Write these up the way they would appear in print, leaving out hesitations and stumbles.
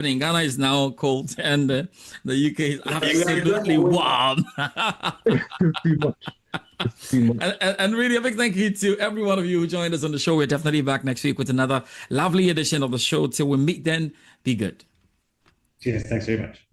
Ghana is now cold, and the UK is absolutely warm. Too much. And really a big thank you to every one of you who joined us on the show. We're definitely back next week with another lovely edition of the show. Till we meet then, be good. Cheers. Thanks very much.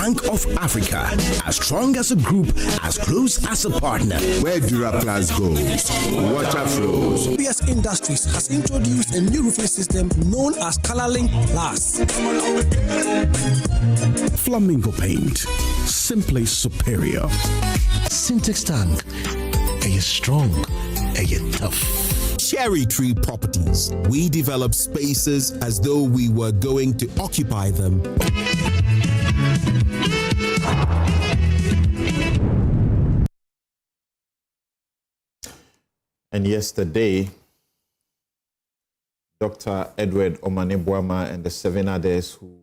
Bank of Africa, as strong as a group, as close as a partner. Where Duraplas goes, water flows. PS Industries has introduced a new roofing system known as ColorLink Plus. Flamingo paint, simply superior. Syntax tank, a strong, a tough. Cherry Tree Properties. We develop spaces as though we were going to occupy them. And yesterday, Dr. Edward Omanebwama and the 7 others who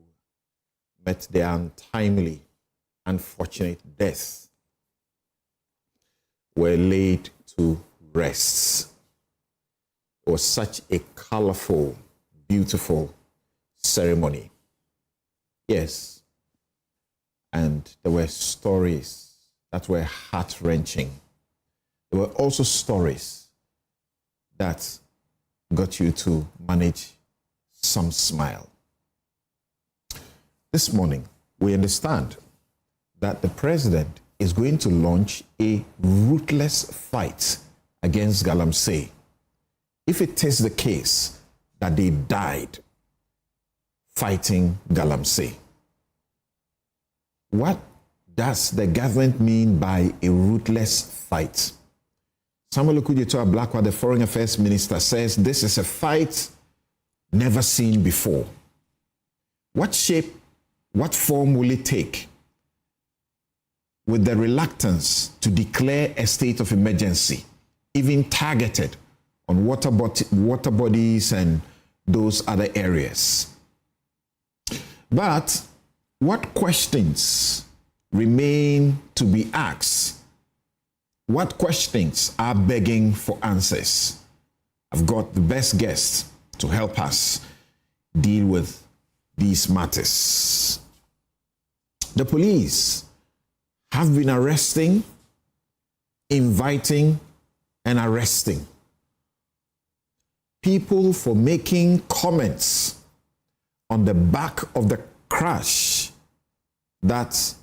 met their untimely, unfortunate death were laid to rest. It was such a colorful, beautiful ceremony. Yes. And there were stories that were heart-wrenching. There were also stories that got you to manage some smile. This morning, we understand that the president is going to launch a ruthless fight against Galamsey. If it is the case that they died fighting Galamsey, what does the government mean by a ruthless fight? Samuel Okudzeto Ablakwa, the Foreign Affairs Minister, says this is a fight never seen before. What shape, what form will it take? With the reluctance to declare a state of emergency, even targeted on water bodies and those other areas. But what questions remain to be asked? What questions are begging for answers? I've got the best guests to help us deal with these matters. The police have been arresting, inviting, and arresting people for making comments on the back of the crash that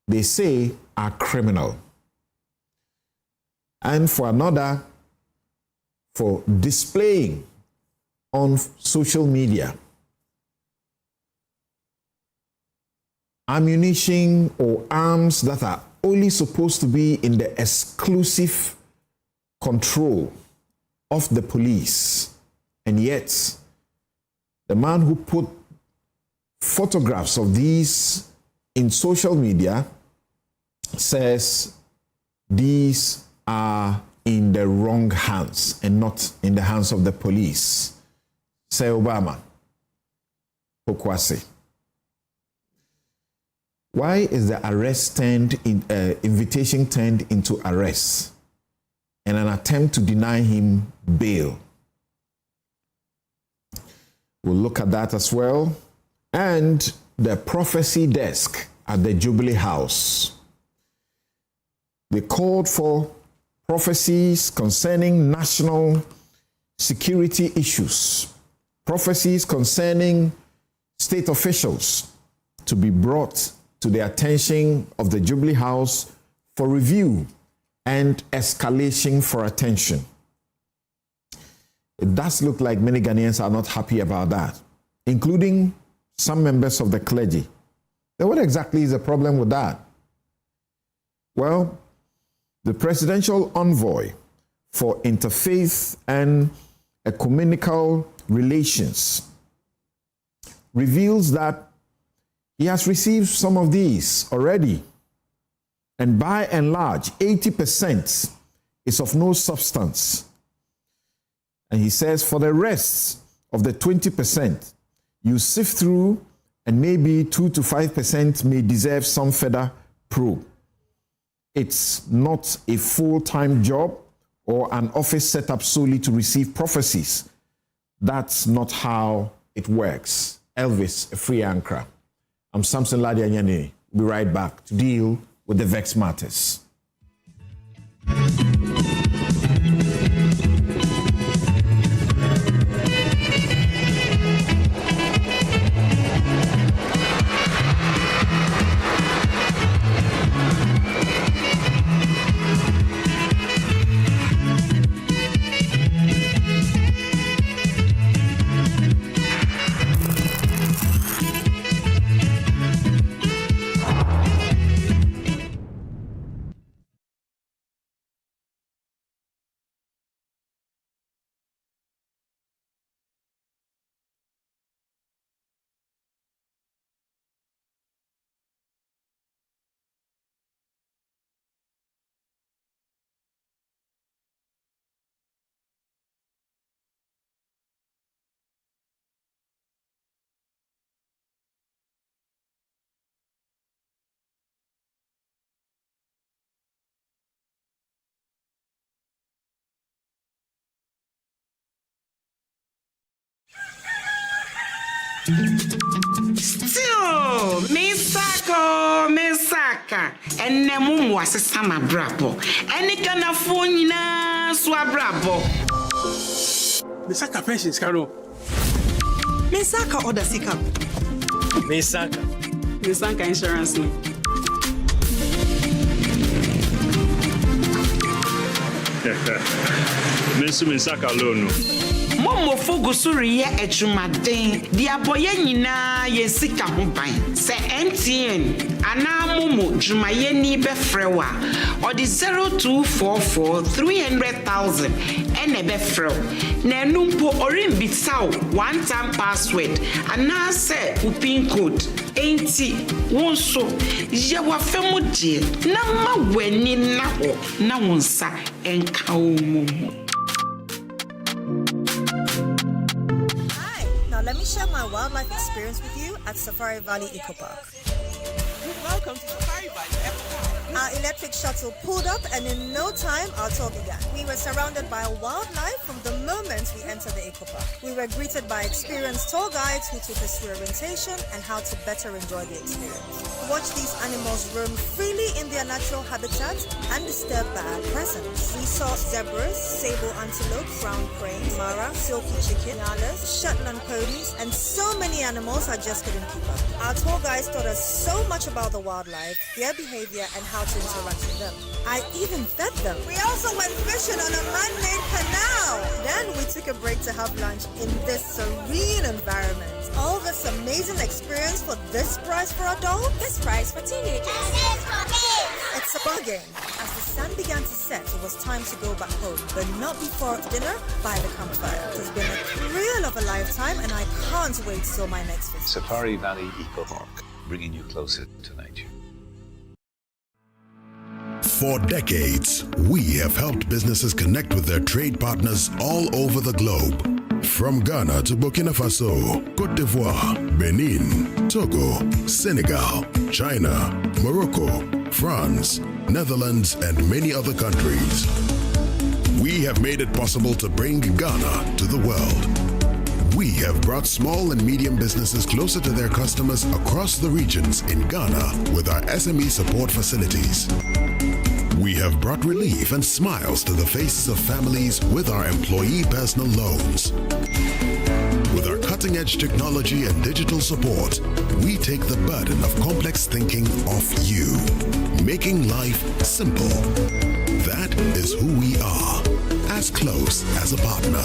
they say are criminal. And for another, for displaying on social media ammunition or arms that are only supposed to be in the exclusive control of the police. And yet, the man who put photographs of these in social media says these are in the wrong hands and not in the hands of the police. Say Obama, Pokwasi. Why is the arrest invitation turned into arrest and an attempt to deny him bail? We'll look at that as well. And the prophecy desk at the Jubilee House. They called for prophecies concerning national security issues, prophecies concerning state officials to be brought to the attention of the Jubilee House for review and escalation for attention. It does look like many Ghanaians are not happy about that, including some members of the clergy. Then what exactly is the problem with that? Well, the presidential envoy for interfaith and ecumenical relations reveals that he has received some of these already. And by and large, 80% is of no substance. And he says for the rest of the 20%, you sift through and maybe 2 to 5% may deserve some further probe. It's not a full-time job or an office set up solely to receive prophecies. That's not how it works. Elvis, a free anchor. I'm Samson Ladianyane. We'll be right back to deal with the vexed matters. Still, Misaka, and Nemum was a summer brabo, and it can afford Swabrabo. Misaka pensions, Carol. Misaka or the Sika. Misaka insurance. Misaka loan. Momo Fogusuri echumaden, the aboyenina ye sika humpain. Se MTN, ana momo jumayeni befrewa, or the 0244 300,000 ene befrew. Nenumpo orin bitsao, one time password, ana se upin code. 80 wonso ye wa femu die na ma weni na ho na wonsa enka omumu. Let me share my wildlife experience with you at Safari Valley Eco Park. Welcome to Safari Valley Eco Park. Our electric shuttle pulled up and in no time our tour began. We were surrounded by wildlife from the moment we entered the Eco Park. We were greeted by experienced tour guides who took us through orientation and how to better enjoy the experience. Watch these animals roam freely in their natural habitat undisturbed by our presence. We saw zebras, sable antelope, brown cranes, mara, silky chicken, nyalas, Shetland ponies, and so many animals I just couldn't keep up. Our tour guides taught us so much about the wildlife, their behavior, and how to interact with them. I even fed them. We also went fishing on a man-made canal. Then we took a break to have lunch in this serene environment. All this amazing experience for this price for adults? This price for teenagers. It's a bargain. As the sun began to set, it was time to go back home, but not before dinner by the campfire. It has been a thrill of a lifetime, and I can't wait till my next visit. Safari Valley Eco Park, bringing you closer to nature. For decades, we have helped businesses connect with their trade partners all over the globe. From Ghana to Burkina Faso, Côte d'Ivoire, Benin, Togo, Senegal, China, Morocco, France, Netherlands, and many other countries. We have made it possible to bring Ghana to the world. We have brought small and medium businesses closer to their customers across the regions in Ghana with our SME support facilities. We have brought relief and smiles to the faces of families with our employee personal loans. With our cutting-edge technology and digital support, we take the burden of complex thinking off you, making life simple. That is who we are, as close as a partner.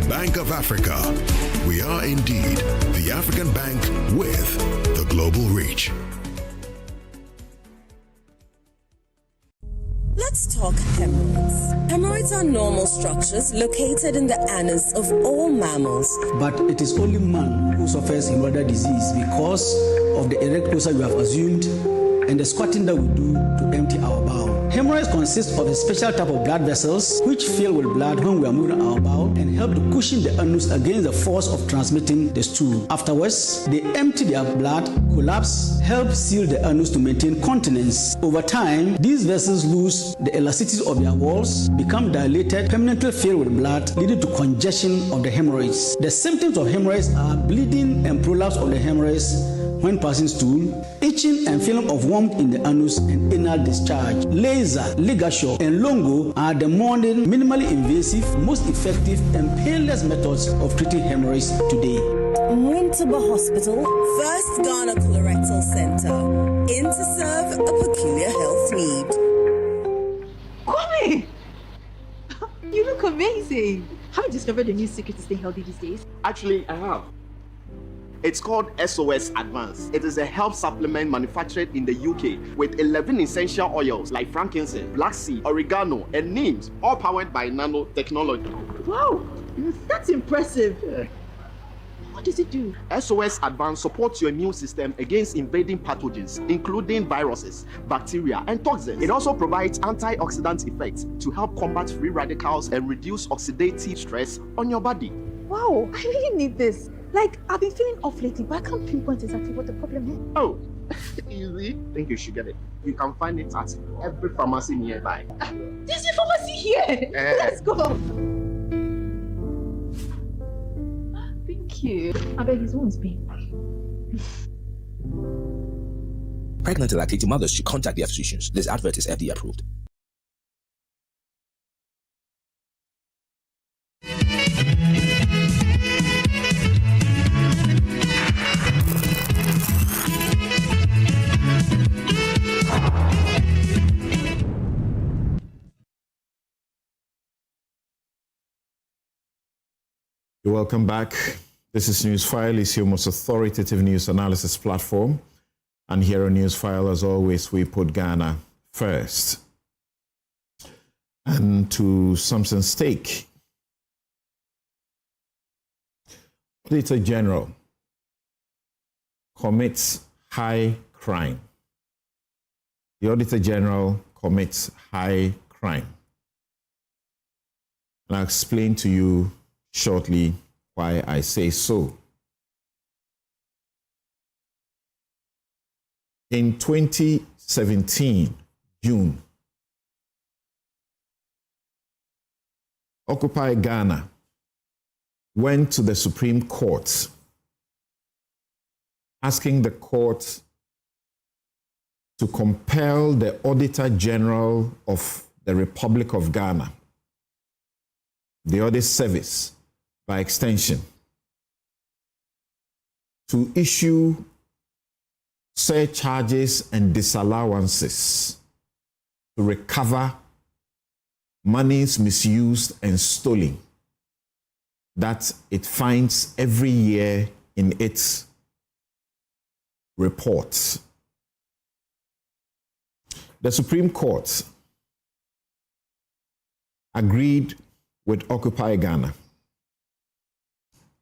Bank of Africa. We are indeed the African bank with the global reach. Let's talk hemorrhoids. Hemorrhoids are normal structures located in the anus of all mammals. But it is only man who suffers hemorrhoidal disease because of the erect posture you have assumed and the squatting that we do to empty our bowel. Hemorrhoids consist of a special type of blood vessels which fill with blood when we are moving our bowel and help to cushion the anus against the force of transmitting the stool. Afterwards, they empty their blood, collapse, help seal the anus to maintain continence. Over time, these vessels lose the elasticity of their walls, become dilated, permanently filled with blood, leading to congestion of the hemorrhoids. The symptoms of hemorrhoids are bleeding and prolapse of the hemorrhoids when passing stool, itching and feeling of warmth in the anus and anal discharge. Laser, ligature, and longo are the modern, minimally invasive, most effective, and painless methods of treating hemorrhoids today. Winterba Hospital, first Ghana Colorectal Center, in to serve a peculiar health need. Kwame! You look amazing. Have you discovered a new secret to stay healthy these days? Actually, I have. It's called SOS Advance. It is a health supplement manufactured in the UK with 11 essential oils like frankincense, black seed, oregano, and neem, all powered by nanotechnology. Wow, that's impressive. Yeah. What does it do? SOS Advance supports your immune system against invading pathogens, including viruses, bacteria, and toxins. It also provides antioxidant effects to help combat free radicals and reduce oxidative stress on your body. Wow, I really need this. Like, I've been feeling off lately, but I can't pinpoint exactly what the problem is. Oh, easy. I think you should get it. You can find it at every pharmacy nearby. There's a pharmacy here. Let's go. Thank you. I beg his wounds pain. Pregnant and lactating mothers should contact their physicians. This advert is FDA approved. Welcome back. This is Newsfile. It's your most authoritative news analysis platform. And here on Newsfile, as always, we put Ghana first. And to Samson Stake, Auditor General commits high crime. The Auditor General commits high crime. And I'll explain to you shortly why I say so. In 2017, June, Occupy Ghana went to the Supreme Court asking the court to compel the Auditor General of the Republic of Ghana, the Audit Service, by extension, to issue surcharges and disallowances to recover monies misused and stolen that it finds every year in its reports. The Supreme Court agreed with Occupy Ghana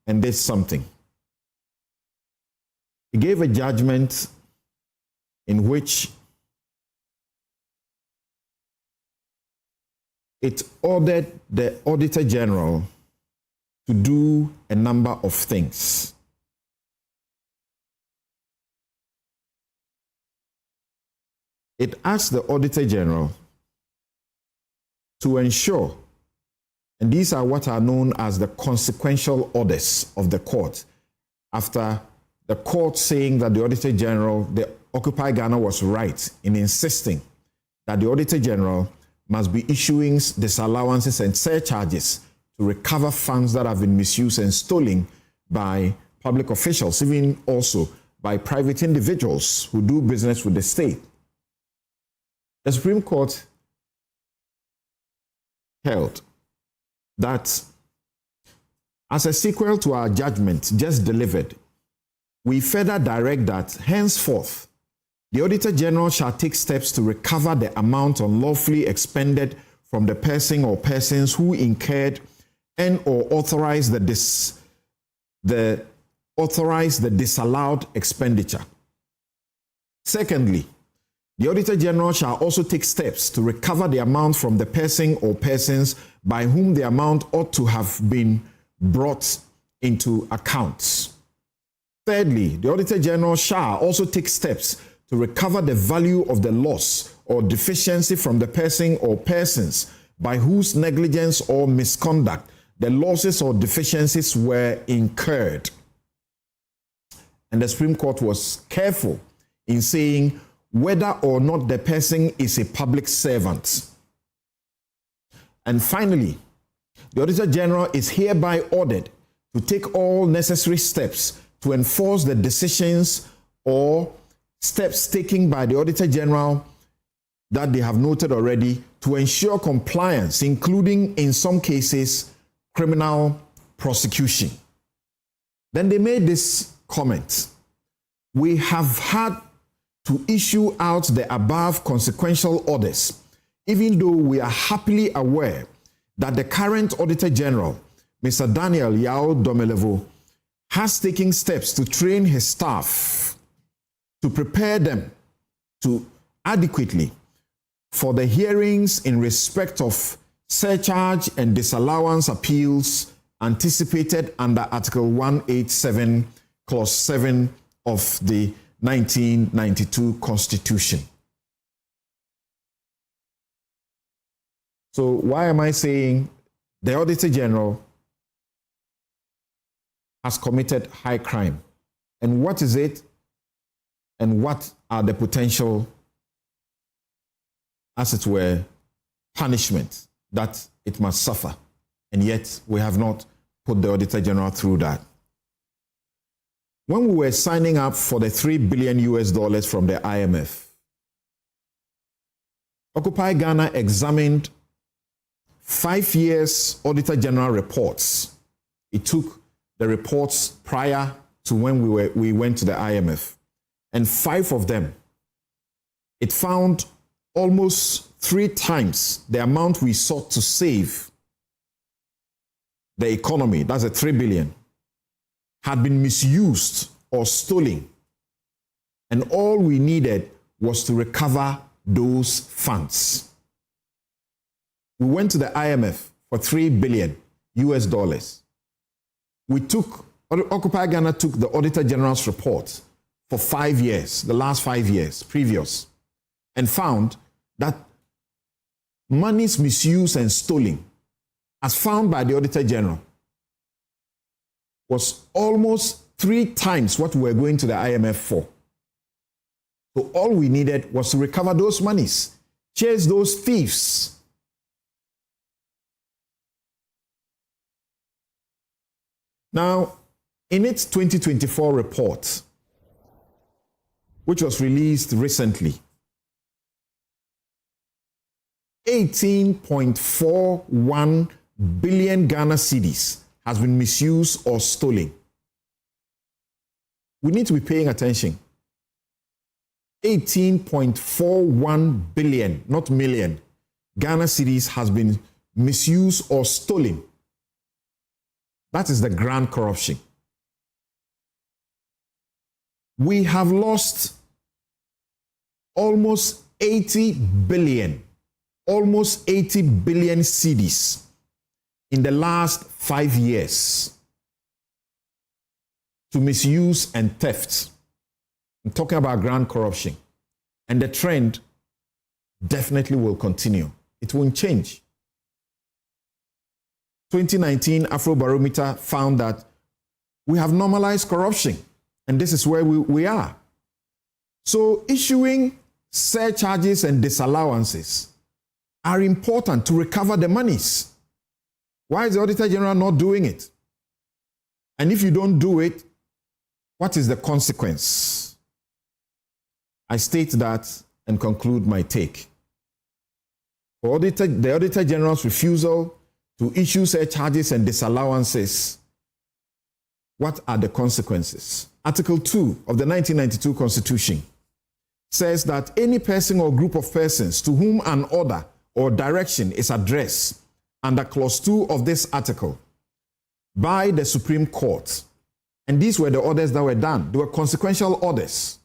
and did something. It gave a judgment in which it ordered the Auditor General to do a number of things. It asked the Auditor General to ensure And these are what are known as the consequential orders of the court. After the court saying that the Auditor General, the Occupy Ghana was right in insisting that the Auditor General must be issuing disallowances and surcharges to recover funds that have been misused and stolen by public officials, even also by private individuals who do business with the state. The Supreme Court held that as a sequel to our judgment just delivered, we further direct that henceforth, the Auditor General shall take steps to recover the amount unlawfully expended from the person or persons who incurred and or authorized the disallowed expenditure. Secondly, the Auditor General shall also take steps to recover the amount from the person or persons by whom the amount ought to have been brought into accounts. Thirdly, the Auditor General shall also take steps to recover the value of the loss or deficiency from the person or persons by whose negligence or misconduct the losses or deficiencies were incurred. And the Supreme Court was careful in saying whether or not the person is a public servant. And finally, the Auditor General is hereby ordered to take all necessary steps to enforce the decisions or steps taken by the Auditor General that they have noted already to ensure compliance, including in some cases criminal prosecution. Then they made this comment: we have had to issue out the above consequential orders, even though we are happily aware that the current Auditor General, Mr. Daniel Yao Domelevo, has taken steps to train his staff to prepare them to adequately for the hearings in respect of surcharge and disallowance appeals anticipated under Article 187, Clause 7 of the 1992 Constitution. So why am I saying the Auditor General has committed high crime? And what is it? And what are the potential, as it were, punishments that it must suffer? And yet we have not put the Auditor General through that. When we were signing up for the $3 billion from the IMF, Occupy Ghana examined 5 years Auditor General reports. It took the reports prior to when we went to the IMF. And 5 of them, it found almost 3 times the amount we sought to save the economy, that's a $3 billion, had been misused or stolen. And all we needed was to recover those funds. We went to the IMF for $3 billion. Occupy Ghana took the Auditor General's report for 5 years, the last 5 years, previous, and found that monies misused and stolen, as found by the Auditor General, was almost 3 times what we were going to the IMF for. So all we needed was to recover those monies, chase those thieves. Now, in its 2024 report, which was released recently, 18.41 billion Ghana cedis has been misused or stolen. We need to be paying attention. 18.41 billion, not million, Ghana cedis has been misused or stolen. That is the grand corruption. We have lost almost 80 billion cedis in the last 5 years to misuse and theft. I'm talking about grand corruption. And the trend definitely will continue. It won't change. 2019 Afrobarometer found that we have normalized corruption, and this is where we are. So issuing surcharges and disallowances are important to recover the monies. Why is the Auditor General not doing it? And if you don't do it, what is the consequence? I state that and conclude my take. For the Auditor General's refusal to issue surcharges and disallowances, what are the consequences? Article 2 of the 1992 Constitution says that any person or group of persons to whom an order or direction is addressed under Clause 2 of this article by the Supreme Court, and these were the orders that were done, they were consequential orders,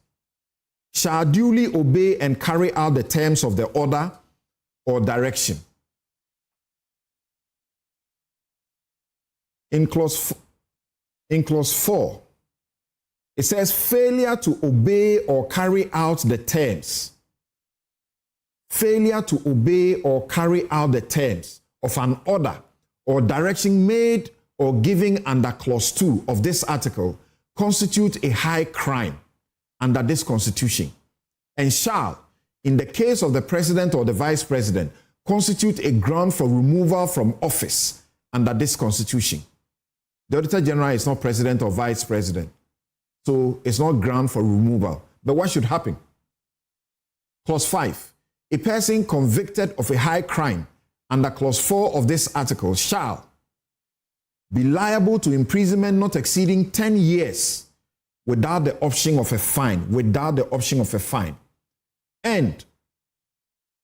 shall duly obey and carry out the terms of the order or direction. In clause 4, it says failure to obey or carry out the terms. Failure to obey or carry out the terms of an order or direction made or given under Clause 2 of this article constitute a high crime under this Constitution, and shall, in the case of the President or the Vice President, constitute a ground for removal from office under this Constitution. The Auditor General is not President or Vice President, so it's not ground for removal. But what should happen? Clause 5. A person convicted of a high crime under Clause 4 of this article shall be liable to imprisonment not exceeding 10 years without the option of a fine, and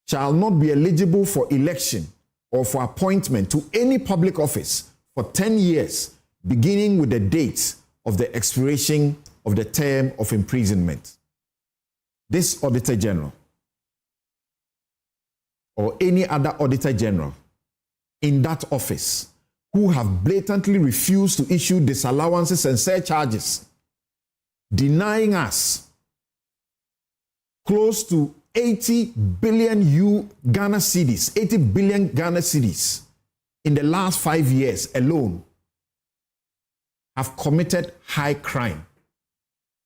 shall not be eligible for election or for appointment to any public office for 10 years, beginning with the date of the expiration of the term of imprisonment. This Auditor General or any other Auditor General in that office who have blatantly refused to issue disallowances and surcharges, denying us close to 80 billion Ghana cedis, 80 billion Ghana cedis in the last 5 years alone, have committed high crime,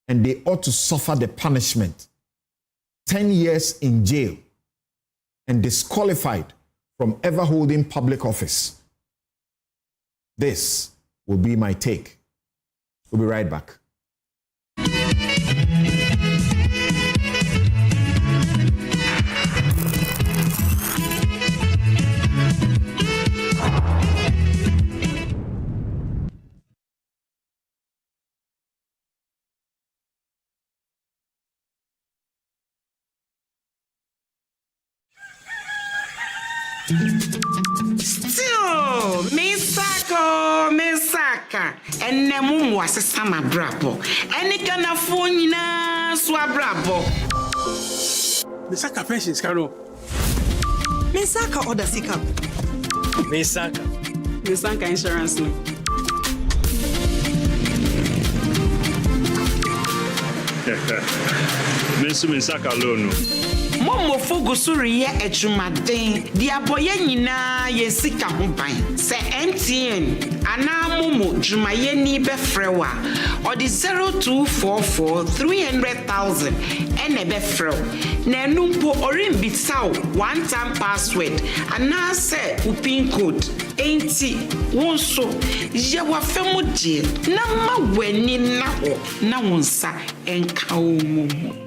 and they ought to suffer the punishment, 10 years in jail, and disqualified from ever holding public office. This will be my take. We'll be right back. Still, Misaka, and Namu was a summer brabo, and it can afford Swabrabo. Misaka pensions, Caro. Misaka order Sika. Misaka insurance. Misaka loan. Momo fogusuri ye echumaden di aboye nyina ye sika ho ban se MTN ana momo jumaye ni be frewa or the 0244 300,000 ene be frew na numpo orimbitsaw one time password ana se upin code enti wonso ye wa femu die na ma wani na ho na wonsa enka omomo.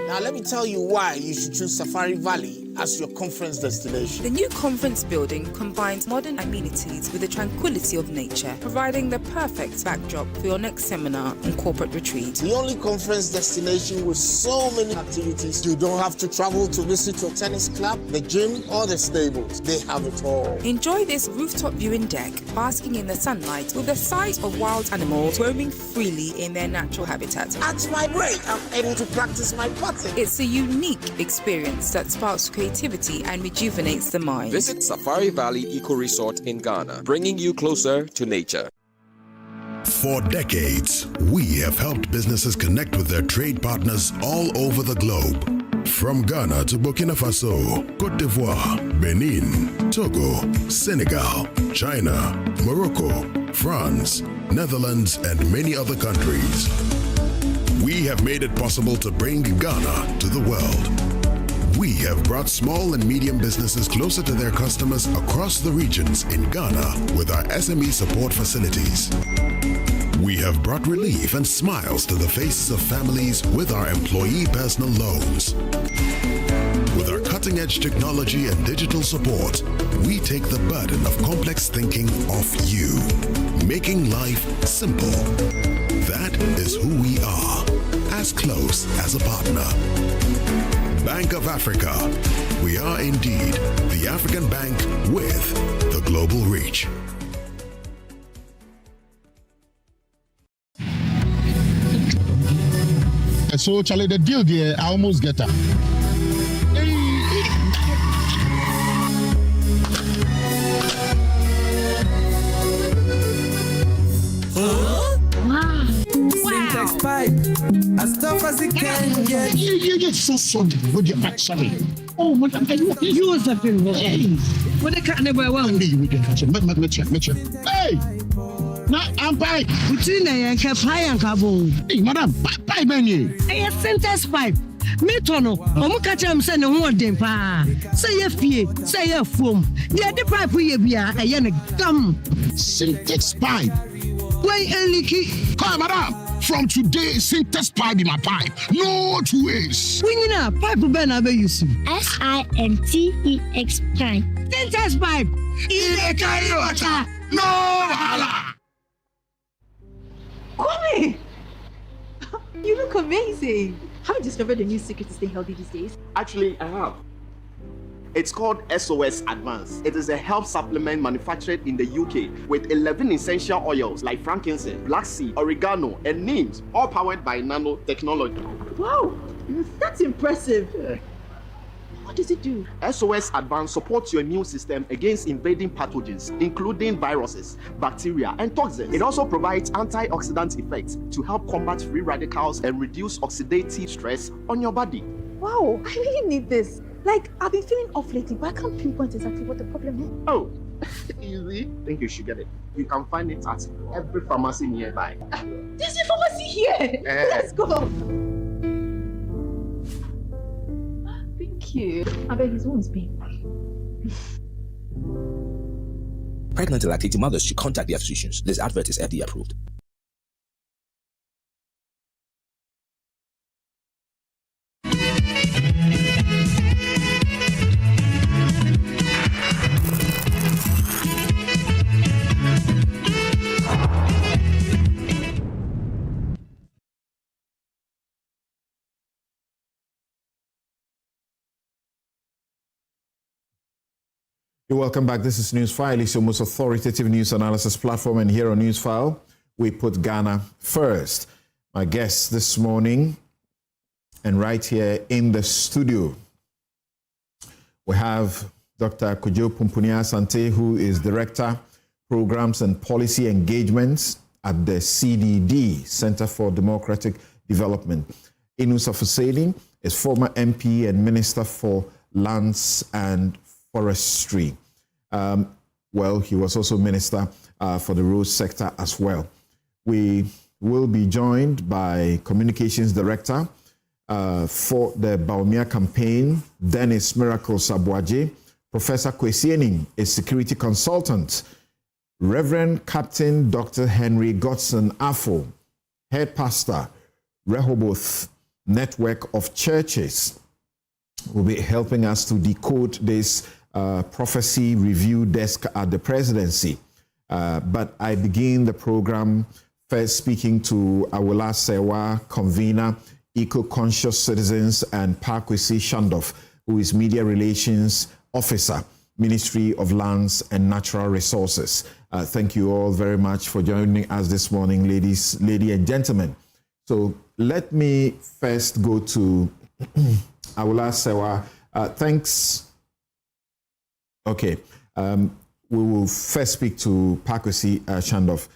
Now, let me tell you why you should choose Safari Valley as your conference destination. The new conference building combines modern amenities with the tranquility of nature, providing the perfect backdrop for your next seminar and corporate retreat. The only conference destination with so many activities. You don't have to travel to visit your tennis club, the gym, or the stables. They have it all. Enjoy this rooftop viewing deck, basking in the sunlight with the sight of wild animals roaming freely in their natural habitat. At my break, I'm able to practice my putting. It's a unique experience that sparks creativity and rejuvenates the mind. Visit Safari Valley Eco Resort in Ghana, bringing you closer to nature. For decades, we have helped businesses connect with their trade partners all over the globe. From Ghana to Burkina Faso, Côte d'Ivoire, Benin, Togo, Senegal, China, Morocco, France, Netherlands, and many other countries. We have made it possible to bring Ghana to the world. We have brought small and medium businesses closer to their customers across the regions in Ghana with our SME support facilities. We have brought relief and smiles to the faces of families with our employee personal loans. With our cutting-edge technology and digital support, we take the burden of complex thinking off you, making life simple. That is who we are, as close as a partner. Bank of Africa. We are indeed the African bank with the global reach. So, Charlie, the deal there, I almost get her. Wow. Syntax pipe, as tough as it can get. You get so solid with your back, sorry. Oh, what are you was a thing? What the cat never will be with the catch. Hey! Na ampai between the pipe and carbon. Hey, madam, pipe menu. Hey, Syntax pipe. Me tono, omo catch am say ne ho den pa. Say ye fie, say ye foam. The pipe we bia e ye ne gam. Syntax pipe. Why leaky? Come, madam. From today, Syntax pipe in my pipe. No 2 ways. We need a pipe ben abe use. SINTEX pipe. Syntax pipe. In the carry water. No hala. Kwame! You look amazing. Have you discovered a new secret to stay healthy these days? Actually, I have. It's called SOS Advance. It is a health supplement manufactured in the UK with 11 essential oils like frankincense, black seed, oregano, and neems, all powered by nanotechnology. Wow, that's impressive. Yeah. What does it do? SOS Advance supports your immune system against invading pathogens, including viruses, bacteria, and toxins. It also provides antioxidant effects to help combat free radicals and reduce oxidative stress on your body. Wow, I really need this. Like, I've been feeling off lately, but I can't pinpoint exactly what the problem is. Oh, easy. I think you should get it. You can find it at every pharmacy nearby. There's a pharmacy here. Let's go. Thank you. I bet his wound's been. Pregnant and lactating mothers should contact their physicians. This advert is FDA approved. Welcome back. This is Newsfile. It's your most authoritative news analysis platform, and here on Newsfile, we put Ghana first. My guest this morning, and right here in the studio, we have Dr. Kojo Pumpuni-Asante, who is Director, Programs and Policy Engagements at the CDD, Center for Democratic Development. Inusa Fuseli is former MP and Minister for Lands and Forestry. He was also Minister for the Road Sector as well. We will be joined by Communications Director for the Baumia campaign, Dennis Miracle Sabwaje, Professor Kwesiening, a security consultant, Reverend Captain Dr. Henry Godson Afo, Head Pastor, Rehoboth Network of Churches, will be helping us to decode this prophecy review desk at the presidency. But I begin the program first speaking to Awula Sewa, convener, Eco-Conscious Citizens, and Parkwesi Shandoff, who is Media Relations Officer, Ministry of Lands and Natural Resources. Thank you all very much for joining us this morning, ladies and gentlemen. So let me first go to Awula Sewa. Thanks. Okay. We will first speak to Parkwesi Shandoff,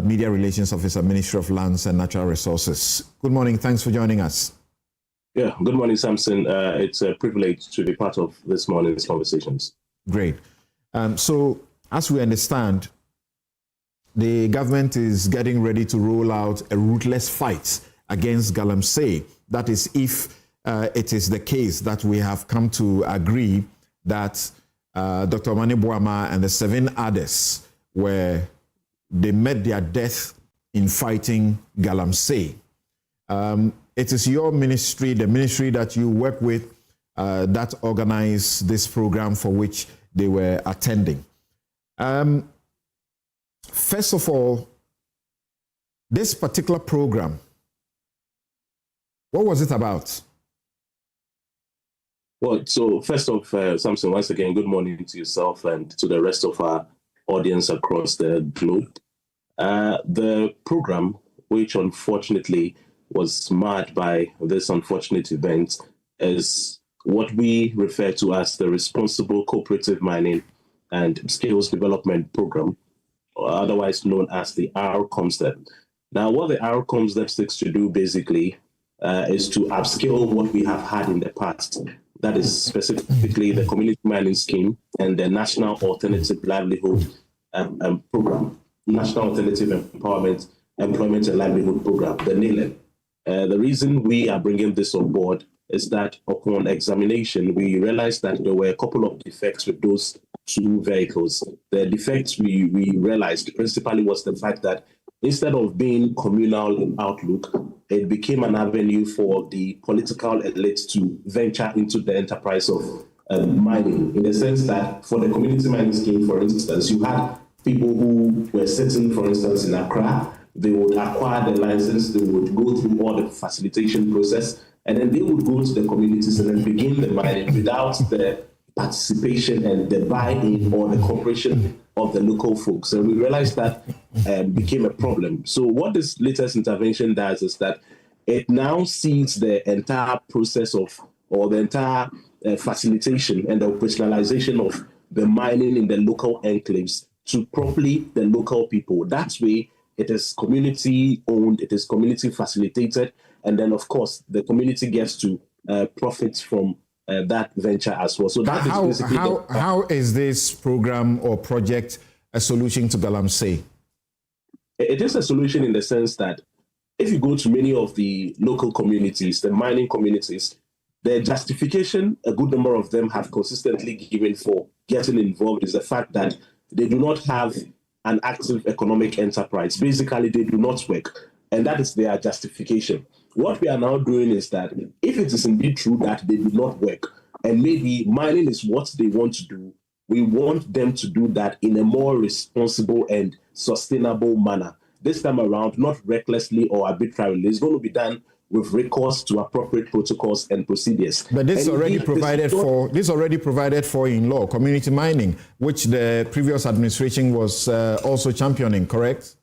Media Relations Officer, Ministry of Lands and Natural Resources. Good morning. Thanks for joining us. Yeah, good morning, Samson. It's a privilege to be part of this morning's conversations. Great. So, as we understand, the government is getting ready to roll out a ruthless fight against Galamsey. That is, if it is the case that we have come to agree that Dr. Mani Boama and the 7 others they met their death in fighting Galamsey. It is your ministry, the ministry that you work with, that organized this program for which they were attending. First of all, this particular program, what was it about? Well, so first off, Samson, once again, good morning to yourself and to the rest of our audience across the globe. The program, which unfortunately was marred by this unfortunate event, is what we refer to as the Responsible Cooperative Mining and Skills Development Program, or otherwise known as the RCOMSDEP. Now, what the RCOMSDEP seeks to do basically is to upskill what we have had in the past. That is specifically the Community Mining Scheme and the National Alternative Livelihood Program, National Alternative Employment and Livelihood Program, the NALEM. The reason we are bringing this on board is that upon examination, we realized that there were a couple of defects with those 2 vehicles. The defects we realized principally was the fact that instead of being communal in outlook, it became an avenue for the political elite to venture into the enterprise of mining, in the sense that for the community mining scheme, for instance, you had people who were sitting, for instance, in Accra. They would acquire the license, they would go through all the facilitation process, and then they would go to the communities and then begin the mining without the participation and the buy-in or the cooperation of the local folks. And we realized that became a problem. So what this latest intervention does is that it now sees the entire process of, or the entire facilitation and the operationalization of the mining in the local enclaves to properly the local people. That way, it is community owned, it is community facilitated, and then of course the community gets to profit from that venture as well. So that is basically how is this program or project a solution to Galamsey? It is a solution in the sense that if you go to many of the local communities, the mining communities, the justification a good number of them have consistently given for getting involved is the fact that they do not have an active economic enterprise. Basically, they do not work, and that is their justification. What we are now doing is that if it is indeed true that they do not work, and maybe mining is what they want to do, we want them to do that in a more responsible and sustainable manner. This time around, not recklessly or arbitrarily. It's going to be done with recourse to appropriate protocols and procedures. But this is already provided for. This already provided for in law, community mining, which the previous administration was also championing. Correct.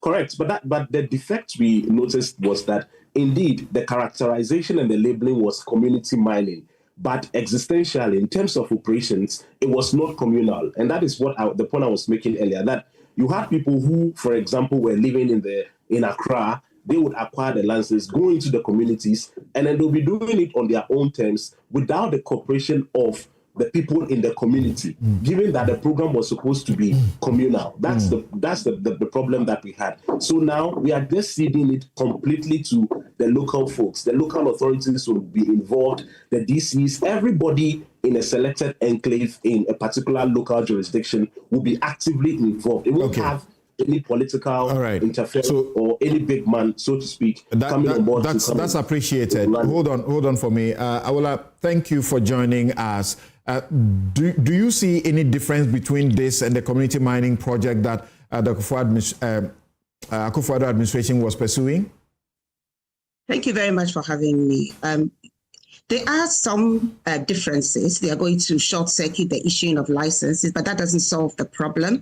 Correct. But the defect we noticed was that indeed the characterization and the labeling was community mining, but existentially in terms of operations, it was not communal, and that is what the point I was making earlier. That you had people who, for example, were living in Accra. They would acquire the licenses, go into the communities, and then they'll be doing it on their own terms without the cooperation of the people in the community, given that the program was supposed to be communal. That's the problem that we had. So now we are just ceding it completely to the local folks. The local authorities will be involved, the DCs, everybody in a selected enclave in a particular local jurisdiction will be actively involved. It won't have any political interference or any big man, so to speak, coming on board. That's appreciated. Hold on for me. Awala, thank you for joining us. Do you see any difference between this and the community mining project that the Akufo-Addo administration was pursuing? Thank you very much for having me. There are some differences. They are going to short-circuit the issuing of licenses, but that doesn't solve the problem.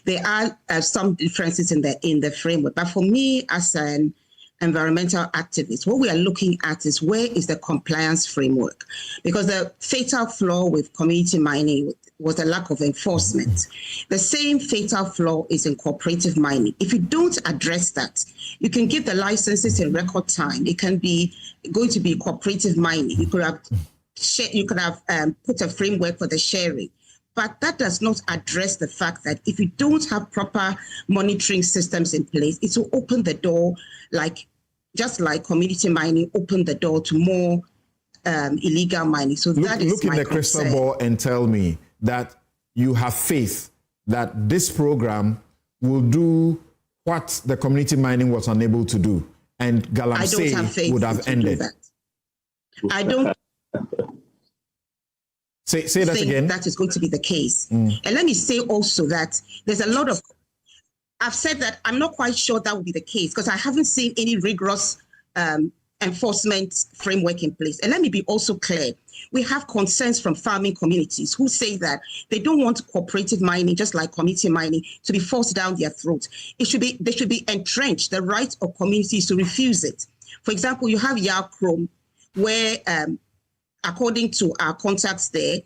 There are some differences in the framework. But for me, as an environmental activists, what we are looking at is where is the compliance framework? Because the fatal flaw with community mining was a lack of enforcement. The same fatal flaw is in cooperative mining. If you don't address that, you can give the licenses in record time. It can be going to be cooperative mining. You could have put a framework for the sharing. But that does not address the fact that if you don't have proper monitoring systems in place, it will open the door, just like community mining opened the door to more illegal mining. So that is look in the crystal ball and tell me that you have faith that this program will do what the community mining was unable to do, and Galamsey would have ended. I don't. Say that again. That is going to be the case. And let me say also that there's a lot of, I've said that I'm not quite sure that will be the case because I haven't seen any rigorous enforcement framework in place. And let me be also clear. We have concerns from farming communities who say that they don't want cooperative mining, just like community mining, to be forced down their throat. They should be entrenched, the right of communities to refuse it. For example, you have Yarkrom, where according to our contacts there,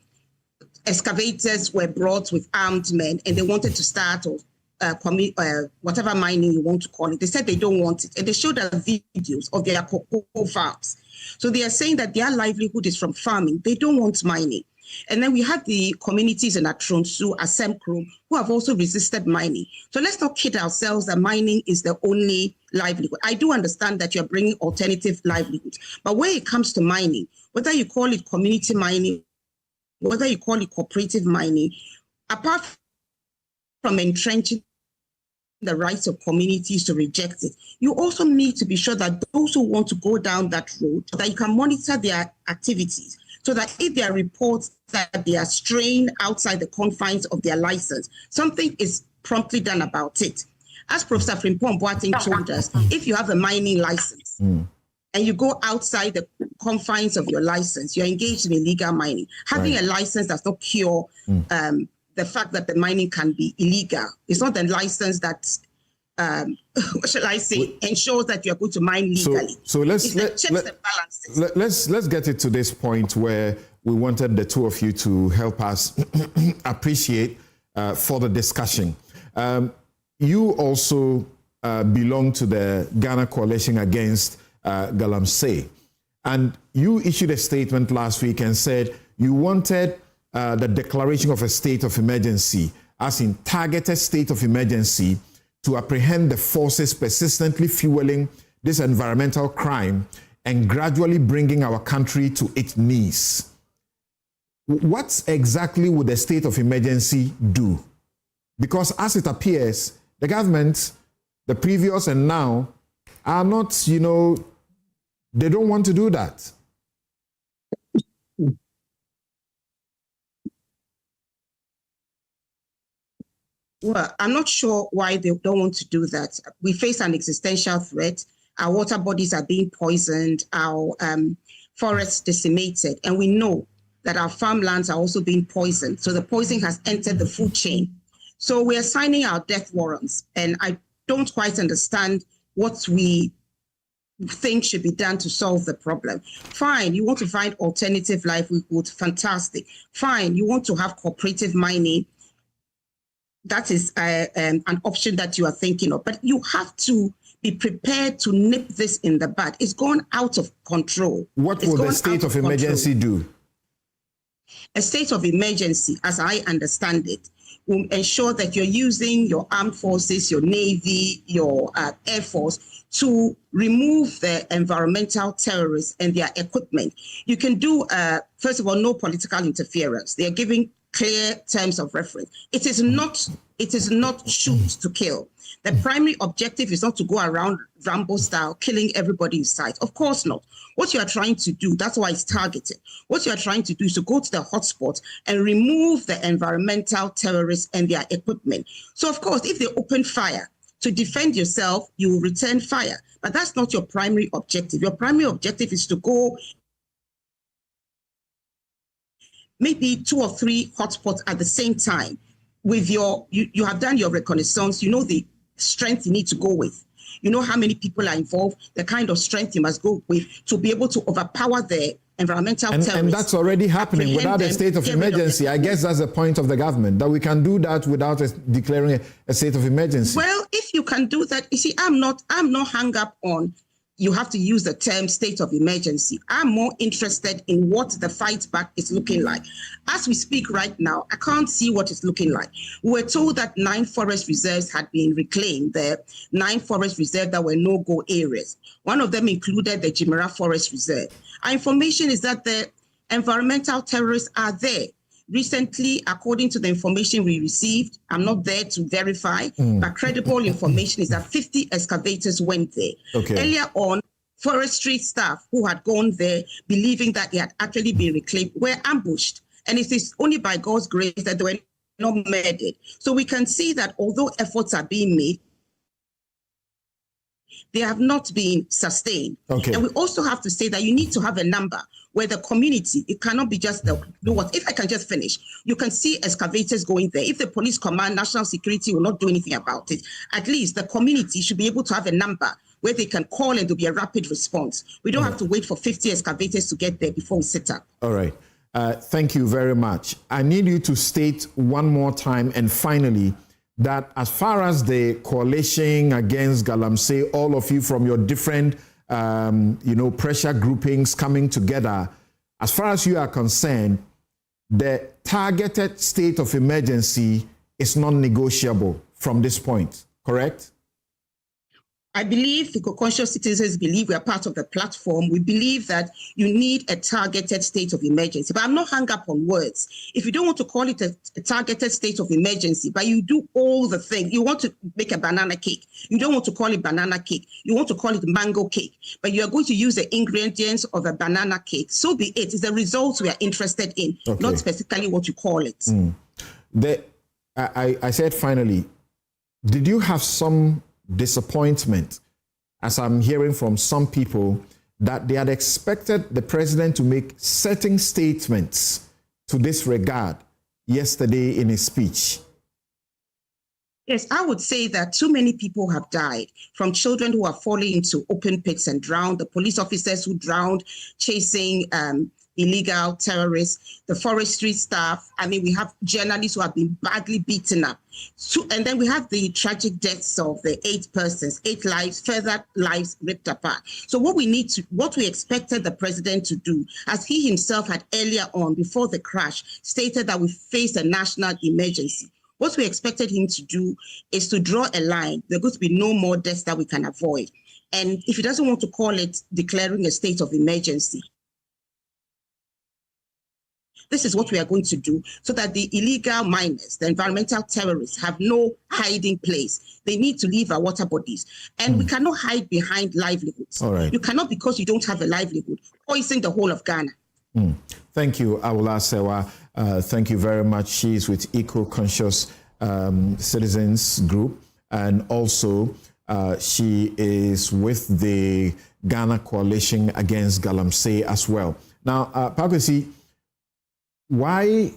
excavators were brought with armed men and they wanted to start whatever mining you want to call it. They said they don't want it. And they showed us videos of their cocoa farms. So they are saying that their livelihood is from farming. They don't want mining. And then we have the communities in Atronsu, Asemkrum, who have also resisted mining. So let's not kid ourselves that mining is the only livelihood. I do understand that you're bringing alternative livelihoods. But when it comes to mining, whether you call it community mining, whether you call it cooperative mining, apart from entrenching the rights of communities to reject it, you also need to be sure that those who want to go down that road, that you can monitor their activities, so that if there are reports that they are straying outside the confines of their license, something is promptly done about it. As Professor Frimpong Boateng told us, if you have a mining license and you go outside the confines of your license, you're engaged in illegal mining. Having a license does not cure the fact that the mining can be illegal. It's not the license that, what shall I say, ensures that you're going to mine legally. So let's get it to this point where we wanted the two of you to help us appreciate for the discussion. You also belong to the Ghana Coalition Against Galamsey. And you issued a statement last week and said you wanted the declaration of a state of emergency, as in targeted state of emergency, to apprehend the forces persistently fueling this environmental crime and gradually bringing our country to its knees. What exactly would the state of emergency do? Because as it appears, the government, the previous and now, are not, they don't want to do that. Well, I'm not sure why they don't want to do that. We face an existential threat. Our water bodies are being poisoned, our forests decimated, and we know that our farmlands are also being poisoned. So the poison has entered the food chain. So we are signing our death warrants, and I don't quite understand what we think should be done to solve the problem. Fine, you want to find alternative livelihood, fantastic. Fine, you want to have cooperative mining, that is an option that you are thinking of. But you have to be prepared to nip this in the bud. It's gone out of control. What will the state of emergency do? A state of emergency, as I understand it, will ensure that you're using your armed forces, your Navy, your Air Force to remove the environmental terrorists and their equipment. You can do, first of all, no political interference. They are giving clear terms of reference. It is not shoot to kill. The primary objective is not to go around Rambo style, killing everybody in sight. Of course not. What you are trying to do, that's why it's targeted. What you are trying to do is to go to the hotspot and remove the environmental terrorists and their equipment. So of course, if they open fire to defend yourself, you will return fire. But that's not your primary objective. Your primary objective is to go maybe 2 or 3 hotspots at the same time. With you have done your reconnaissance, you know the strength you need to go with. You know how many people are involved, the kind of strength you must go with to be able to overpower the environmental terrorists. And that's already happening without a state of emergency. I guess that's the point of the government, that we can do that without declaring a state of emergency. Well, if you can do that, you see, I'm not hung up on you have to use the term state of emergency. I'm more interested in what the fight back is looking like. As we speak right now, I can't see what it's looking like. We were told that 9 forest reserves had been reclaimed, the 9 forest reserves that were no-go areas. One of them included the Jimera Forest Reserve. Our information is that the environmental terrorists are there. Recently, according to the information we received, I'm not there to verify, but credible information is that 50 excavators went there. Okay. Earlier on, forestry staff who had gone there, believing that they had actually been reclaimed, were ambushed. And it is only by God's grace that they were not murdered. So we can see that although efforts are being made, they have not been sustained. Okay. And we also have to say that you need to have a number where the community, it cannot be just the, do what, if I can just finish, you can see excavators going there. If the police command, national security will not do anything about it, at least the community should be able to have a number where they can call and there'll be a rapid response. We don't have to wait for 50 excavators to get there before we set up. All right. Thank you very much. I need you to state one more time and finally that as far as the coalition against Galamsey, all of you from your different pressure groupings coming together, as far as you are concerned, the targeted state of emergency is non-negotiable from this point, correct? I believe eco-conscious citizens believe we are part of the platform. We believe that you need a targeted state of emergency. But I'm not hung up on words. If you don't want to call it a targeted state of emergency, but you do all the things, you want to make a banana cake. You don't want to call it banana cake. You want to call it mango cake. But you are going to use the ingredients of a banana cake. So be it. It's the results we are interested in, not specifically what you call it. I said finally, did you have some disappointment, as I'm hearing from some people, that they had expected the president to make certain statements to this regard yesterday in his speech? Yes, I would say that too many people have died, from children who are falling into open pits and drowned, the police officers who drowned chasing illegal terrorists, the forestry staff. I mean, we have journalists who have been badly beaten up. And then we have the tragic deaths of the 8 persons, 8 lives, further lives ripped apart. So what we expected the president to do, as he himself had earlier on, before the crash, stated that we face a national emergency. What we expected him to do is to draw a line. There are going to be no more deaths that we can avoid. And if he doesn't want to call it declaring a state of emergency, this is what we are going to do so that the illegal miners, the environmental terrorists, have no hiding place. They need to leave our water bodies. And we cannot hide behind livelihoods. All right. You cannot, because you don't have a livelihood, poison the whole of Ghana. Thank you, Awula Sewa. Thank you very much. She's with Eco-Conscious Citizens Group. And also, she is with the Ghana Coalition Against Galamsey as well. Now, Papasi, why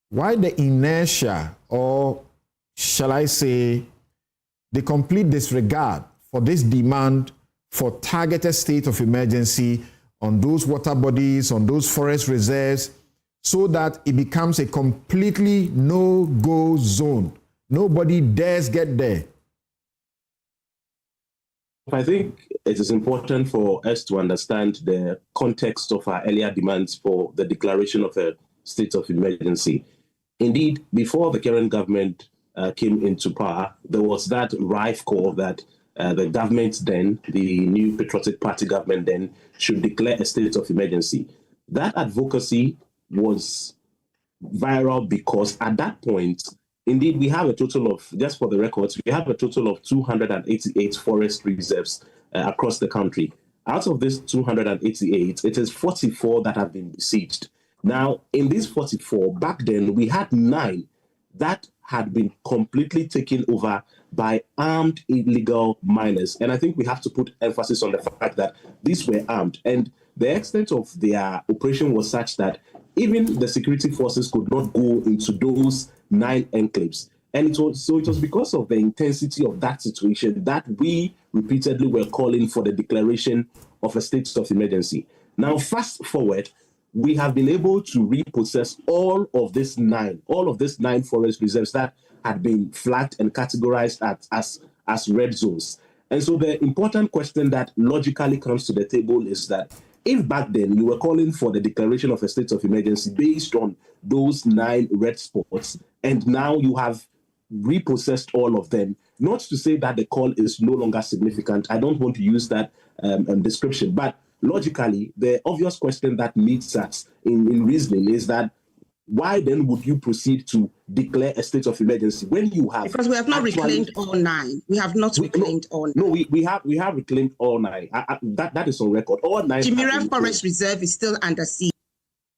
the inertia, or shall I say, the complete disregard for this demand for targeted state of emergency on those water bodies, on those forest reserves, so that it becomes a completely no-go zone? Nobody dares get there. I think it is important for us to understand the context of our earlier demands for the declaration of a state of emergency. Indeed, before the current government came into power, there was that rife call that the government then, the new Patriotic Party government then, should declare a state of emergency. That advocacy was viral because at that point, indeed, we have a total of, just for the records, we have a total of 288 forest reserves across the country. Out of this 288, it is 44 that have been besieged. Now, in these 44, back then, we had 9 that had been completely taken over by armed illegal miners. And I think we have to put emphasis on the fact that these were armed. And the extent of their operation was such that even the security forces could not go into those 9 enclaves. And it was because of the intensity of that situation that we repeatedly were calling for the declaration of a state of emergency. Now, fast forward, we have been able to repossess all of these nine forest reserves that had been flagged and categorized as red zones. And so the important question that logically comes to the table is that if back then you were calling for the declaration of a state of emergency based on those 9 red spots, and now you have repossessed all of them, not to say that the call is no longer significant. I don't want to use that description, but logically, the obvious question that meets us in reasoning is that why then would you proceed to declare a state of emergency when you have... Because we have not reclaimed all 9. We have not reclaimed all 9. No, we have reclaimed all 9. That is on record. All 9. Jubilee Forest Reserve is still under siege.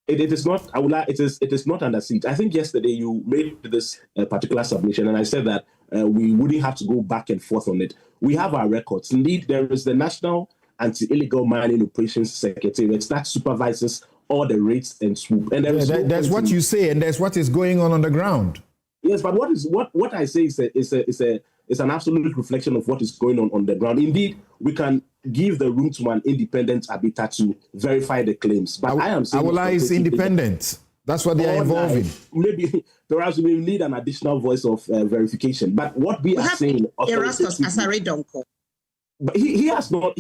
It is not. It is not under siege. I think yesterday you made this particular submission, and I said that we wouldn't have to go back and forth on it. We have our records. Indeed, there is the National Anti-Illegal Mining Operations Secretariat that supervises all the raids and swoop. And that's what you say, and that's what is going on the ground. Yes, but what I say is an absolute reflection of what is going on the ground. Indeed, we can give the room to an independent arbiter to verify the claims. But I am saying Awula is independent. That's what they are involved in. Maybe perhaps we need an additional voice of verification. But what we are saying, Erastus Asaredonko. But he has not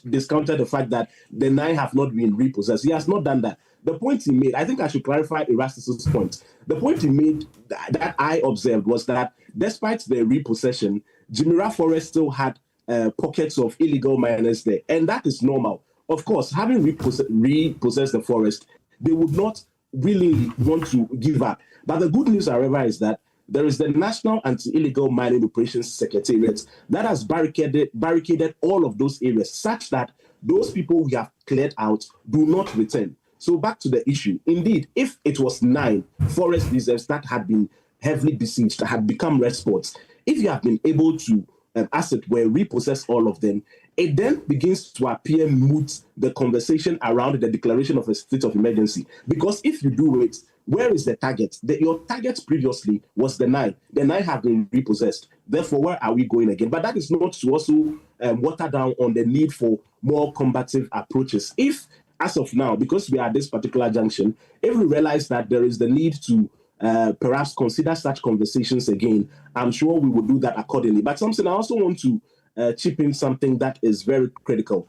discounted the fact that the 9 have not been repossessed. He has not done that. The point he made, I think I should clarify Erastus's point. The point he made that I observed was that despite the repossession, Jubilee Forest still had pockets of illegal miners there, and that is normal. Of course, having repossessed the forest, they would not really want to give up. But the good news, however, is that there is the National Anti-Illegal Mining Operations Secretariat that has barricaded all of those areas such that those people we have cleared out do not return. So back to the issue. Indeed, if it was 9 forest reserves that had been heavily besieged, that had become red spots, if you have been able to, as it were, repossess all of them, it then begins to appear moot the conversation around the declaration of a state of emergency. Because if you do it, where is the target? Your target previously was the 9. The 9 have been repossessed. Therefore, where are we going again? But that is not to also water down on the need for more combative approaches. If, as of now, because we are at this particular junction, if we realize that there is the need to perhaps consider such conversations again, I'm sure we will do that accordingly. But something I also want to chip in something that is very critical.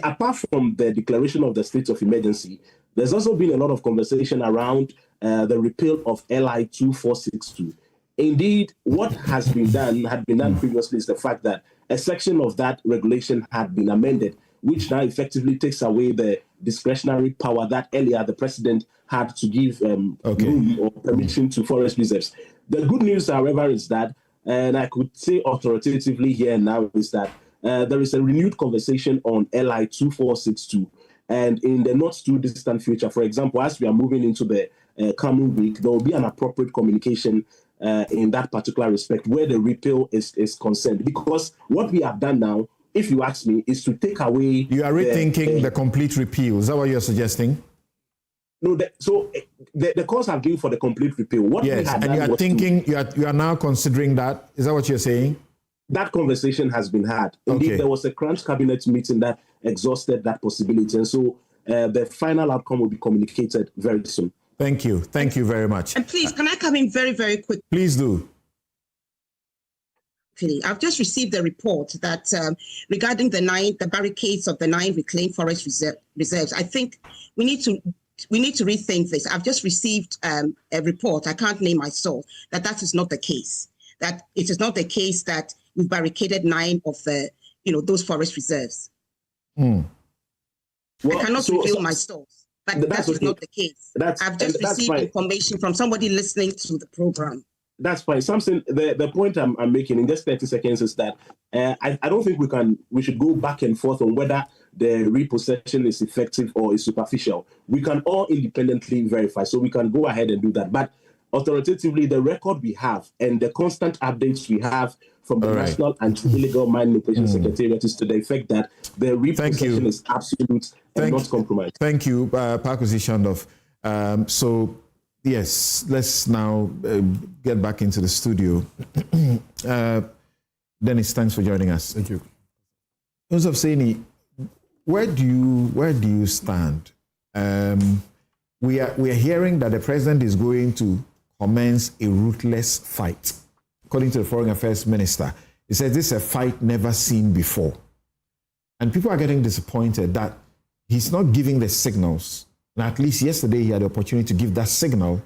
Apart from the declaration of the state of emergency, there's also been a lot of conversation around the repeal of LI 2462. Indeed, what had been done previously is the fact that a section of that regulation had been amended, which now effectively takes away the discretionary power that earlier the president had to give room or permission to forest reserves. The good news, however, is that, and I could say authoritatively here now, is that there is a renewed conversation on LI 2462. And in the not too distant future, for example, as we are moving into the coming week, there will be an appropriate communication in that particular respect where the repeal is concerned. Because what we have done now, if you ask me, is to take away... You are rethinking the complete repeal. Is that what you're suggesting? No, the calls have been for the complete repeal. What yes, we had and you are thinking, you are now considering that. Is that what you're saying? That conversation has been had. Indeed, there was a crunch cabinet meeting that exhausted that possibility. And so the final outcome will be communicated very soon. Thank you. Thank you very much. And please, can I come in very, very quick? Please do. I've just received a report that regarding the barricades of the 9 reclaimed forest reserves, I think we need to rethink this. I've just received a report, I can't name my source, that is not the case. That it is not the case that we've barricaded 9 of the, those forest reserves. Well, I cannot reveal my source, but that is not the case. I've just received information from somebody listening to the program. That's fine. Something the point I'm making in just 30 seconds is that I don't think we should go back and forth on whether the repossession is effective or is superficial. We can all independently verify, so we can go ahead and do that. But authoritatively, the record we have and the constant updates we have from the National Anti-Illegal Mining Operations Secretariat is to the effect that the repossession is absolute and not compromised. Thank you, Pakusi Shandov. So Yes, let's now get back into the studio. Dennis, thanks for joining us. Thank you. Yusuf Saini, where do you stand? We are hearing that the president is going to commence a ruthless fight. According to the Foreign Affairs Minister, he says this is a fight never seen before. And people are getting disappointed that he's not giving the signals. And at least yesterday he had the opportunity to give that signal,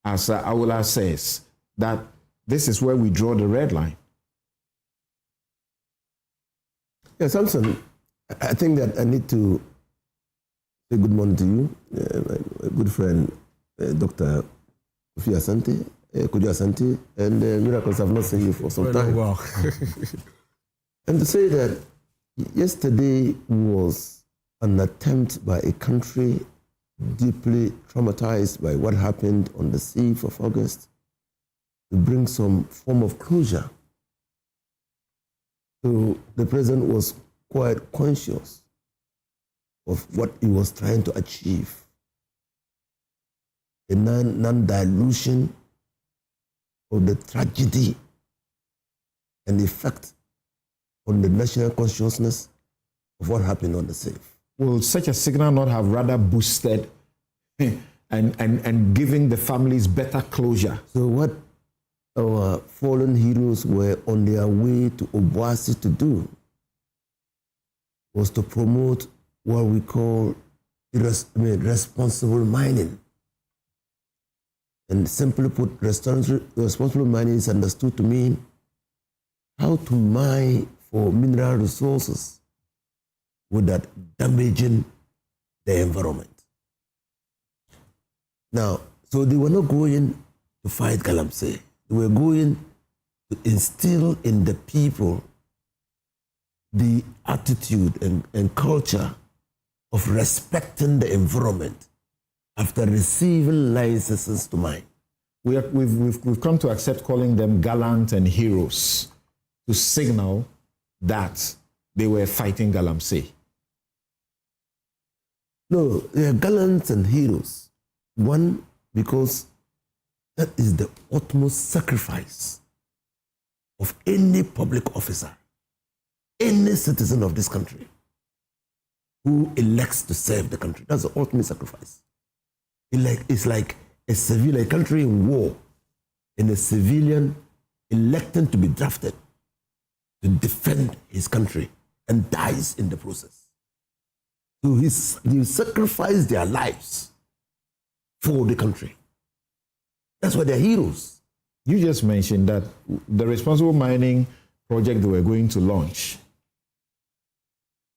as Aula says, that this is where we draw the red line. Yeah, Samson, I think that I need to say good morning to you, my good friend, Dr. Kofi Asante, Kojo Asante, and Miracles. I've not seen you for some time. Wow. And to say that yesterday was an attempt by a country deeply traumatized by what happened on the 6th of August to bring some form of closure. So the president was quite conscious of what he was trying to achieve. A non-dilution of the tragedy and the effect on the national consciousness of what happened on the 6th. Will such a signal not have rather boosted and giving the families better closure? So what our fallen heroes were on their way to Obuasi to do was to promote what we call responsible mining. And simply put, responsible mining is understood to mean how to mine for mineral resources without damaging the environment. Now, so they were not going to fight Galamsey. They were going to instill in the people the attitude and culture of respecting the environment after receiving licenses to mine. We've come to accept calling them gallant and heroes to signal that they were fighting Galamsey. No, they are gallant and heroes. One, because that is the utmost sacrifice of any public officer, any citizen of this country who elects to serve the country. That's the ultimate sacrifice. It's like a civilian, a country in war, and a civilian electing to be drafted to defend his country and dies in the process. So they sacrifice their lives for the country. That's why they're heroes. You just mentioned that the responsible mining project they were going to launch,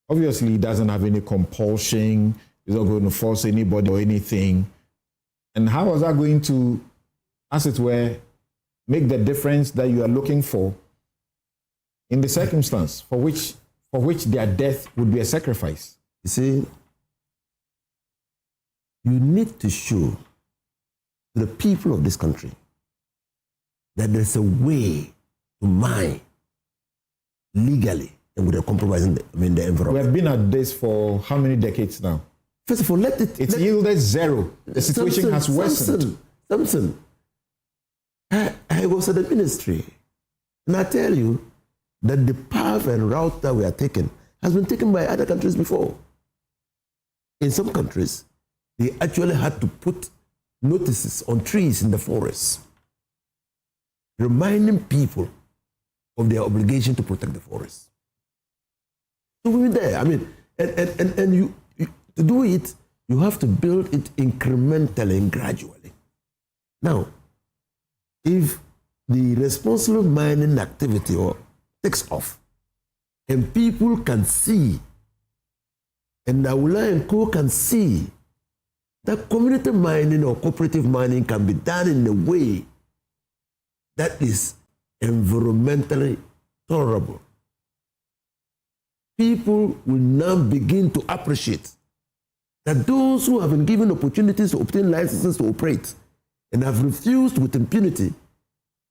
obviously it doesn't have any compulsion, it's not going to force anybody or anything. And how was that going to, as it were, make the difference that you are looking for in the circumstance for which their death would be a sacrifice? You see, you need to show to the people of this country that there's a way to mine legally and without compromising the environment. We have been at this for how many decades now? First of all, it's yielded zero. The situation has worsened. Samson, I was at the ministry, and I tell you that the path and route that we are taking has been taken by other countries before. In some countries, they actually had to put notices on trees in the forest, reminding people of their obligation to protect the forest. So we were there. I mean, and you to do it, you have to build it incrementally and gradually. Now, if the responsible mining activity takes off, and people can see, and Naula and Co can see that community mining or cooperative mining can be done in a way that is environmentally tolerable. People will now begin to appreciate that those who have been given opportunities to obtain licenses to operate and have refused with impunity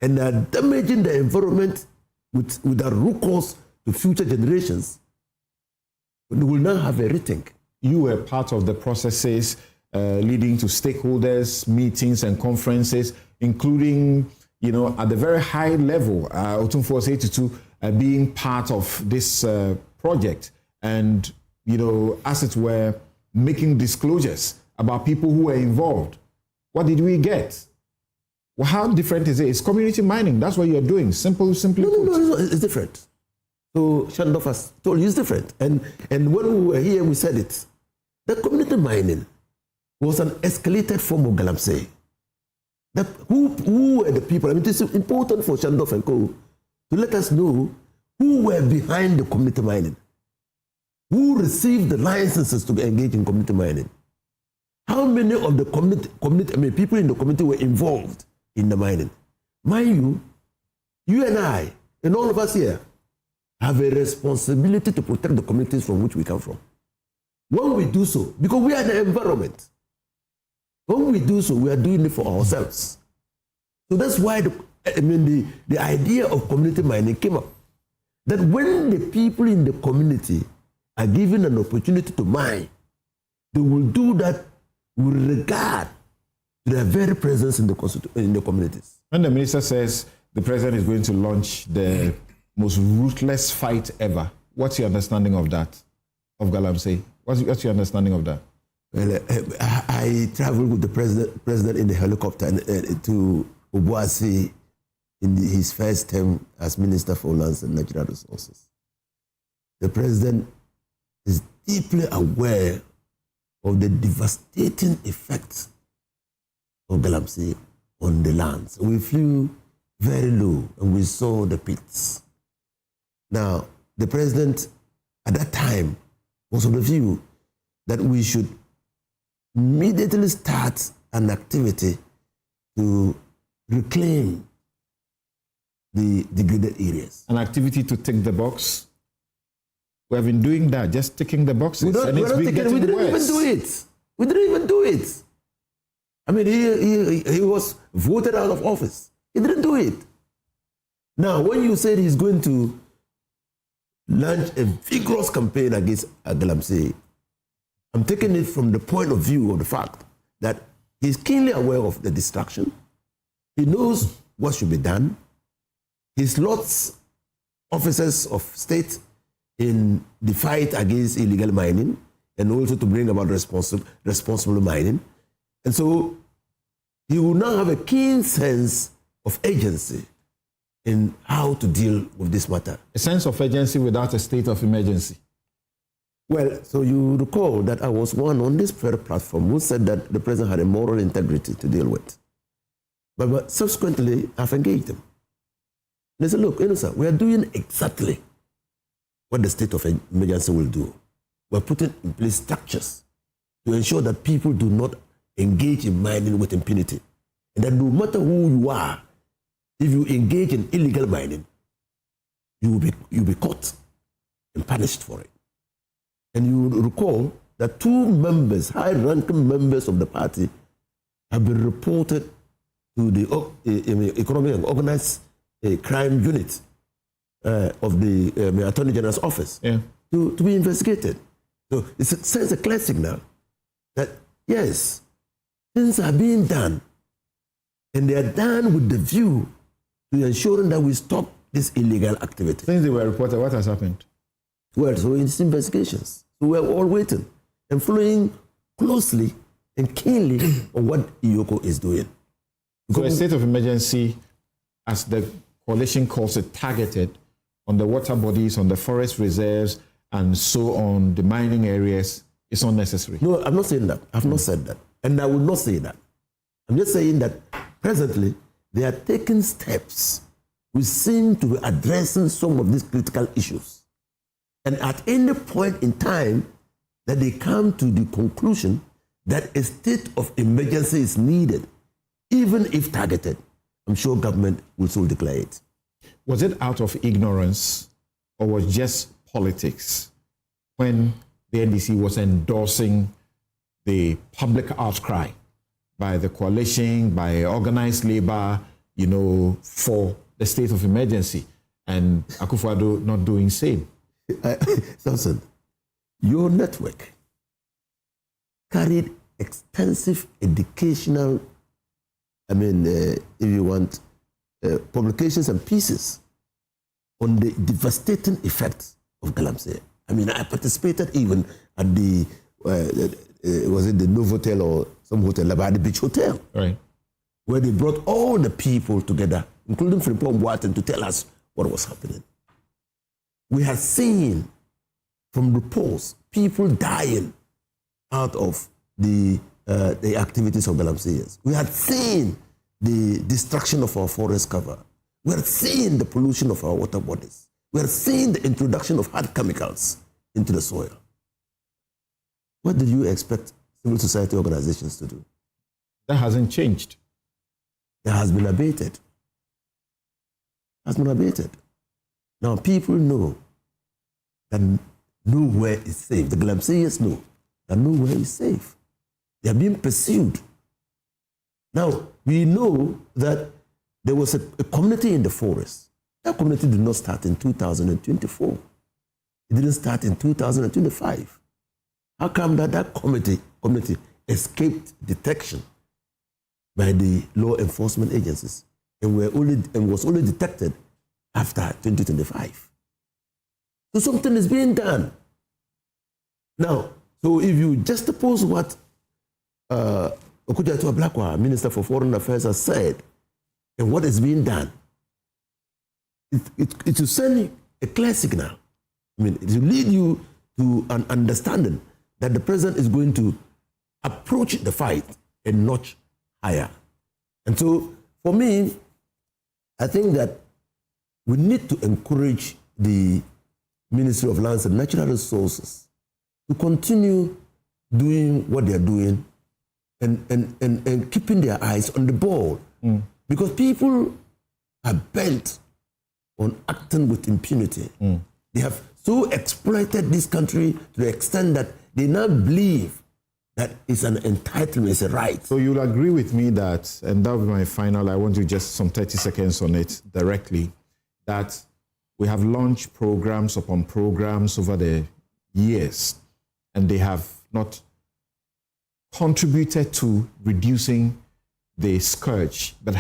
and are damaging the environment with a recourse to future generations, we will now have a rethink. You were part of the processes leading to stakeholders, meetings and conferences, including, at the very high level, Otum Force 82 being part of this project and, as it were, making disclosures about people who were involved. What did we get? Well, how different is it? It's community mining. That's what you're doing. Simply put. No, it's different. So Shandorf has told you it's different. And when we were here, we said it. The community mining was an escalated form of Galamsey. Who were the people? I mean, it's important for Shandorf and Co. to let us know who were behind the community mining. Who received the licenses to engage in community mining? How many of the community people in the community were involved in the mining? Mind you and I, and all of us here, have a responsibility to protect the communities from which we come from. When we do so, because we are the environment, when we do so, we are doing it for ourselves. So that's why the idea of community mining came up. That when the people in the community are given an opportunity to mine, they will do that with regard to their very presence in the communities. When the minister says the president is going to launch the most ruthless fight ever, what's your understanding of that, of Galamsey? What's your understanding of that? Well, I traveled with the president in the helicopter to Obuasi in his first term as Minister for Lands and Natural Resources. The president is deeply aware of the devastating effects of Galamsey on the lands. We flew very low and we saw the pits. Now, the president at that time was of the view that we should immediately start an activity to reclaim the degraded areas. An activity to tick the box? We have been doing that, just ticking the boxes. We didn't even do it. We didn't even do it. I mean, he was voted out of office. He didn't do it. Now, when you said he's going to launch a vigorous campaign against Galamsey, I'm taking it from the point of view of the fact that he's keenly aware of the distraction. He knows what should be done. He's lots officers of state in the fight against illegal mining and also to bring about responsible mining. And so he will now have a keen sense of agency in how to deal with this matter. A sense of urgency without a state of emergency. Well, so you recall that I was one on this very platform who said that the president had a moral integrity to deal with. But subsequently, I've engaged him. They said, look, sir, we are doing exactly what the state of emergency will do. We're putting in place structures to ensure that people do not engage in mining with impunity. And that no matter who you are, if you engage in illegal mining, you'll be caught and punished for it. And you recall that 2 members, high-ranking members of the party, have been reported to the Economic and Organized Crime Unit of the Attorney General's office to be investigated. So it sends a clear signal that, yes, things are being done, and they are done with the view to ensuring that we stop this illegal activity. Since they were reported, what has happened? Well, so in these investigations, so we're all waiting and following closely and keenly on what IOCO is doing. So a state of emergency, as the coalition calls it, targeted on the water bodies, on the forest reserves, and so on, the mining areas, is unnecessary. No, I'm not saying that. I've not said that. And I will not say that. I'm just saying that presently, they are taking steps which seem to be addressing some of these critical issues. And at any point in time that they come to the conclusion that a state of emergency is needed, even if targeted, I'm sure government will so declare it. Was it out of ignorance or was just politics when the NDC was endorsing the public outcry by the coalition, by organized labor, for the state of emergency, and Akufo-Addo not doing same? Samson, your network carried extensive educational, if you want, publications and pieces on the devastating effects of Galamsey. I participated even at the, was it the Novotel or some hotel, about the Beach Hotel, right, where they brought all the people together, including Frimpong Boateng, to tell us what was happening. We had seen from reports people dying out of the activities of Galamseyers. We had seen the destruction of our forest cover. We had seen the pollution of our water bodies. We had seen the introduction of hard chemicals into the soil. What did you expect civil society organizations to do? That hasn't changed. That has been abated. Has been abated. Now people know that nowhere is safe. The Galamseyers know that nowhere is safe. They are being pursued. Now, we know that there was a community in the forest. That community did not start in 2024. It didn't start in 2025. How come that community escaped detection by the law enforcement agencies and was only detected after 2025? So something is being done. Now, so if you juxtapose what Okujato Ablakwa, Minister for Foreign Affairs, has said and what is being done, it will send a clear signal. It will lead you to an understanding that the president is going to approach the fight a notch higher. And so, for me, I think that we need to encourage the Ministry of Lands and Natural Resources to continue doing what they are doing and keeping their eyes on the ball. Because people are bent on acting with impunity. They have so exploited this country to the extent that they now believe that it's an entitlement, it's a right. So you'll agree with me that, and that will be my final, I want to just some 30 seconds on it directly, that we have launched programs upon programs over the years, and they have not contributed to reducing the scourge, but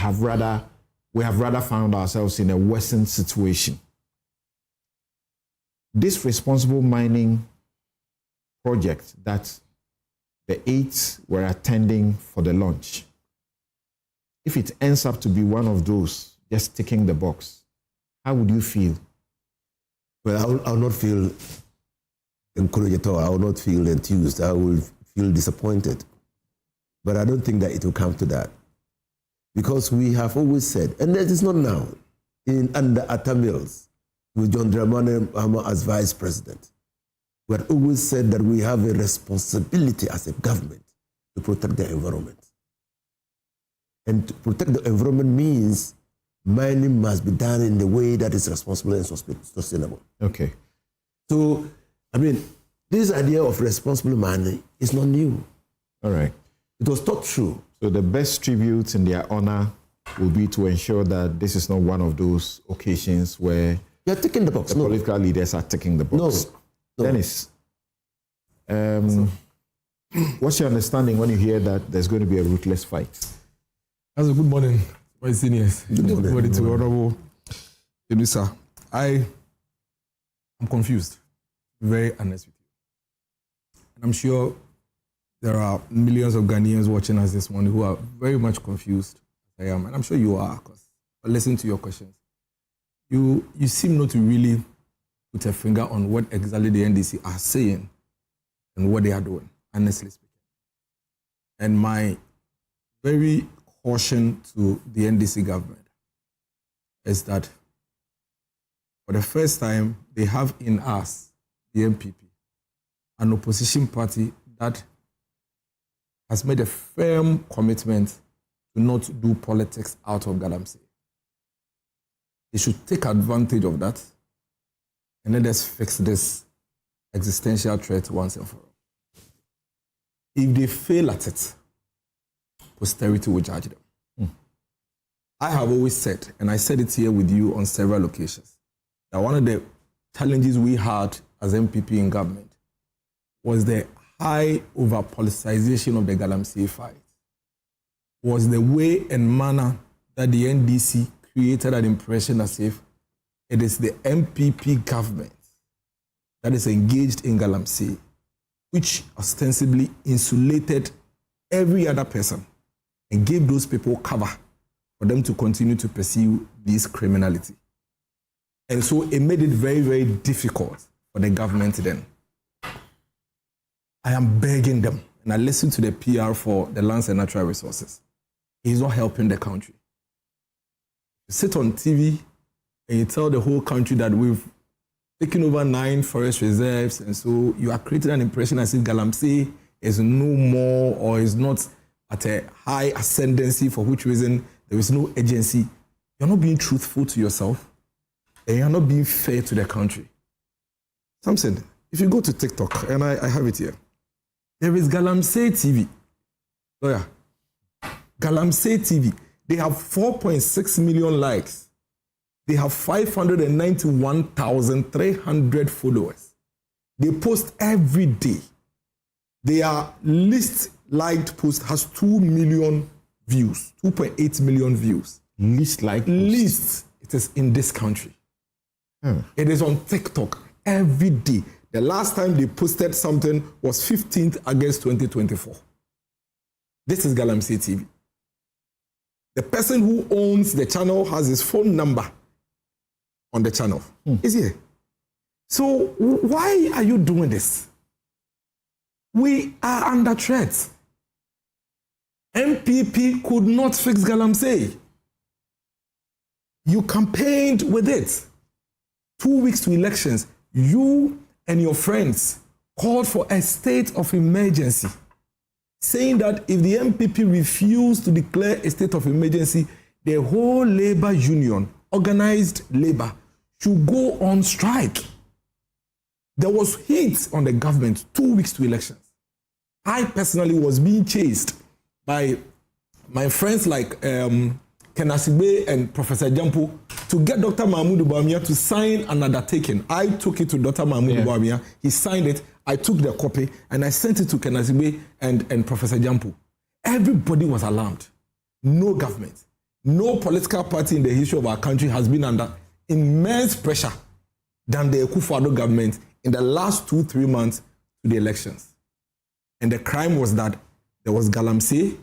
we have rather found ourselves in a worsened situation. This responsible mining project that the 8 were attending for the launch, if it ends up to be one of those just ticking the box, how would you feel? Well, I will not feel encouraged at all. I will not feel enthused. I will feel disappointed. But I don't think that it will come to that. Because we have always said, and that is not now, under Atta Mills, with John Dramani Mahama as vice president, we had always said that we have a responsibility as a government to protect the environment. And to protect the environment means mining must be done in the way that is responsible and sustainable. Okay. So, this idea of responsible mining is not new. All right. It was thought through. So the best tribute in their honor will be to ensure that this is not one of those occasions where you're ticking the box. The political leaders are ticking the box. No. Dennis, what's your understanding when you hear that there's going to be a ruthless fight? That's a good morning, my seniors. Good morning to Honorable Elusa. I am confused, very honest with you. And I'm sure there are millions of Ghanaians watching us this morning who are very much confused, as I am. And I'm sure you are, because I listen to your questions. You seem not to really put a finger on what exactly the NDC are saying and what they are doing, honestly speaking. And my very caution to the NDC government is that for the first time, they have in us, the MPP, an opposition party that has made a firm commitment to not do politics out of Galamsey. They should take advantage of that and let us fix this existential threat once and for all. If they fail at it, posterity will judge them. I have always said, and I said it here with you on several occasions, that one of the challenges we had as MPP in government was the high over-politicization of the Galamsey fight was the way and manner that the NDC created an impression as if it is the MPP government that is engaged in Galamsey, which ostensibly insulated every other person and gave those people cover for them to continue to pursue this criminality. And so it made it very, very difficult for the government then. I am begging them, and I listen to the PR for the Lands and Natural Resources. He's not helping the country. You sit on TV and you tell the whole country that we've taken over 9 forest reserves, and so you are creating an impression as if Galamsey is no more or is not at a high ascendancy, for which reason there is no agency. You're not being truthful to yourself, and you're not being fair to the country. Samson, if you go to TikTok, and I have it here, there is Galamsey TV. Oh yeah. Galamsey TV. They have 4.6 million likes. They have 591,300 followers. They post every day. Their least liked post has 2 million views, 2.8 million views. Least liked post? Least. It is in this country. It is on TikTok every day. The last time they posted something was 15th August 2024. This is Galamsey TV. The person who owns the channel has his phone number on the channel. Is here. So why are you doing this? We are under threat. MPP could not fix Galamsey. You campaigned with it. 2 weeks to elections, you and your friends called for a state of emergency, saying that if the MPP refused to declare a state of emergency, the whole labor union, organized labor, should go on strike. There was heat on the government 2 weeks to elections. I personally was being chased by my friends like Kenasibe and Professor Jampo to get Dr. Mahmoud Bawumia to sign an undertaking. I took it to Dr. Mahmoud Bawumia. He signed it. I took the copy and I sent it to Kenasibe and Professor Jampo. Everybody was alarmed. No government, no political party in the history of our country has been under immense pressure than the Akufo-Addo government in the last 2-3 months to the elections. And the crime was that there was Galamsey,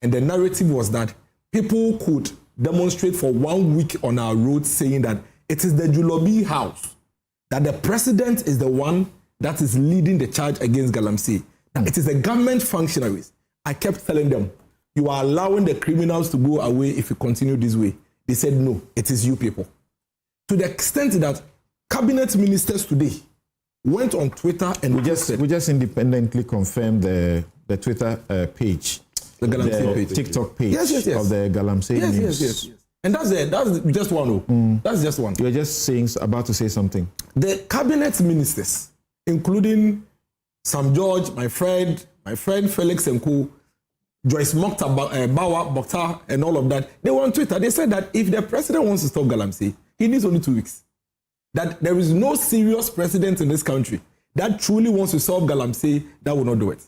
and the narrative was that people could demonstrate for 1 week on our roads saying that it is the Jubilee house, that the president is the one that is leading the charge against Galamsey. It is the government functionaries. I kept telling them, you are allowing the criminals to go away if you continue this way. They said, no, it is you people. To the extent that cabinet ministers today went on Twitter and we just independently confirmed the Twitter page. The Galamsey page. TikTok page yes. of the Galamsey News. Yes. And that's just one. That's just one. You're just about to say something. The cabinet ministers, including Sam George, my friend Felix Nku, Joyce Mokhtar, Bawa, Mokhtar, and all of that, they were on Twitter. They said that if the president wants to stop Galamsey, he needs only 2 weeks. That there is no serious president in this country that truly wants to solve Galamsey that will not do it.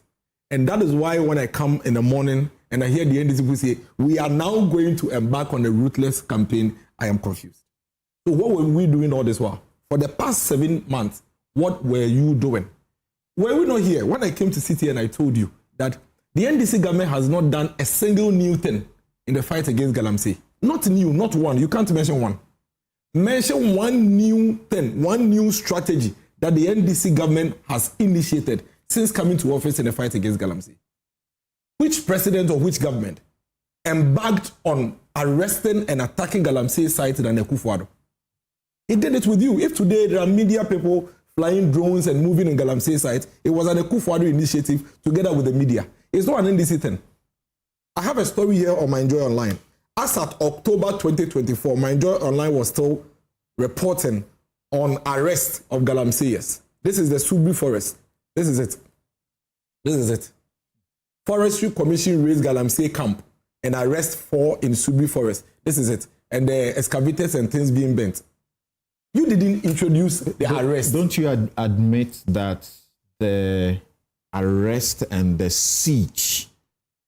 And that is why when I come in the morning and I hear the NDC people say, we are now going to embark on a ruthless campaign, I am confused. So what were we doing all this while? For the past 7 months, what were you doing? Were we not here? When I came to city and I told you that the NDC government has not done a single new thing in the fight against Galamsey. Not new, not one. You can't mention one. Mention one new thing, one new strategy that the NDC government has initiated since coming to office in the fight against Galamsey. Which president or which government embarked on arresting and attacking Galamsey site than Akufo-Addo? He did it with you. If today there are media people flying drones and moving in Galamsey site, it was an Akufo-Addo initiative together with the media. It's not an NDC thing. I have a story here on My Joy Online. As at October 2024, My Joy Online was still reporting on arrest of Galamseyers. This is the Subi Forest. This is it. Forestry Commission raised Galamsey camp and arrest 4 in Subi Forest. This is it. And the excavators and things being bent. You didn't introduce the arrest. Don't you admit that the arrest and the siege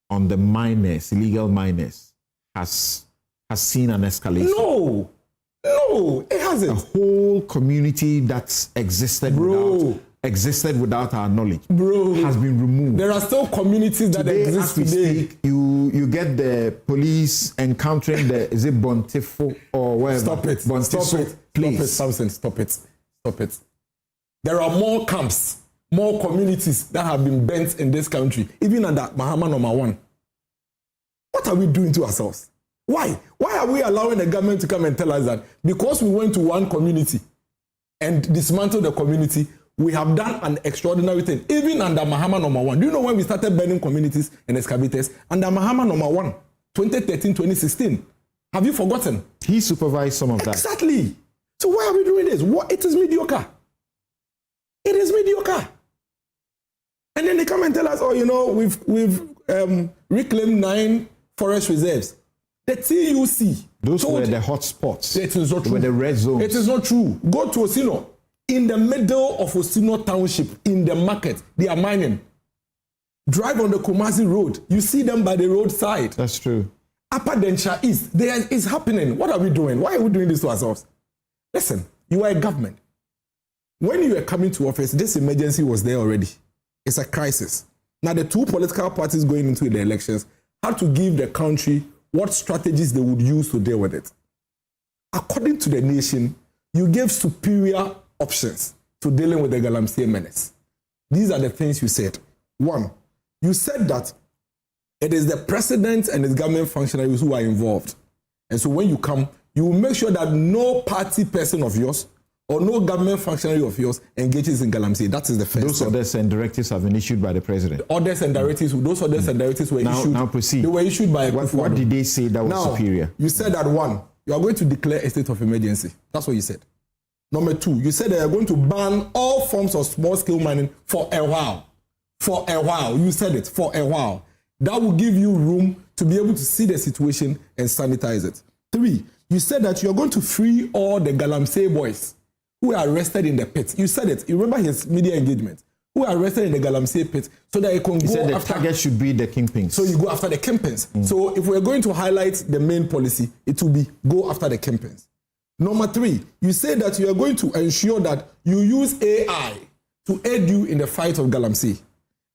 on the miners, illegal miners, has seen an escalation? No, it hasn't. A whole community that existed without our knowledge, has been removed. There are still communities that exist today. Speak, you get the police encountering is it Bontifo or whatever? Stop it. Please. Samson, stop it. There are more camps, more communities that have been bent in this country, even under Mahama number 1. What are we doing to ourselves? Why? Why are we allowing the government to come and tell us that because we went to one community and dismantled the community, we have done an extraordinary thing, even under Mahama number 1. Do you know when we started burning communities and excavators? Under Mahama number 1, 2013, 2016. Have you forgotten? He supervised some of that. Exactly. So why are we doing this? It is mediocre. It is mediocre. And then they come and tell us, we've reclaimed 9 forest reserves. The TUC. Those were the hot spots. It is not true. Were the red zones. It is not true. Go to Osino. In the middle of Osino Township, in the market, they are mining. Drive on the Kumasi Road. You see them by the roadside. That's true. Upper Denshire East. It's happening. What are we doing? Why are we doing this to ourselves? Listen, you are a government. When you were coming to office, this emergency was there already. It's a crisis. Now, the 2 political parties going into the elections had to give the country what strategies they would use to deal with it. According to the nation, you gave superior options to dealing with the Galamsey menace. These are the things you said. 1, you said that it is the president and his government functionaries who are involved. And so when you come, you will make sure that no party person of yours or no government functionary of yours engages in Galamsey. That is the first Those step. orders and directives have been issued by the president. Those orders and directives were issued. Now proceed. They were issued by what did they say that was superior? You said that 1, you are going to declare a state of emergency. That's what you said. Number 2, you said that you are going to ban all forms of small-scale mining for a while. For a while. You said it, for a while. That will give you room to be able to see the situation and sanitize it. 3, you said that you are going to free all the Galamsey boys who are arrested in the pit. You said it. You remember his media engagement. Who are arrested in the Galamsey pit so that you can go said the after... target should be the kingpins. So you go after the kingpins. So if we're going to highlight the main policy, it will be go after the kingpins. Number 3, you say that you are going to ensure that you use AI to aid you in the fight of Galamsey.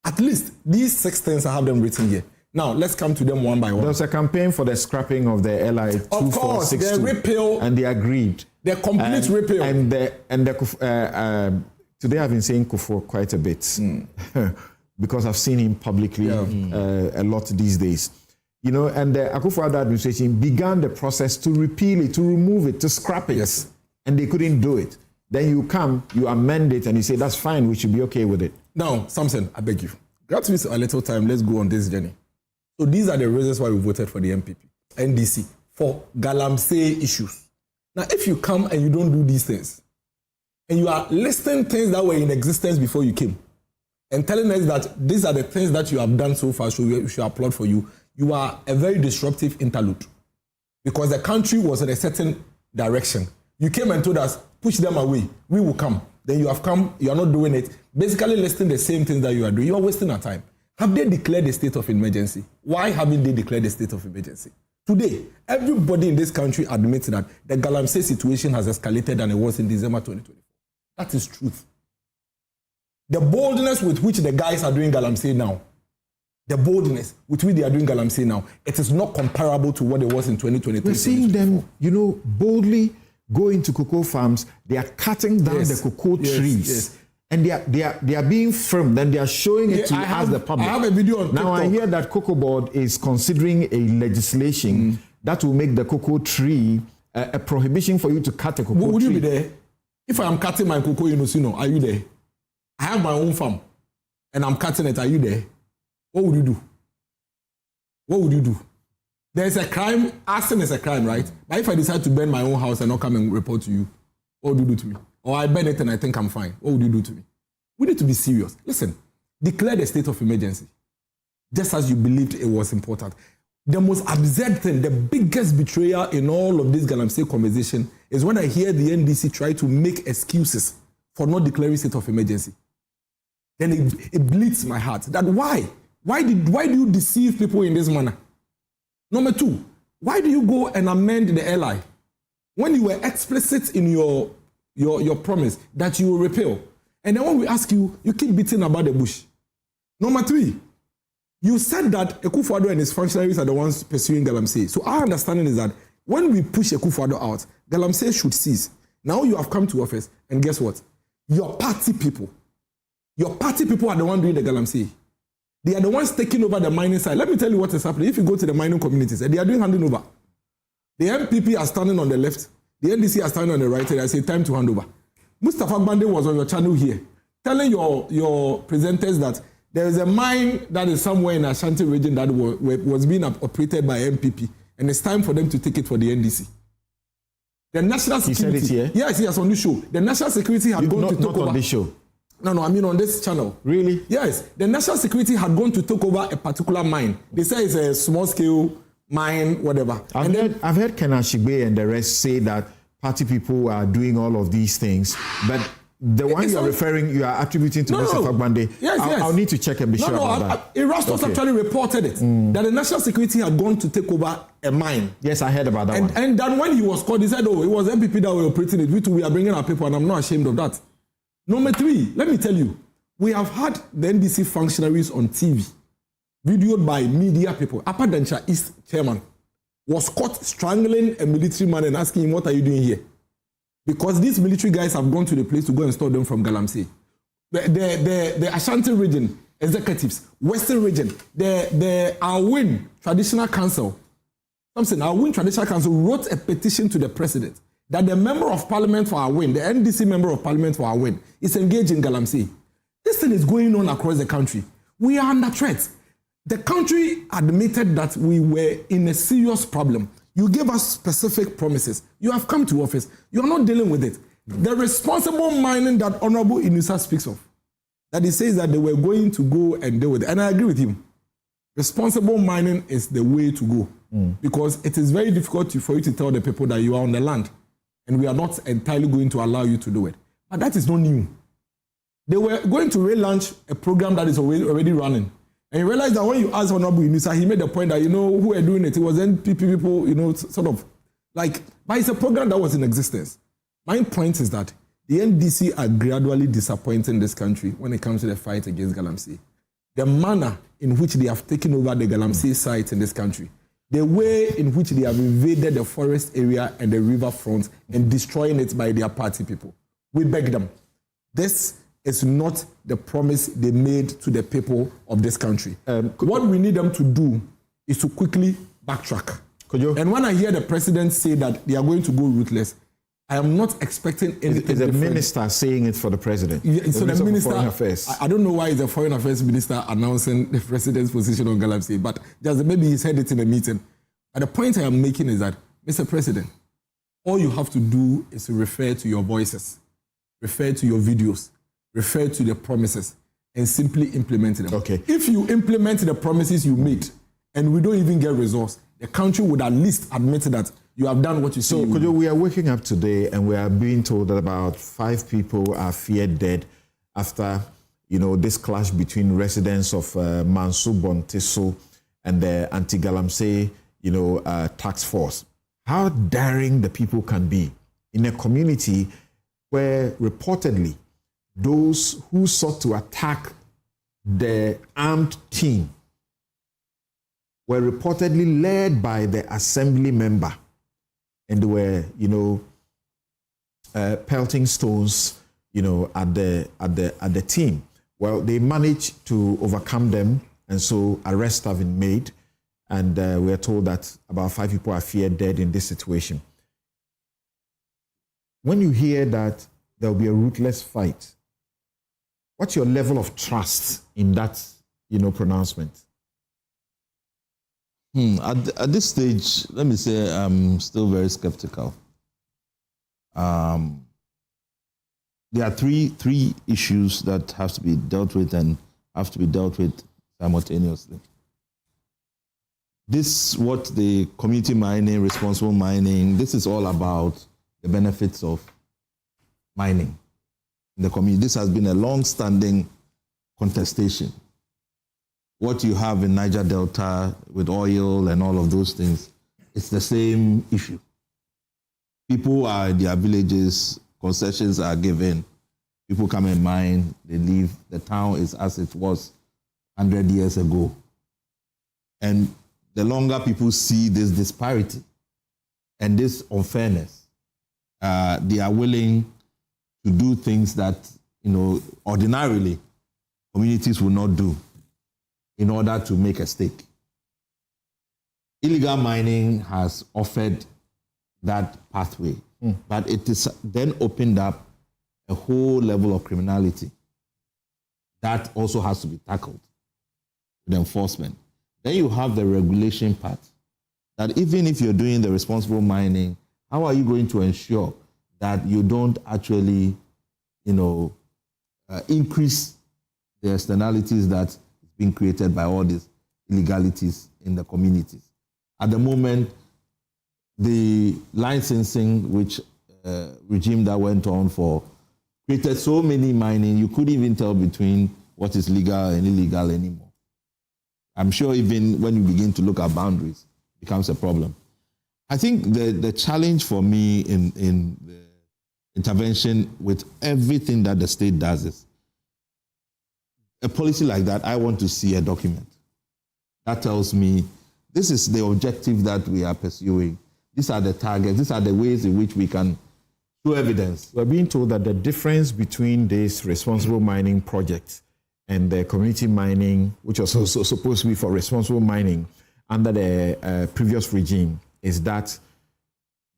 At least these 6 things, I have them written here. Now, let's come to them one by one. There was a campaign for the scrapping of the LI 2462. Of course, the repeal. And they agreed. The complete repeal. Today I've been saying Kufuor quite a bit because I've seen him publicly a lot these days. And the Akufo-Addo administration began the process to repeal it, to remove it, to scrap it. Yes. And they couldn't do it. Then you come, you amend it, and you say, that's fine, we should be okay with it. Now, Samson, I beg you, grant me a little time, let's go on this journey. So these are the reasons why we voted for the NDC, for Galamsey issues. Now, if you come and you don't do these things, and you are listing things that were in existence before you came, and telling us that these are the things that you have done so far, so we should applaud for you, you are a very disruptive interlude. Because the country was in a certain direction. You came and told us, push them away, we will come. Then you have come, you are not doing it. Basically listing the same things that you are doing. You are wasting our time. Have they declared a state of emergency? Why haven't they declared a state of emergency? Today, everybody in this country admits that the Galamsey situation has escalated than it was in December 2024. That is truth. The boldness with which the guys are doing Galamsey now, it is not comparable to what it was in 2023. We're seeing them, boldly go into cocoa farms. They are cutting down the cocoa trees. Yes. And they are being filmed, then they are showing it to us, the public. I have a video on TikTok. Now I hear that Cocoa Board is considering a legislation that will make the cocoa tree a prohibition for you to cut a cocoa tree. Would you be there? If I am cutting my cocoa in Osino, are you there? I have my own farm and I'm cutting it, are you there? What would you do? What would you do? There's a crime, arson is a crime, right? But if I decide to burn my own house and not come and report to you, what would you do to me? Or I burn it and I think I'm fine, what would you do to me? We need to be serious. Listen, declare the state of emergency, just as you believed it was important. The most absurd thing, the biggest betrayal in all of this Galamsey conversation is when I hear the NDC try to make excuses for not declaring state of emergency. then it bleeds my heart. That why? Why do you deceive people in this manner? Number 2, why do you go and amend the LI when you were explicit in your promise that you will repeal? And then when we ask you, you keep beating about the bush. Number 3, you said that Akufo-Addo and his functionaries are the ones pursuing Galamsey. So our understanding is that when we push Akufo-Addo out, Galamsey should cease. Now you have come to office, and guess what? Your party people are the ones doing the Galamsey. They are the ones taking over the mining side. Let me tell you what is happening. If you go to the mining communities, they are doing handing over. The MPP are standing on the left, the NDC are standing on the right, and I say time to hand over. Mustafa Gbande was on your channel here, telling your presenters that there is a mine that is somewhere in Ashanti region that was being operated by MPP, and it's time for them to take it for the NDC. The national security. He said it here? Yes, on this show. The national security had gone to take over. Not on this show. No, I mean on this channel. Really? Yes. The national security had gone to take over a particular mine. They say it's a small scale mine, whatever. I've heard Kenan Shigbe and the rest say that party people are doing all of these things, but the one you are attributing to Mr. Fagbande. Yes. I'll need to check and be sure about that. Erastus actually reported it, that the national security had gone to take over a mine. Yes, I heard about that one. And then when he was called, he said, it was MPP that were operating it. We are bringing our people, and I'm not ashamed of that. Number 3, let me tell you, we have had the NDC functionaries on TV, videoed by media people. Apadancha East chairman was caught strangling a military man and asking him, what are you doing here? Because these military guys have gone to the place to go and stop them from Galamsey. The Ashanti region executives, Western region, the Awin Traditional Council, Awin Traditional Council wrote a petition to the president that the member of parliament for Awin, the NDC member of parliament for Awin, is engaged in Galamsey. This thing is going on across the country. We are under threat. The country admitted that we were in a serious problem. You gave us specific promises. You have come to office. You are not dealing with it. The responsible mining that Honorable Inusa speaks of, that he says that they were going to go and deal with it. And I agree with him. Responsible mining is the way to go because it is very difficult for you to tell the people that you are on the land and we are not entirely going to allow you to do it. But that is not new. They were going to relaunch a program that is already running. And you realize that when you ask Honorable Inusa, he made the point that, who were doing it? It was NPP people, sort of like, but it's a program that was in existence. My point is that the NDC are gradually disappointing this country when it comes to the fight against Galamsey. The manner in which they have taken over the Galamsey site in this country, the way in which they have invaded the forest area and the riverfront and destroying it by their party people. We beg them. This is not the promise they made to the people of this country. What we need them to do is to quickly backtrack. And when I hear the president say that they are going to go ruthless, I am not expecting anything different. Is the minister saying it for the president? So the minister, Foreign Affairs. I don't know why the Foreign Affairs Minister announcing the president's position on Galamsey, but just maybe he said it in a meeting. But the point I am making is that, Mr. President, all you have to do is to refer to your voices, refer to your videos, refer to the promises, and simply implement them. Okay. If you implement the promises you made, and we don't even get results, the country would at least admit that you have done what you say. So, Kojo, we are waking up today and we are being told that about 5 people are feared dead after, this clash between residents of Manso Bonteso and the anti-Galamsey, task force. How daring the people can be in a community where reportedly those who sought to attack the armed team were reportedly led by the assembly member. And they were, pelting stones, at the team. Well, they managed to overcome them, and so arrests have been made. And we are told that about 5 people are feared dead in this situation. When you hear that there will be a ruthless fight, what's your level of trust in that, pronouncement? At this stage, let me say I'm still very skeptical. There are three issues that have to be dealt with and have to be dealt with simultaneously. What the community mining, responsible mining, this is all about the benefits of mining in the community. This has been a long-standing contestation. What you have in Niger Delta with oil and all of those things, it's the same issue. People are in their villages, concessions are given, people come and mine, they leave. The town is as it was 100 years ago. And the longer people see this disparity and this unfairness, they are willing to do things that, ordinarily communities will not do in order to make a stake. Illegal mining has offered that pathway, but it is then opened up a whole level of criminality that also has to be tackled with enforcement. Then you have the regulation part, that even if you're doing the responsible mining, how are you going to ensure that you don't actually, increase the externalities that is being created by all these illegalities in the communities? At the moment, the licensing, which regime that went on for, created so many mining, you couldn't even tell between what is legal and illegal anymore. I'm sure even when you begin to look at boundaries, it becomes a problem. I think the challenge for me in the intervention with everything that the state does is, a policy like that, I want to see a document that tells me this is the objective that we are pursuing. These are the targets. These are the ways in which we can show evidence. We're being told that the difference between this responsible mining project and the community mining, which was also supposed to be for responsible mining under the previous regime, is that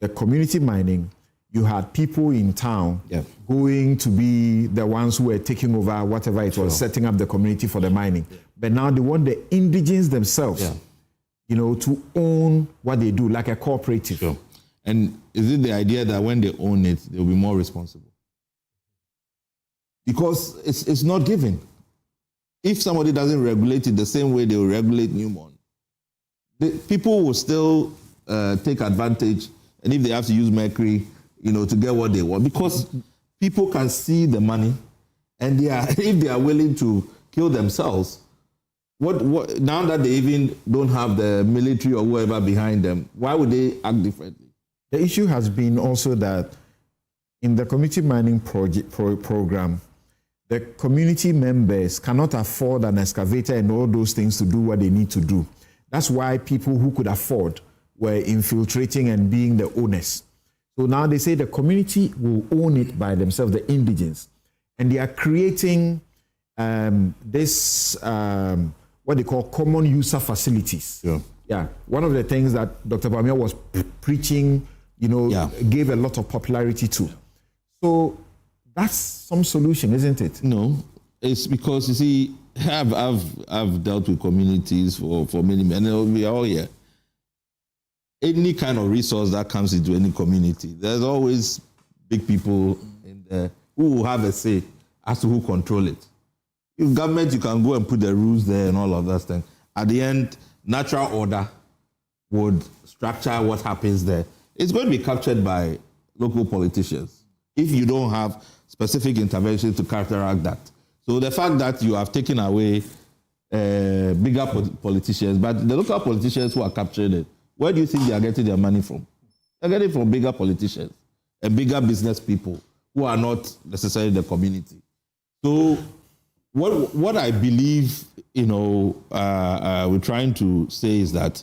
the community mining, you had people in town going to be the ones who were taking over whatever it was, setting up the community for the mining. But now they want the indigenes themselves, to own what they do, like a cooperative. And is it the idea that when they own it, they'll be more responsible? Because it's not given. If somebody doesn't regulate it the same way they will regulate Newmont, people will still take advantage, and if they have to use mercury, to get what they want, because people can see the money, and if they are willing to kill themselves, what now that they even don't have the military or whoever behind them, why would they act differently? The issue has been also that in the community mining program, the community members cannot afford an excavator and all those things to do what they need to do. That's why people who could afford were infiltrating and being the owners. So now they say the community will own it by themselves, the indigenes. And they are creating this, what they call common user facilities. Yeah. One of the things that Dr. Bamia was preaching, gave a lot of popularity to. So that's some solution, isn't it? No, it's because, you see, I've dealt with communities for many, and we are all here. Any kind of resource that comes into any community, there's always big people in there who will have a say as to who control it. If government, you can go and put the rules there and all of that stuff. At the end, natural order would structure what happens there. It's going to be captured by local politicians if you don't have specific interventions to counteract that. So the fact that you have taken away bigger politicians, but the local politicians who are capturing it, where do you think they are getting their money from? They're getting it from bigger politicians and bigger business people who are not necessarily the community. So what I believe, we're trying to say is that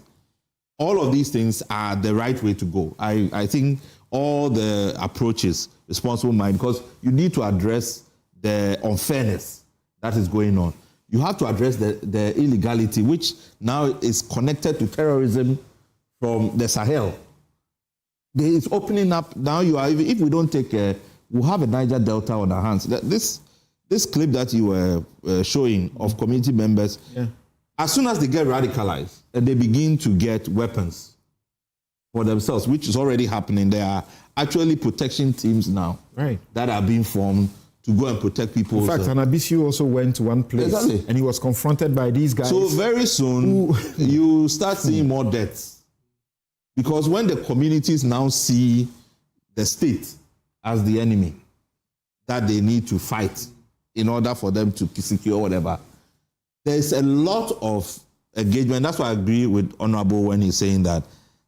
all of these things are the right way to go. I think all the approaches, responsible mind, because you need to address the unfairness that is going on. You have to address the illegality, which now is connected to terrorism from the Sahel. It's opening up. Now if we don't take care, we'll have a Niger Delta on our hands. This clip that you were showing of community members, as soon as they get radicalized and they begin to get weapons for themselves, which is already happening, there are actually protection teams now that are being formed to go and protect people. In fact, Anabisi also went to one place and he was confronted by these guys. So very soon, you start seeing more deaths. Because when the communities now see the state as the enemy that they need to fight in order for them to secure whatever. There's a lot of engagement. That's why I agree with Honorable when he's saying that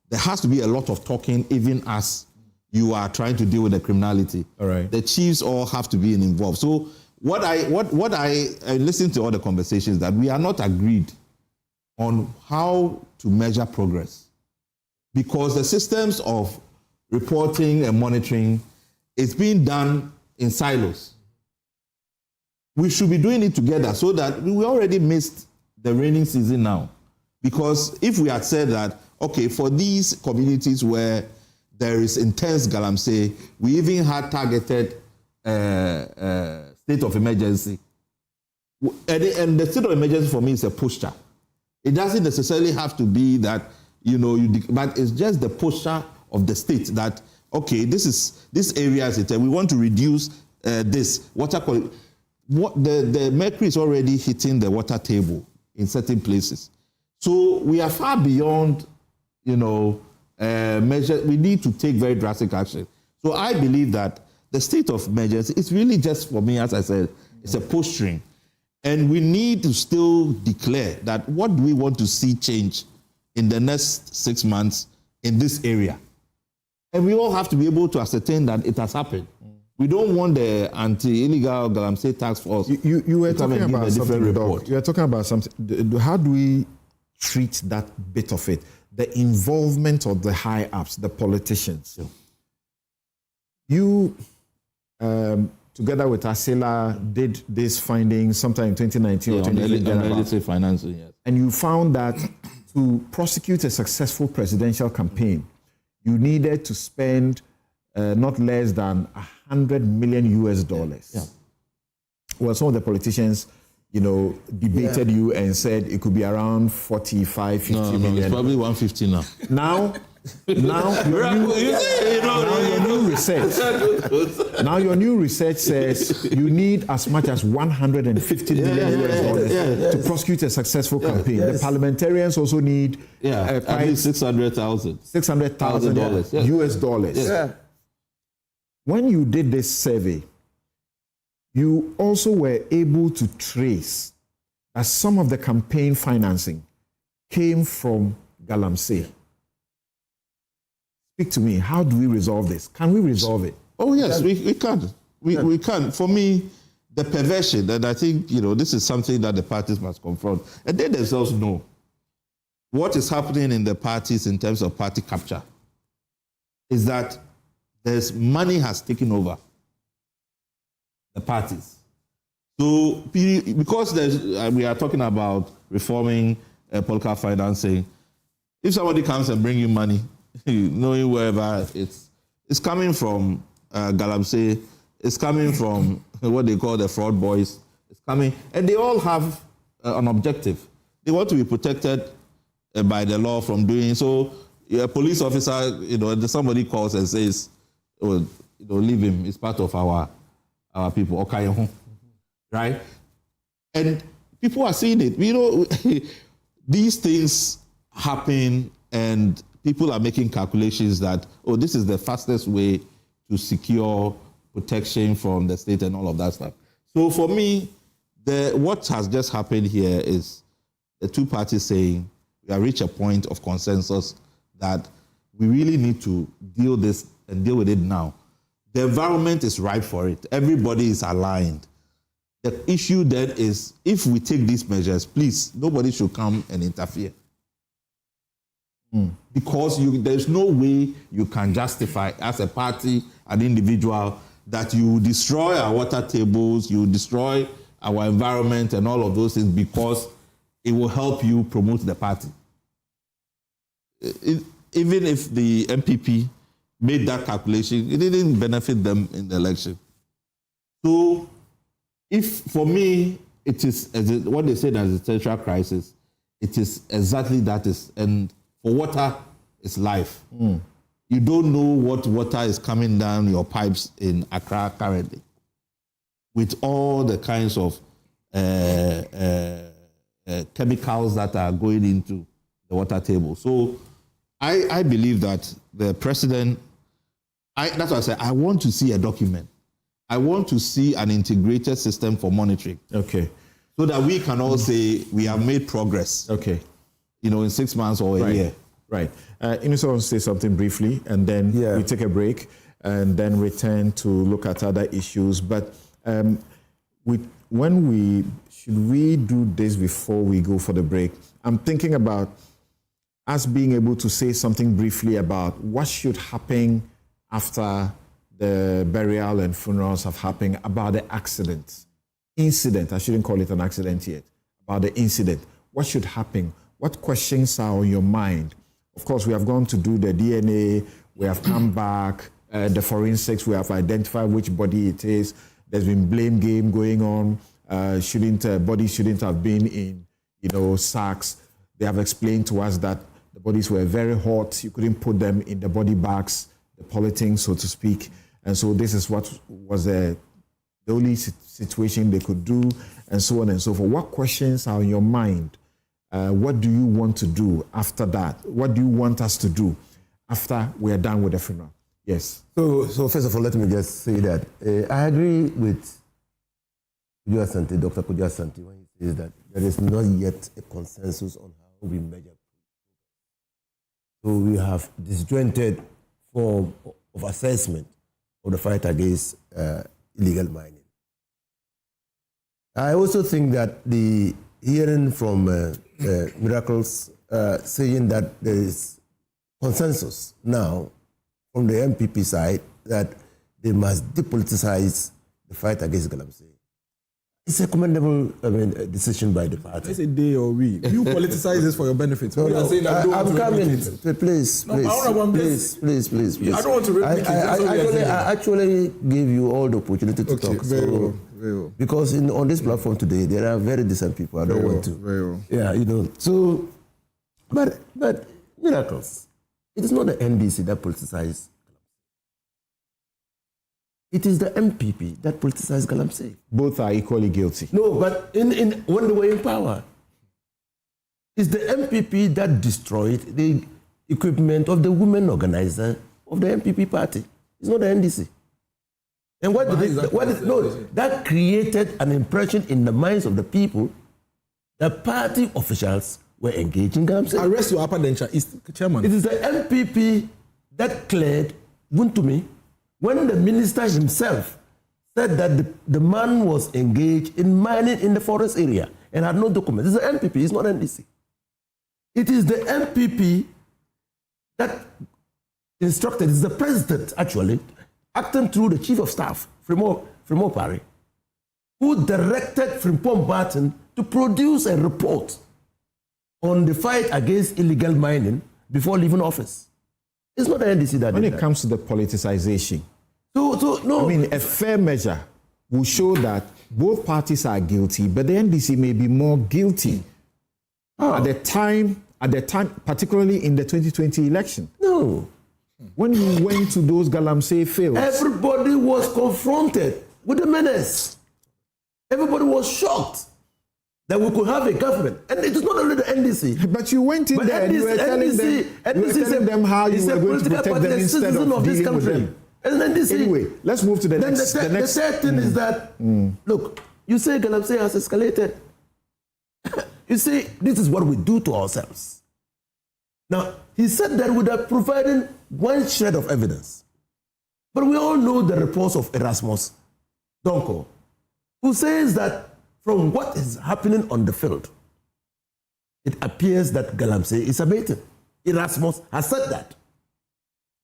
there has to be a lot of talking, even as you are trying to deal with the criminality. All right. The chiefs all have to be involved. So what I listened to all the conversations that we are not agreed on how to measure progress, because the systems of reporting and monitoring is being done in silos. We should be doing it together so that we already missed the rainy season now. Because if we had said that, okay, for these communities where there is intense galamsey, we even had targeted state of emergency. And the state of emergency for me is a posture. It doesn't necessarily have to be that, but it's just the posture of the state that, okay, this area is it. We want to reduce this water quality. The mercury is already hitting the water table in certain places. So we are far beyond, measure. We need to take very drastic action. So I believe that the state of emergency is really just, for me, as I said, it's a posturing. And we need to still declare that what do we want to see change in the next 6 months in this area. And we all have to be able to ascertain that it has happened. We don't want the anti-illegal Galamsey task force. You were talking about something, Doc. You were talking about something. How do we treat that bit of it? The involvement of the high-ups, the politicians. Yeah. You, together with Asela, did this finding sometime in 2019 or 2020. Financing, yes. And you found that to prosecute a successful presidential campaign, you needed to spend not less than $100 million. Yeah. Well, some of the politicians, debated you and said it could be around 45, 50 million. It's probably 150 now. Now your new research says you need as much as $150 million to prosecute a successful campaign. Yes. The parliamentarians also need at least $600,000. $600,000 US dollars. Yes. Yeah. When you did this survey, you also were able to trace that some of the campaign financing came from Galamsey. Speak to me. How do we resolve this? Can we resolve it? Oh, yes, we can. We can. For me, the perversion, and I think, this is something that the parties must confront. And they themselves know what is happening in the parties in terms of party capture is that money has taken over the parties. So, because we are talking about reforming political financing, if somebody comes and brings you money, knowing wherever it's coming from Galamsey, it's coming from what they call the fraud boys, it's coming, and they all have an objective. They want to be protected by the law from doing so. A police officer, somebody calls and says, leave him, it's part of our people, okay, right? And people are seeing it. These things happen and people are making calculations that, this is the fastest way to secure protection from the state and all of that stuff. So for me, what has just happened here is the two parties saying we have reached a point of consensus that we really need to deal with it now. The environment is ripe for it. Everybody is aligned. The issue then is, if we take these measures, please, nobody should come and interfere. Because there's no way you can justify, as a party, an individual, that you destroy our water tables, you destroy our environment and all of those things because it will help you promote the party. Even if the MPP made that calculation, it didn't benefit them in the election. So, for me, it is what they said as a central crisis, it is exactly that is. And for water, it's life. You don't know what water is coming down your pipes in Accra currently, with all the kinds of chemicals that are going into the water table. So I believe that the president, that's why I said I want to see a document. I want to see an integrated system for monitoring. Okay. So that we can all say we have made progress. Okay. In 6 months or a year. Right. Inisa wants to say something briefly, and then we take a break and then return to look at other issues. But should we do this before we go for the break? I'm thinking about us being able to say something briefly about what should happen after the burial and funerals have happened, about the incident. I shouldn't call it an accident yet. About the incident. What should happen? What questions are on your mind? Of course, we have gone to do the DNA. We have come back. The forensics. We have identified which body it is. There's been blame game going on. Bodies shouldn't have been in, sacks. They have explained to us that the bodies were very hot. You couldn't put them in the body bags, the polythene, so to speak. And so this is what was the only situation they could do, and so on and so forth. What questions are on your mind? What do you want to do after that? What do you want us to do after we are done with the funeral? Yes. So first of all, let me just say that I agree with Dr. Kojo Asante, when he says that there is not yet a consensus on how we measure. So we have disjointed form of assessment of the fight against illegal mining. I also think that the hearing from Miracles saying that there is consensus now from the MPP side that they must depoliticize the fight against Galamsey. It's a commendable decision by the party. It's a day or we. You politicize this for your benefits. I'm coming. Please. I don't want to repeat I actually give you all the opportunity to talk. Very well. Because on this platform today, there are very decent people. I don't want to. Very well. Yeah, So, but Miracles, it is not the NDC that politicizes. It is the MPP that politicized Galamsey. Both are equally guilty. No, but when they were in power, it's the MPP that destroyed the equipment of the women organizer of the MPP party. It's not the NDC. And that created an impression in the minds of the people that party officials were engaged in Galamsey. Arrest your upper denture, chairman. It is the MPP that cleared Wuntumi when the minister himself said that the man was engaged in mining in the forest area and had no documents. It's the MPP, it's not NDC. It is the MPP that instructed, it's the president actually, acting through the chief of staff, Fremo Pari, who directed Frimpong Barton to produce a report on the fight against illegal mining before leaving office. It's not the NDC that when it comes to the politicization, no. I mean, a fair measure will show that both parties are guilty, but the NDC may be more guilty at the time, particularly in the 2020 election. No. When we went to those Galamsey fields, everybody was confronted with the menace. Everybody was shocked that we could have a government. And it is not only the NDC. But you went in there and you were telling them how you were going to protect them instead of dealing with them. Anyway, let's move to the next. The third thing is that, look, you say Galamsey has escalated. You see, this is what we do to ourselves. Now, he said that without providing one shred of evidence. But we all know the reports of Erasmus Donko, who says that from what is happening on the field, it appears that Galamsey is abating. Erasmus has said that.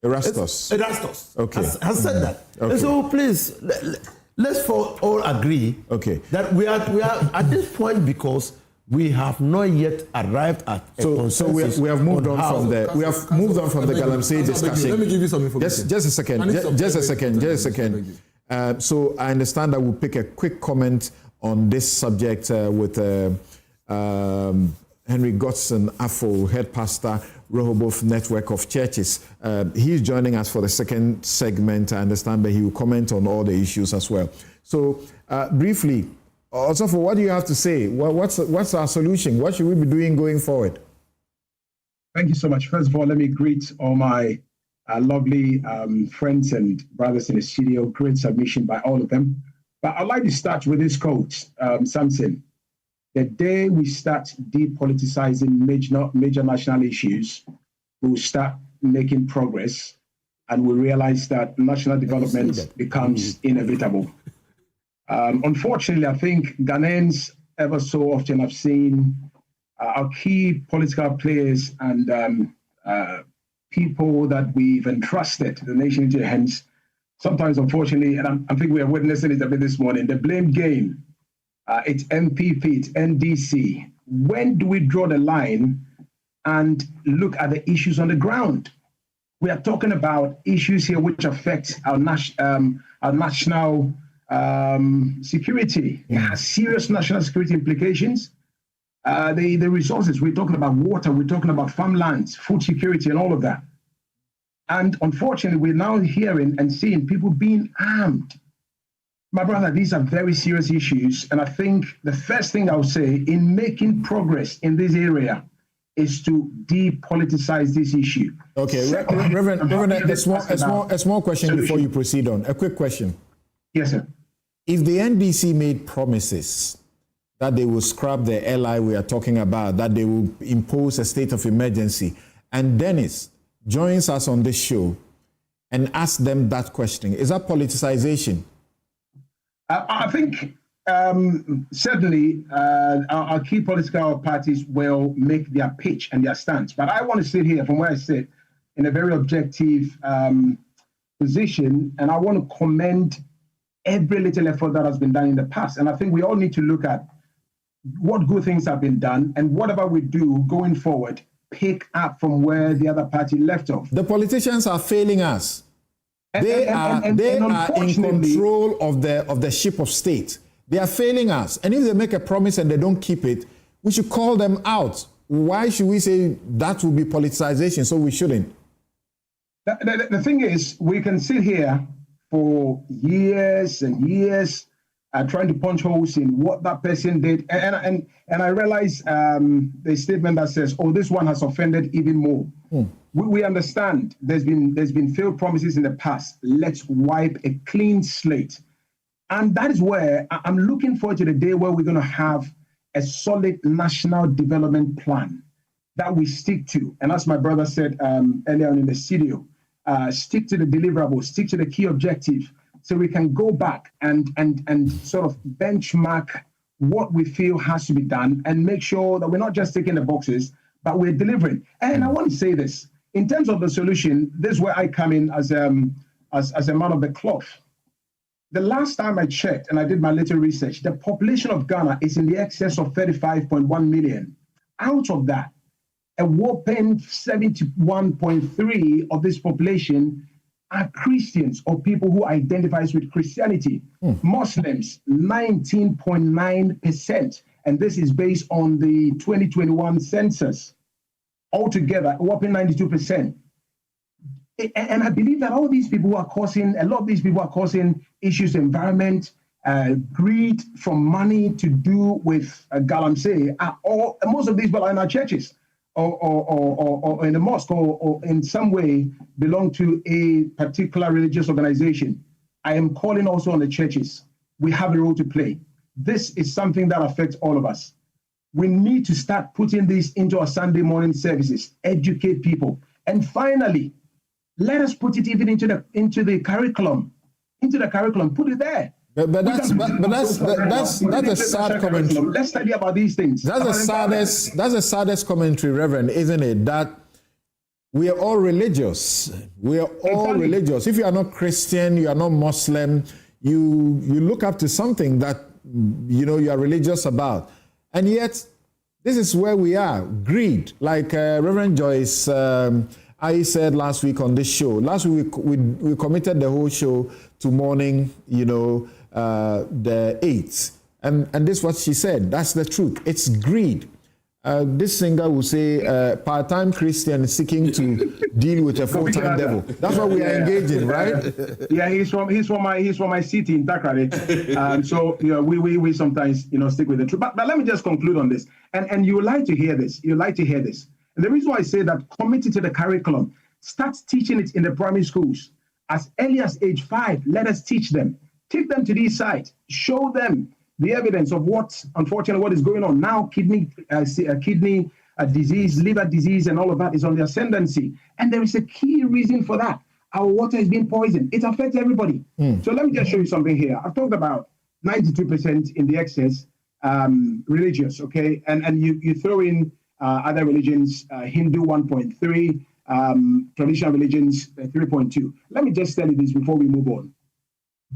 Erastus. Okay. Has said that. Okay. And so please, let's all agree that we are at this point because we have not yet arrived at a consensus. So we have moved on from the Galamsey discussion. Let me give you some information. Just a second. So I understand that we'll pick a quick comment on this subject with Henry Godson Afo, head pastor, Rehoboth Network of Churches. He's joining us for the second segment. I understand that he will comment on all the issues as well. So briefly, also, for what do you have to say? What's our solution? What should we be doing going forward? Thank you so much. First of all, let me greet all my lovely friends and brothers in the studio. Great submission by all of them. But I'd like to start with this quote, Samson. The day we start depoliticizing major national issues, we'll start making progress, and we realize that national development becomes inevitable. Unfortunately, I think Ghanaians ever so often have seen our key political players and people that we've entrusted the nation into their hands. Sometimes, unfortunately, and I think we are witnessing it a bit this morning, the blame game. It's MPP, it's NDC. When do we draw the line and look at the issues on the ground? We are talking about issues here which affect our national security. It has serious national security implications. The resources, we're talking about water, we're talking about farmlands, food security, and all of that. And unfortunately, we're now hearing and seeing people being armed. My brother, these are very serious issues. And I think the first thing I'll say in making progress in this area is to depoliticize this issue. Okay, Reverend, a small question before you proceed on. A quick question. Yes, sir. If the NDC made promises that they will scrap the LI we are talking about, that they will impose a state of emergency, and Dennis joins us on this show and asks them that question, is that politicization? I think certainly our key political parties will make their pitch and their stance. But I want to sit here from where I sit in a very objective position, and I want to commend every little effort that has been done in the past. And I think we all need to look at what good things have been done, and whatever we do going forward, pick up from where the other party left off. The politicians are failing us. They are in control of the ship of state. They are failing us. And if they make a promise and they don't keep it, we should call them out. Why should we say that will be politicization? So we shouldn't. The thing is, we can sit here for years and years trying to punch holes in what that person did. And I realize the statement that says, oh, this one has offended even more. We understand there's been failed promises in the past. Let's wipe a clean slate. And that is where I'm looking forward to the day where we're going to have a solid national development plan that we stick to. And as my brother said earlier on in the studio, stick to the deliverables, stick to the key objective, so we can go back and sort of benchmark what we feel has to be done and make sure that we're not just ticking the boxes, but we're delivering. And I want to say this, in terms of the solution, this is where I come in as a man of the cloth. The last time I checked, and I did my little research, the population of Ghana is in the excess of 35.1 million. Out of that, a whopping 71.3 of this population are Christians or people who identify with Christianity. Muslims, 19.9%. And this is based on the 2021 census. Altogether, a whopping 92%. And I believe that a lot of these people are causing issues, environment, greed from money to do with Galamsey. Most of these people are in our churches or in a mosque or in some way belong to a particular religious organization. I am calling also on the churches. We have a role to play. This is something that affects all of us. We need to start putting this into our Sunday morning services, educate people. And finally, let us put it even into the curriculum. Put it there. But that's a sad commentary. Let's study about these things. That's the saddest commentary, Reverend, isn't it? That we are all religious. We are all religious. If you are not Christian, you are not Muslim, you look up to something that you are religious about. And yet, this is where we are. Greed. Like Reverend Joyce I said last week on this show. Last week we committed the whole show to mourning, the 8th. And this is what she said. That's the truth. It's greed. This singer will say, part-time Christian seeking to deal with a full-time devil. That's what we are engaging, right? Yeah, he's from my city in Takrade. So we sometimes stick with the truth. But let me just conclude on this. And you like to hear this. And the reason why I say that committed to the curriculum. Start teaching it in the primary schools. As early as age 5, let us teach them. Take them to these sites. Show them the evidence of what is going on now. Kidney disease, liver disease, and all of that is on the ascendancy. And there is a key reason for that. Our water is being poisoned. It affects everybody. So let me just show you something here. I've talked about 92% in the excess religious, okay? And you throw in other religions, Hindu 1.3, traditional religions 3.2. Let me just tell you this before we move on.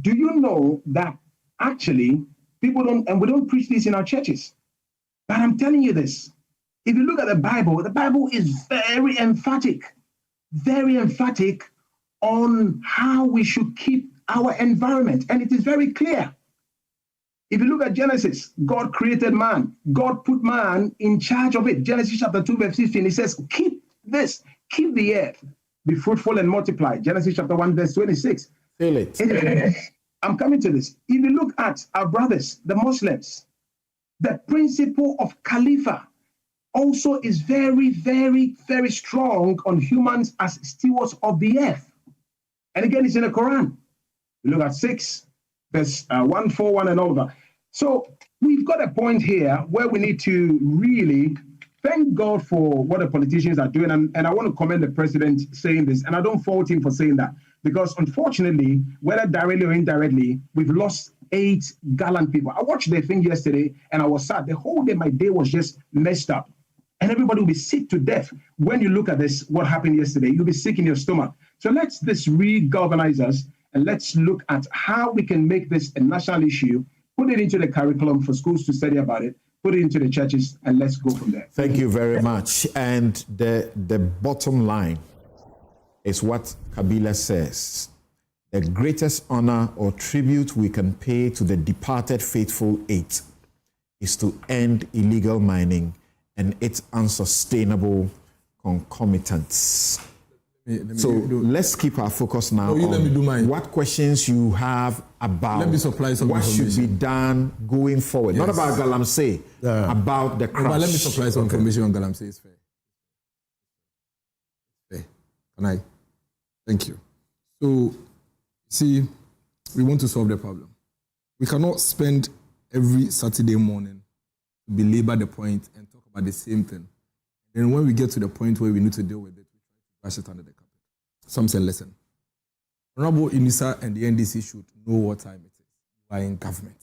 Do you know that actually people don't, and we don't preach this in our churches, but I'm telling you this. If you look at the Bible is very emphatic on how we should keep our environment. And it is very clear. If you look at Genesis, God created man. God put man in charge of it. Genesis chapter 2, verse 15, it says, keep the earth, be fruitful and multiply. Genesis chapter 1, verse 26. Feel it. I'm coming to this. If you look at our brothers, the Muslims, the principle of Khalifa also is very, very, very strong on humans as stewards of the earth. And again, it's in the Quran. You look at 6, verse 141 and all of that. So we've got a point here where we need to really thank God for what the politicians are doing. And I want to commend the president saying this. And I don't fault him for saying that. Because unfortunately, whether directly or indirectly, we've lost 8 gallant people. I watched the thing yesterday and I was sad. The whole day, my day was just messed up. And everybody will be sick to death. When you look at this, what happened yesterday, you'll be sick in your stomach. So let's re-galvanize us and let's look at how we can make this a national issue, put it into the curriculum for schools to study about it, put it into the churches, and let's go from there. Thank you very much. And the bottom line is what Kabila says. The greatest honor or tribute we can pay to the departed faithful 8 is to end illegal mining and its unsustainable concomitants. Let's keep our focus now on what questions you have about what should be done going forward. Yes. Not about Galamsey, about the crash. But let me supply some information on Galamsey. It's fair. Can I? Thank you. So, see, we want to solve the problem. We cannot spend every Saturday morning to belabor the point and talk about the same thing. Then when we get to the point where we need to deal with it, we try to brush it under the carpet. Some say, listen, Honorable Inisa and the NDC should know what time it is. You are in government.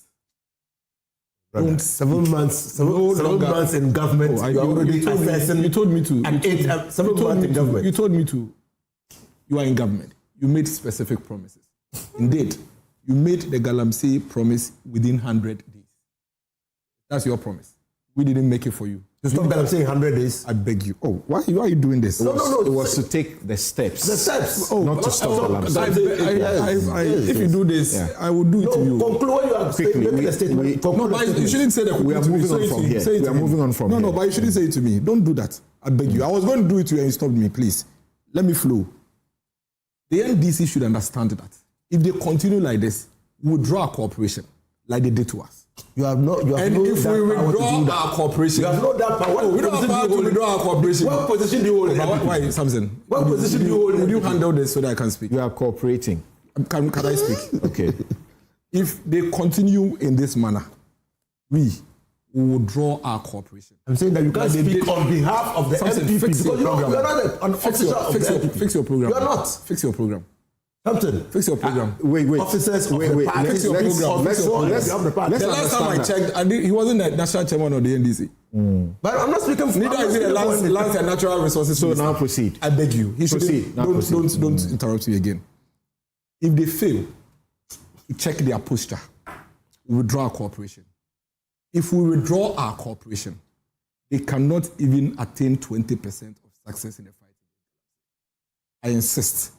Brother, 7 months in government. You told me to. And 7 months in government. You told me to. You are in government. You made specific promises. Indeed, you made the Galamsey promise within 100 days. That's your promise. We didn't make it for you. To stop Galamsey in 100 days? I beg you. Oh, why are you doing this? No. It was to take the steps. The steps. Not to stop Galamsey. If you do this, I will do it to you. Conclude what you are making a statement. You shouldn't say that. We are moving on from here. We are moving on from here. No, but you shouldn't say it to me. Don't do that. I beg you. I was going to do it to you and you stopped me. Please, let me flow. The NDC should understand that if they continue like this, we'll withdraw our cooperation like they did to us. You have no. And if we withdraw our cooperation, you have no that power. We don't have power to withdraw our cooperation. What position do you hold? Why, Samson? What position do you hold? Would you handle this so that I can speak? You are cooperating. Can I speak? Okay. If they continue in this manner, we will withdraw our cooperation. I'm saying that you can't speak on behalf of the NPP because you are not an officer of the NPP. Fix your program. You are not. Fix your program. Hampton, fix your program. Wait. Officers of the party. Fix your program. The last time I checked, he wasn't the national chairman of the NDC. But I'm not speaking for... Neither is he the land and natural resources. So now proceed. I beg you. He should don't interrupt me again. If they fail to check their posture, we withdraw our cooperation. If we withdraw our cooperation, they cannot even attain 20% of success in the fight. I insist.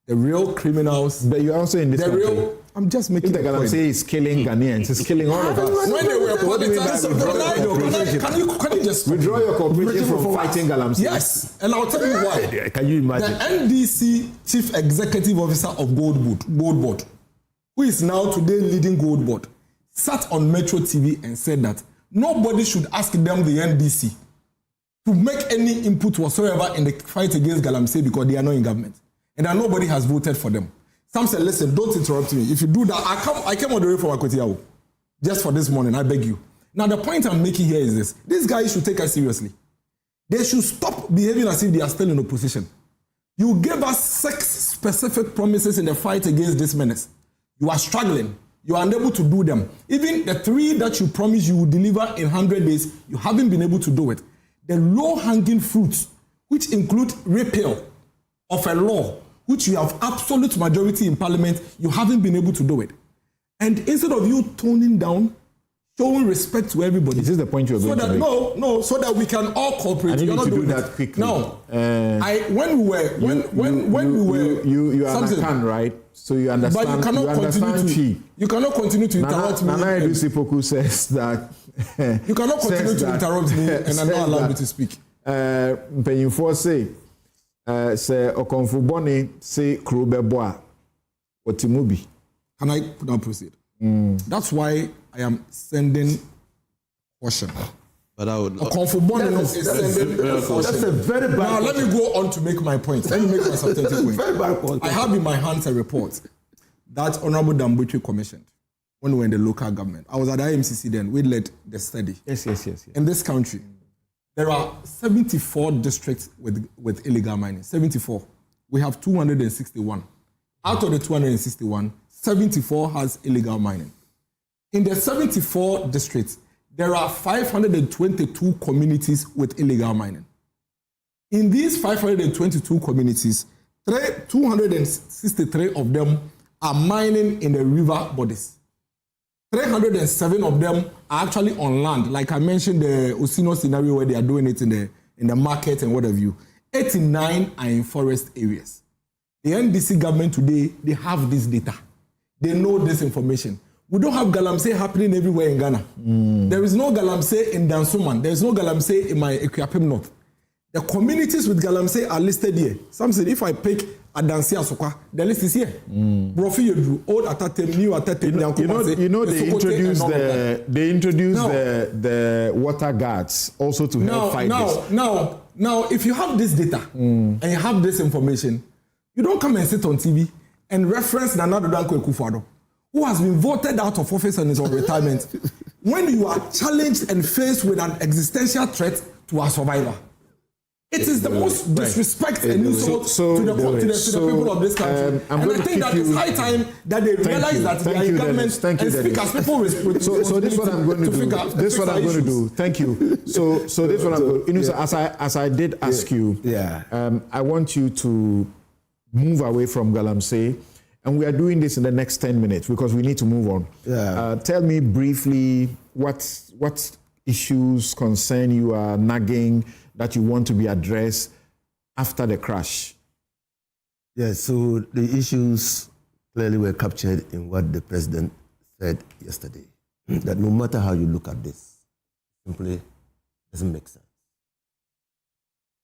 The real criminals. But you're also in this country. I'm just making the point. Say he's killing Ghanaians. He's killing all of us. When they were can you just withdraw your cooperation from fighting Galamsey? Yes, and I'll tell you why. Can you imagine? The NDC Chief Executive Officer of Gold Board, who is now today leading Gold Board, sat on Metro TV and said that nobody should ask them, the NDC, to make any input whatsoever in the fight against Galamsey because they are not in government. And that nobody has voted for them. Some said, listen, don't interrupt me. If you do that, I came all the way from Akotiawo. Just for this morning, I beg you. Now, the point I'm making here is this. These guys should take us seriously. They should stop behaving as if they are still in opposition. You gave us 6 specific promises in the fight against this menace. You are struggling. You are unable to do them. Even the 3 that you promised you would deliver in 100 days, you haven't been able to do it. The low-hanging fruits, which include repeal of a law, which you have absolute majority in parliament, you haven't been able to do it. And instead of you toning down, showing respect to everybody. Is this the point you're going to make? No, so that we can all cooperate. I need You're you not to do doing that quickly. No, when we were, you are Anakan, right? So you understand. But you cannot continue to interrupt me. Nana Edusipoku says that. You cannot continue to interrupt me and not allow me to speak. Penyinfo say Okonfo Boni say Krobeboa Otimubi. Can I now proceed? That's why I am sending caution. But I would. Okonfo Boni is sending caution. That's a very bad. Now let me go on to make my point. Let me make my substantive point. Very bad point. I have in my hands a report that Honorable Dambuchi commissioned when we were in the local government. I was at the IMCC then. We led the study. Yes. In this country, there are 74 districts with illegal mining. 74. We have 261. Out of the 261, 74 has illegal mining. In the 74 districts, there are 522 communities with illegal mining. In these 522 communities, 263 of them are mining in the river bodies. 307 of them are actually on land, like I mentioned the Osino scenario where they are doing it in the market and what have you. 89 are in forest areas. The NDC government today, they have this data. They know this information. We don't have Galamsey happening everywhere in Ghana. There is no Galamsey in Dansoman. There is no Galamsey in my Equiapem North. The communities with Galamsey are listed here. Some said if I pick Adansi Asokwa, the list is here. Brofi Yodru, Old Atatem, New Atatem, they introduced the water guards also to help fight this. Now, if you have this data and you have this information, you don't come and sit on TV and reference Nana Danko Akufo-Addo, who has been voted out of office and is on retirement, when you are challenged and faced with an existential threat to our survival. It is the most disrespect and insult to the people of this country. And I think that it's high time that they realize that they are in government and speak as people with so this is what I'm going to do. This is what I'm going to do. Thank you. So this is what I'm going to do. As I did ask you, I want you to move away from Galamsey. And we are doing this in the next 10 minutes because we need to move on. Tell me briefly what issues concern you are nagging that you want to be addressed after the crash. Yes, so the issues clearly were captured in what the president said yesterday, that no matter how you look at this, simply doesn't make sense.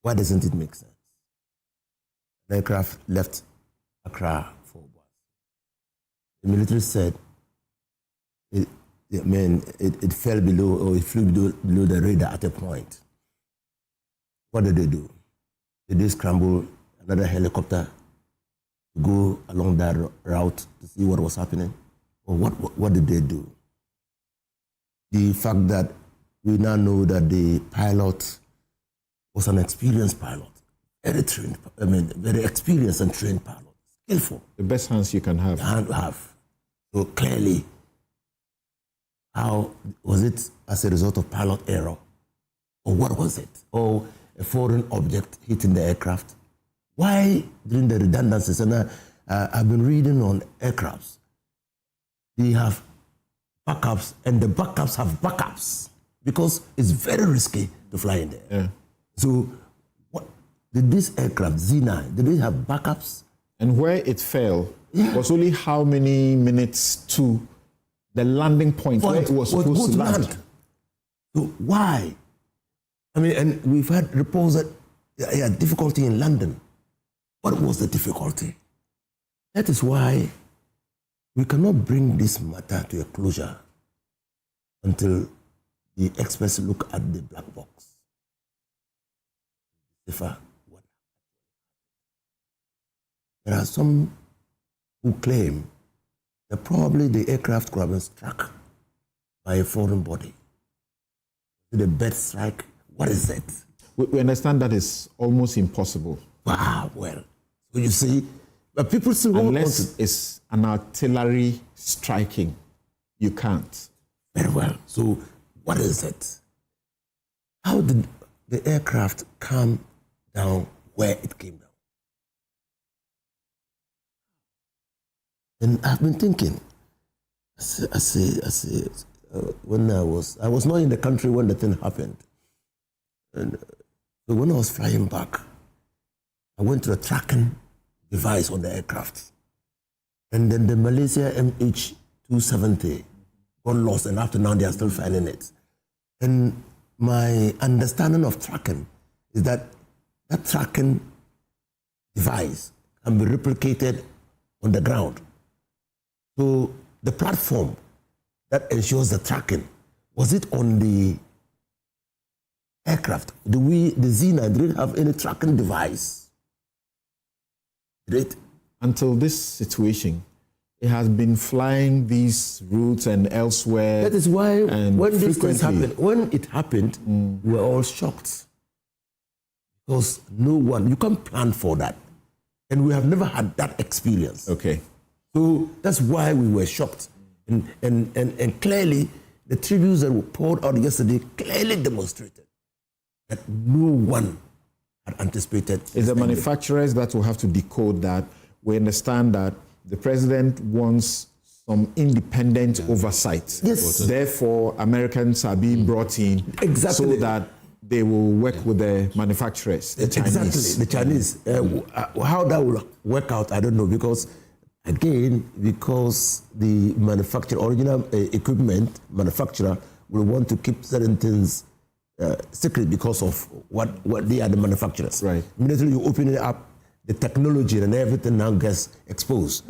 Why doesn't it make sense? The aircraft left Accra for Obuasi. The military said it fell below, or it flew below the radar at a point. What did they do? Did they scramble another helicopter to go along that route to see what was happening? Or what did they do? The fact that we now know that the pilot was an experienced pilot, very trained, very experienced and trained pilot, skillful. The best hands you can have. So clearly, how was it as a result of pilot error? Or what was it? Or a foreign object hitting the aircraft? Why, during the redundancies, and I've been reading on aircrafts, they have backups, and the backups have backups, because it's very risky to fly in there. Yeah. So, what did this aircraft, Z9, did they have backups? And where it fell was only how many minutes to the landing point where it was supposed to land. So why? I mean, and we've had reports that there are difficulty in London. What was the difficulty? That is why we cannot bring this matter to a closure until the experts look at the black box. decipher what happened. There are some who claim that probably the aircraft could have been struck by a foreign body. The bird strike, what is it? We understand that is almost impossible. Wow, well, so you see, but people still unless it's an artillery striking, you can't. Very well. So what is it? How did the aircraft come down where it came down? And I've been thinking, when I was not in the country when the thing happened. And when I was flying back, I went to the tracking device on the aircraft. And then the Malaysia MH270 got lost, and after now they are still finding it. And my understanding of tracking is that that tracking device can be replicated on the ground. So the platform that ensures the tracking, was it on the aircraft? The Z9 didn't have any tracking device. Did it? Until this situation, it has been flying these routes and elsewhere. That is why when it happened, we were all shocked. Because you can't plan for that. And we have never had that experience. Okay. So that's why we were shocked. And clearly, the tributes that were poured out yesterday clearly demonstrated that no one had anticipated. It's the manufacturers that will have to decode that. We understand that the president wants some independent oversight. Yes. Therefore, Americans are being brought in so that they will work with the manufacturers, the Chinese. Exactly, the Chinese. How that will work out, I don't know, because the original equipment manufacturer will want to keep certain things secret because of what they are the manufacturers. Right. Immediately you open it up, the technology and everything now gets exposed.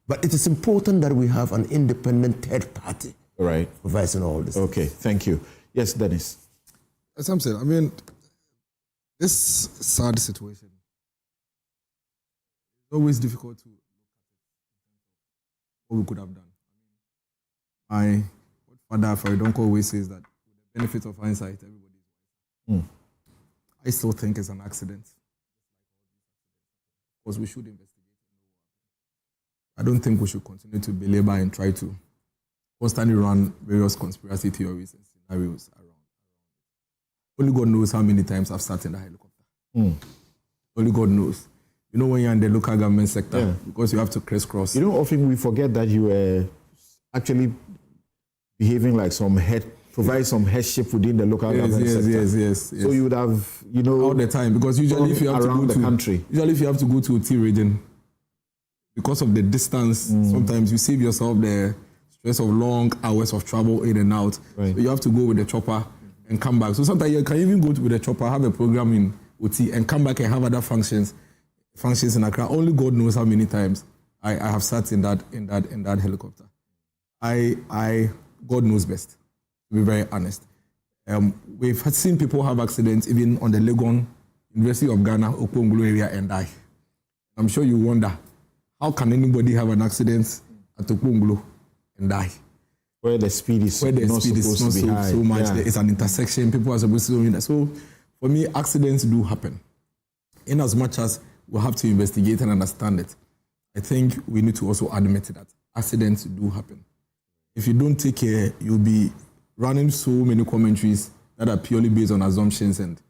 But it is important that we have an independent third party supervising all this. Okay, thank you. Yes, Dennis. As Sam said, I mean, this sad situation, it's always difficult to look at what we could have done. My father, Faridonko, always says that with the benefit of hindsight, everybody is wise. I still think it's an accident. Because we should investigate. I don't think we should continue to belabor and try to constantly run various conspiracy theories and scenarios around. Only God knows how many times I've sat in the helicopter. Only God knows. You know when you're in the local government sector, because you have to crisscross. You know, often we forget that you were actually behaving like provide some headship within the local government sector. Yes. So you would have, all the time, because usually if you have to go to country, usually if you have to go to a T region, because of the distance, sometimes you save yourself the stress of long hours of travel in and out. Right. So you have to go with the chopper and come back. So sometimes you can even go with the chopper, have a program in OT, and come back and have other functions in Accra. Only God knows how many times I have sat in that helicopter. God knows best, to be very honest. We've seen people have accidents even on the Legon, University of Ghana, Okongulu area, and die. I'm sure you wonder, how can anybody have an accident at Okongulu and die? Where the speed is not so much. It's an intersection. People are supposed to do that. So for me, accidents do happen. In as much as we'll have to investigate and understand it, I think we need to also admit that accidents do happen. If you don't take care, you'll be running so many commentaries that are purely based on assumptions and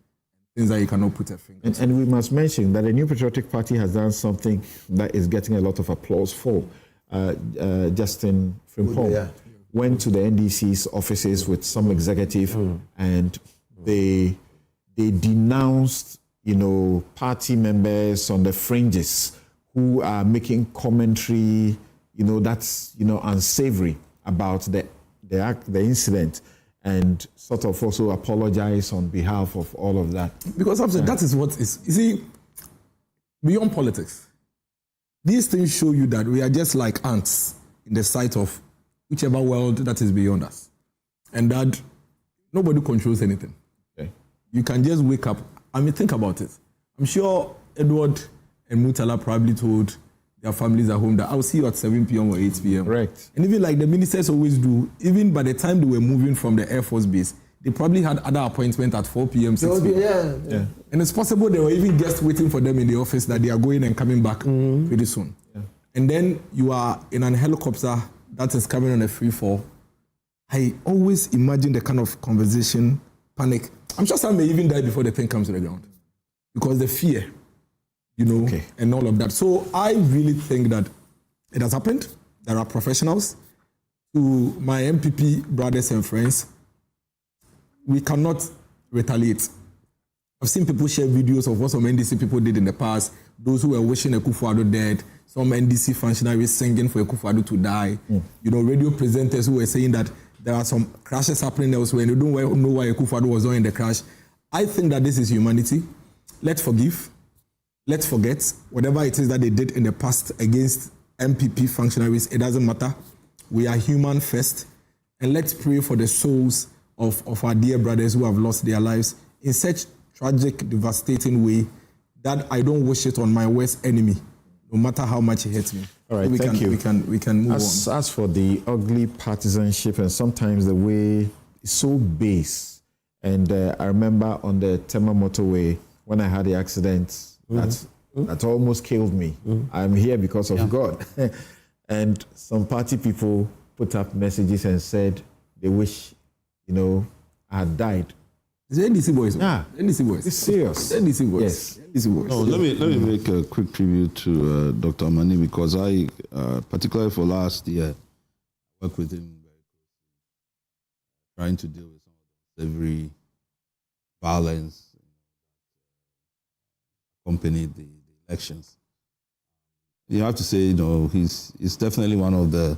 things that you cannot put a finger on. And we must mention that the New Patriotic Party has done something that is getting a lot of applause for. Justin Frimpong went to the NDC's offices with some executive and they denounced, party members on the fringes who are making commentary, that's, unsavory about the incident, and sort of also apologize on behalf of all of that. Because that is what is, you see, beyond politics, these things show you that we are just like ants in the sight of whichever world that is beyond us. And that nobody controls anything. Okay. You can just wake up. I mean, think about it. I'm sure Edward and Mutala probably told their families at home that I'll see you at 7 p.m. or 8 p.m. Correct. And even like the ministers always do, even by the time they were moving from the Air Force Base, they probably had other appointments at 4 p.m., 6 p.m. Yeah. And it's possible there were even guests waiting for them in the office that they are going and coming back pretty soon. Yeah. And then you are in a helicopter that is coming on a free fall. I always imagine the kind of conversation, panic. I'm sure some may even die before the thing comes to the ground. Because the fear, and all of that. So I really think that it has happened. There are professionals. To my MPP brothers and friends, we cannot retaliate. I've seen people share videos of what some NDC people did in the past, those who were wishing Akufo-Addo dead, some NDC functionaries singing for Akufo-Addo to die, radio presenters who were saying that there are some crashes happening elsewhere and they don't know why Akufo-Addo was not in the crash. I think that this is humanity. Let's forgive. Let's forget whatever it is that they did in the past against MPP functionaries. It doesn't matter. We are human first. And let's pray for the souls of our dear brothers who have lost their lives in such tragic, devastating way that I don't wish it on my worst enemy, no matter how much it hurts me. All right, so thank you. We can move on. As for the ugly partisanship and sometimes the way it's so base. And I remember on the Tema motorway when I had the accident, that almost killed me. I'm here because of God. And some party people put up messages and said they wish, I had died. It's the NDC boys. Yeah. NDC boys. It's serious. NDC boys. Yes. NDC boys. No, let me make a quick tribute to Dr. Mani because I, particularly for last year, worked with him very closely, trying to deal with some of the slavery violence accompanied the elections. You have to say, he's definitely one of the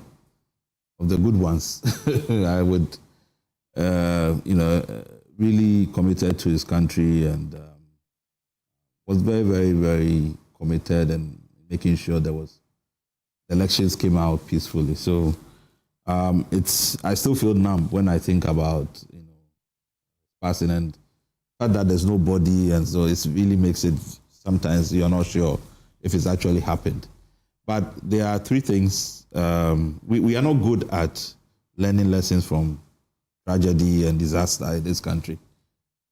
good ones. I would, really committed to his country and was very, very, very committed and making sure the elections came out peacefully. So I still feel numb when I think about passing and the fact that there's nobody, and so it really makes it. Sometimes you're not sure if it's actually happened. But there are three things. We are not good at learning lessons from tragedy and disaster in this country.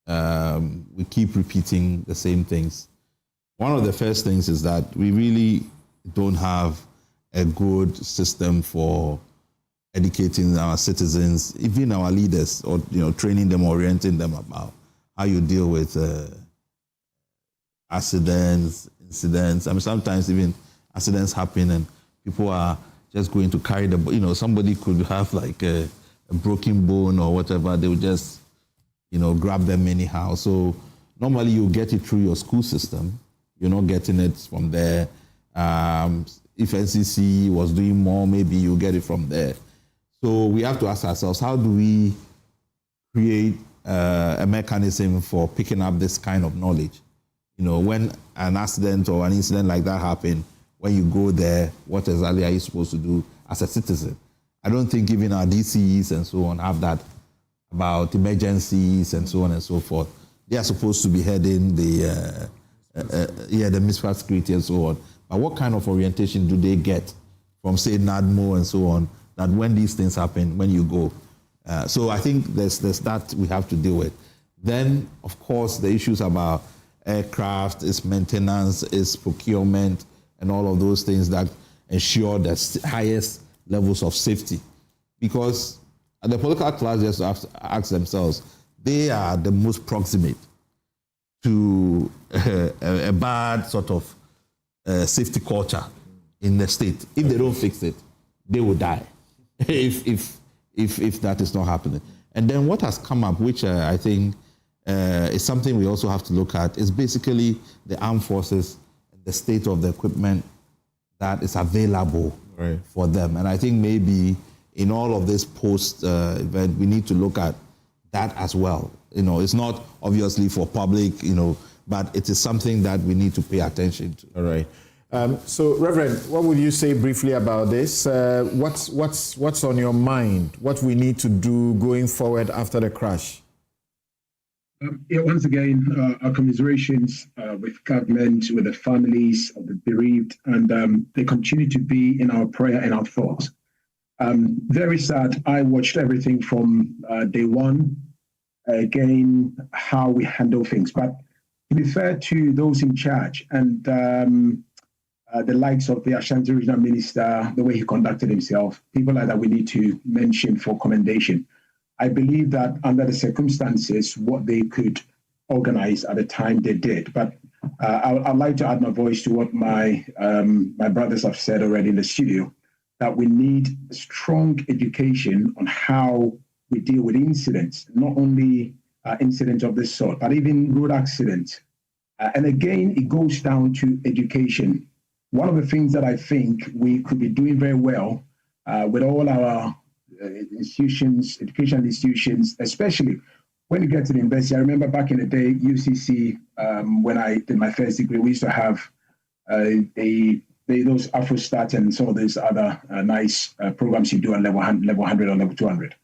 We keep repeating the same things. One of the first things is that we really don't have a good system for educating our citizens, even our leaders, or training them, orienting them about how you deal with accidents, incidents. I mean, sometimes even accidents happen and people are just going to carry somebody could have like a broken bone or whatever. They would just, grab them anyhow. So normally you get it through your school system. You're not getting it from there. If NCC was doing more, maybe you get it from there. So we have to ask ourselves, how do we create a mechanism for picking up this kind of knowledge? When an accident or an incident like that happens, when you go there, what exactly are you supposed to do as a citizen? I don't think even our DCEs and so on have that about emergencies and so on and so forth. They are supposed to be heading the municipal security and so on. But what kind of orientation do they get from, say, NADMO and so on, that when these things happen, when you go? So I think there's that we have to deal with. Then, of course, the issues about aircraft, its maintenance, its procurement, and all of those things that ensure the highest levels of safety. Because the political class just have to ask themselves, they are the most proximate to a bad sort of safety culture in the state. If they don't fix it, they will die if that is not happening. And then what has come up, which I think is something we also have to look at, is basically the armed forces, the state of the equipment that is available for them. And I think maybe in all of this post-event, we need to look at that as well. It's not obviously for public, but it is something that we need to pay attention to. All right. So, Reverend, what would you say briefly about this? What's on your mind? What we need to do going forward after the crash? Once again, our commiserations with government, with the families of the bereaved, and they continue to be in our prayer and our thoughts. Very sad. I watched everything from day one, again, how we handle things. But to be fair to those in charge and the likes of the Ashanti Regional Minister, the way he conducted himself, people like that we need to mention for commendation. I believe that under the circumstances, what they could organize at the time they did. But I'd like to add my voice to what my brothers have said already in the studio, that we need strong education on how we deal with incidents, not only incidents of this sort, but even road accidents. And again, it goes down to education. One of the things that I think we could be doing very well with all our institutions, educational institutions, especially when you get to the university. I remember back in the day, UCC, when I did my first degree, we used to have those AfroStat and some of these other nice programs you do at level 100 or level 200.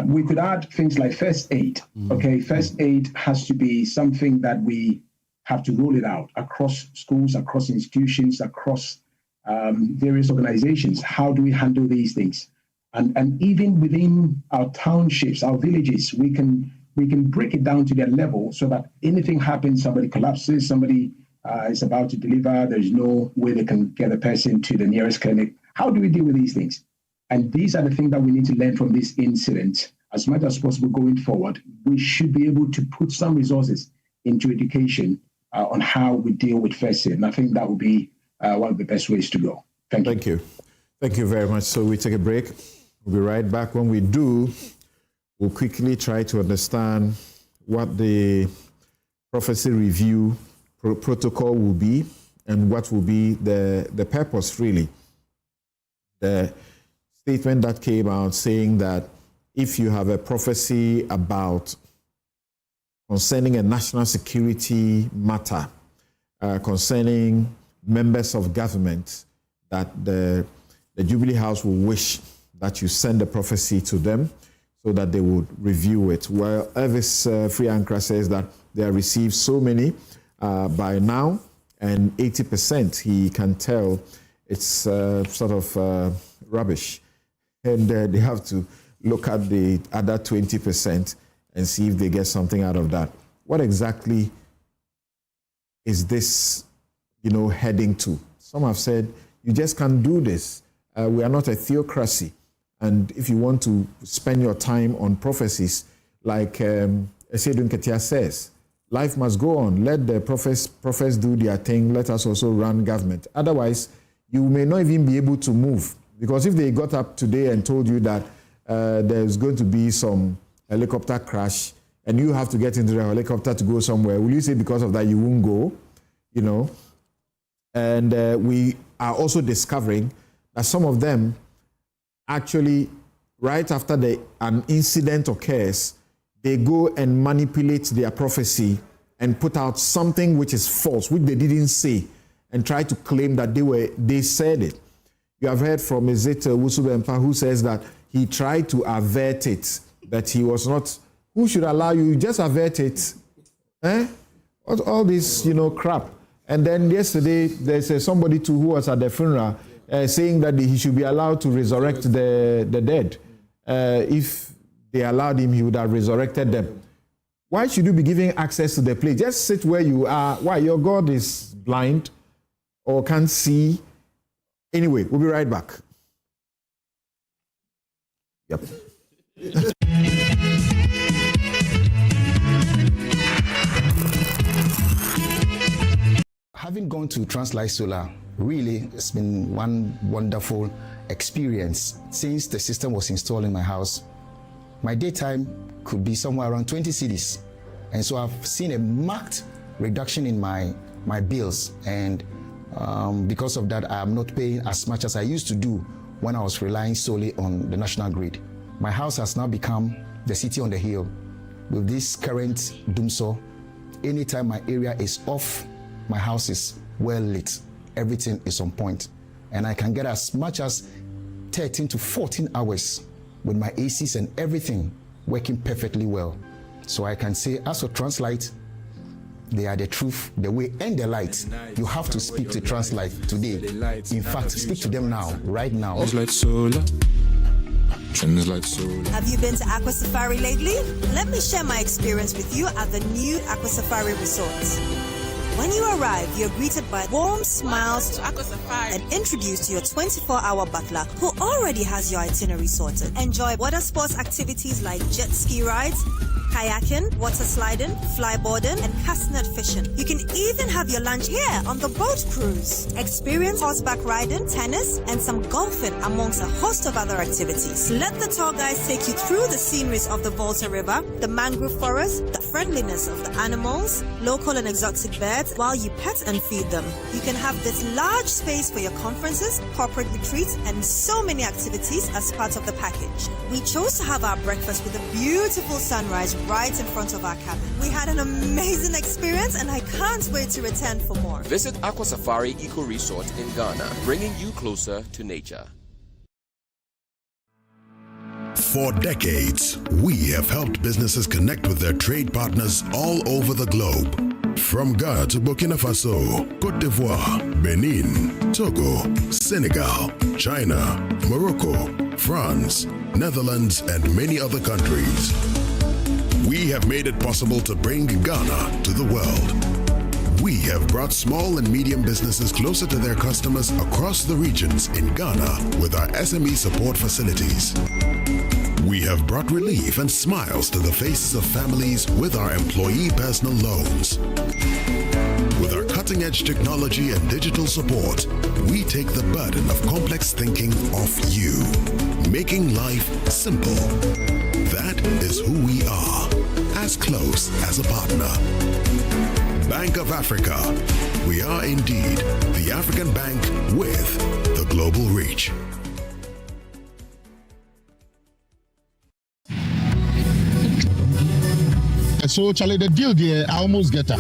We could add things like first aid. Okay, first aid has to be something that we have to roll it out across schools, across institutions, across various organizations. How do we handle these things? And even within our townships, our villages, we can break it down to their level so that anything happens, somebody collapses, somebody is about to deliver, there's no way they can get a person to the nearest clinic. How do we deal with these things? And these are the things that we need to learn from this incident. As much as possible going forward, we should be able to put some resources into education on how we deal with first aid. And I think that would be one of the best ways to go. Thank you. Thank you very much. So we take a break. We'll be right back. When we do, we'll quickly try to understand what the prophecy review protocol will be and what will be the purpose, really. The statement that came out saying that if you have a prophecy about concerning a national security matter, concerning members of government, that the Jubilee House will wish that you send a prophecy to them so that they would review it. Well, Elvis Free Ankara says that they have received so many by now, and 80% he can tell it's sort of rubbish. And they have to look at the other 20% and see if they get something out of that. What exactly is this, heading to? Some have said, you just can't do this. We are not a theocracy. And if you want to spend your time on prophecies, like Esedun Ketia says, life must go on. Let the prophets do their thing. Let us also run government. Otherwise, you may not even be able to move. Because if they got up today and told you that there's going to be some helicopter crash and you have to get into the helicopter to go somewhere, will you say because of that you won't go? And we are also discovering that some of them actually, right after an incident occurs, they go and manipulate their prophecy and put out something which is false, which they didn't say, and try to claim that they said it. You have heard from Ezeta Wusubempa, who says that he tried to avert it, that he was not. Who should allow you? Just avert it. All this, crap. And then yesterday, there's somebody too who was at the funeral saying that he should be allowed to resurrect the dead. If they allowed him, he would have resurrected them. Why should you be giving access to the place? Just sit where you are. Why? Your God is blind or can't see. Anyway, we'll be right back. Yep. Having gone to Translight Solar, really, it's been one wonderful experience. Since the system was installed in my house, my daytime could be somewhere around 20 cedis. And so I've seen a marked reduction in my bills. And because of that, I am not paying as much as I used to do when I was relying solely on the national grid. My house has now become the city on the hill. With this current doomsaw, anytime my area is off, my house is well lit. Everything is on point. And I can get as much as 13 to 14 hours with my ACs and everything working perfectly well. So I can say, as for Translight, they are the truth, the way, and the light. You have to speak to Translight today. In fact, speak to them now, right now. Translite solar. Have you been to Aqua Safari lately? Let me share my experience with you at the new Aqua Safari Resort. When you arrive, you're greeted by warm smiles and introduced to your 24-hour butler who already has your itinerary sorted. Enjoy water sports activities like jet ski rides, kayaking, water sliding, flyboarding, and castnet fishing. You can even have your lunch here on the boat cruise. Experience horseback riding, tennis, and some golfing amongst a host of other activities. Let the tour guides take you through the sceneries of the Volta River, the mangrove forest, the friendliness of the animals, local and exotic birds, while you pet and feed them. You can have this large space for your conferences, corporate retreats, and so many activities as part of the package. We chose to have our breakfast with a beautiful sunrise right in front of our cabin. We had an amazing experience and I can't wait to return for more. Visit Aqua Safari Eco Resort in Ghana, bringing you closer to nature. For decades, we have helped businesses connect with their trade partners all over the globe. From Ghana to Burkina Faso, Côte d'Ivoire, Benin, Togo, Senegal, China, Morocco, France, Netherlands, and many other countries. We have made it possible to bring Ghana to the world. We have brought small and medium businesses closer to their customers across the regions in Ghana with our SME support facilities. We have brought relief and smiles to the faces of families with our employee personal loans. With our cutting-edge technology and digital support, we take the burden of complex thinking off you, making life simple. That is who we are, as close as a partner. Bank of Africa. We are indeed the African bank with the global reach. So, Charlie, the deal there, I almost get her.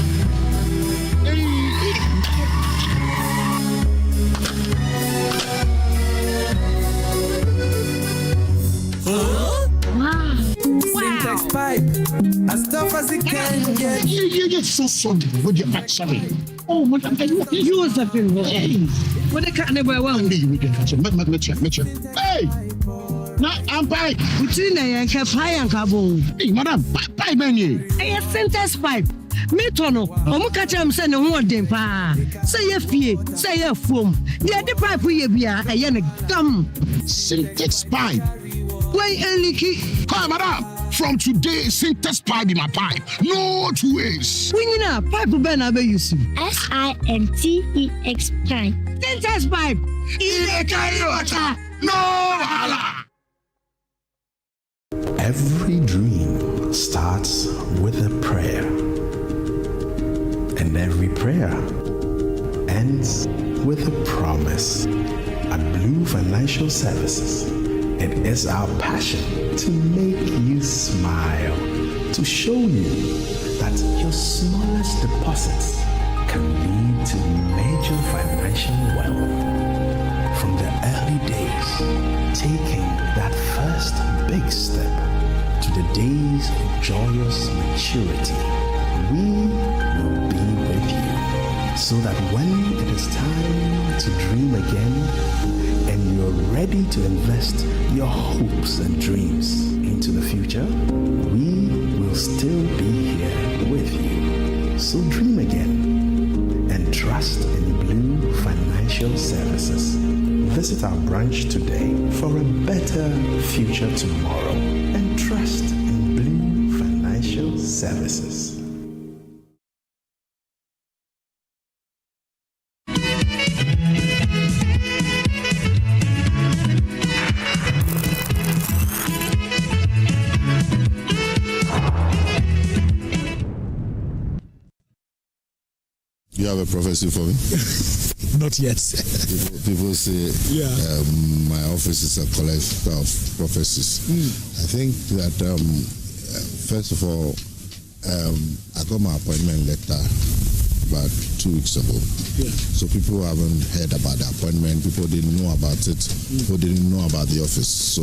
Syntax pipe, as tough as it can get. You get so sorry with your back, sorry. Oh, what am I doing? You was a thing. What the cat never won me with the catch. Hey! Now, I'm pipe. Between the high and carbon. Hey, madam, pipe menu. A syntax pipe. Me tono, Omukacham send a one day pa. Say a fee, say a foam. The other pipe we be a yen gum. Syntax pipe. Why only key? Come, madam. From today, syntax pipe in my pipe. No 2 ways. We need a pipe ben abe you see. SINTEX pipe. Syntax pipe. In a carry water. No hala. Every dream starts with a prayer. And every prayer ends with a promise. At Blue Financial Services, it is our passion to make you smile, to show you that your smallest deposits can lead to major financial wealth. From the early days, taking that first big step to the days of joyous maturity, we will be with you so that when it is time to dream again and you're ready to invest your hopes and dreams into the future, we will still be here with you. So dream again and trust in Blue Financial Services. Visit our branch today for a better future tomorrow and trust in Blue Financial Services. You have a prophecy for me? Not yet. People say my office is a collection of prophecies. I think that first of all, I got my appointment letter about 2 weeks ago. So people haven't heard about the appointment. People didn't know about it. People didn't know about the office. So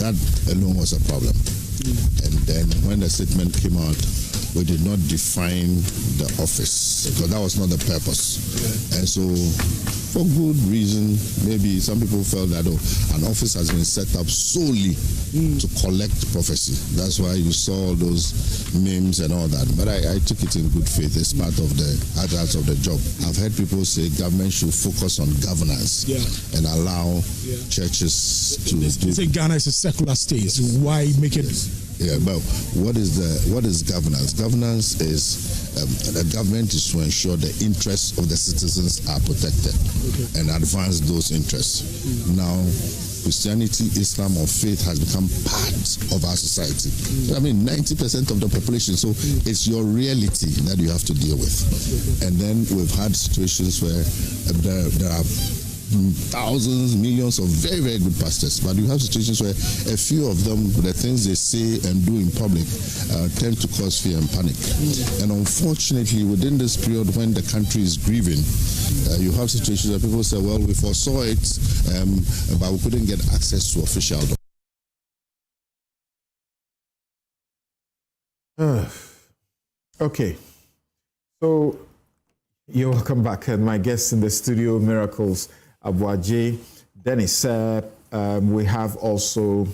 that alone was a problem. And then when the statement came out, we did not define the office because that was not the purpose. And so, for good reason, maybe some people felt that an office has been set up solely to collect prophecy. That's why you saw those memes and all that. But I took it in good faith. It's part of the adults of the job. I've heard people say government should focus on governance and allow churches to do. Say Ghana is a secular state. Why make it? Yeah, but what is governance? Governance is the government is to ensure the interests of the citizens are protected and advance those interests. Now, Christianity, Islam, or faith has become part of our society. I mean, 90% of the population. So it's your reality that you have to deal with. And then we've had situations where there are thousands, millions of very, very good pastors, but you have situations where a few of them, the things they say and do in public tend to cause fear and panic. And unfortunately, within this period when the country is grieving, you have situations where people say, well, we foresaw it, but we couldn't get access to official documents. Okay, so you're welcome back. And my guests in the studio, Miracles Abuaje, Dennis. We have also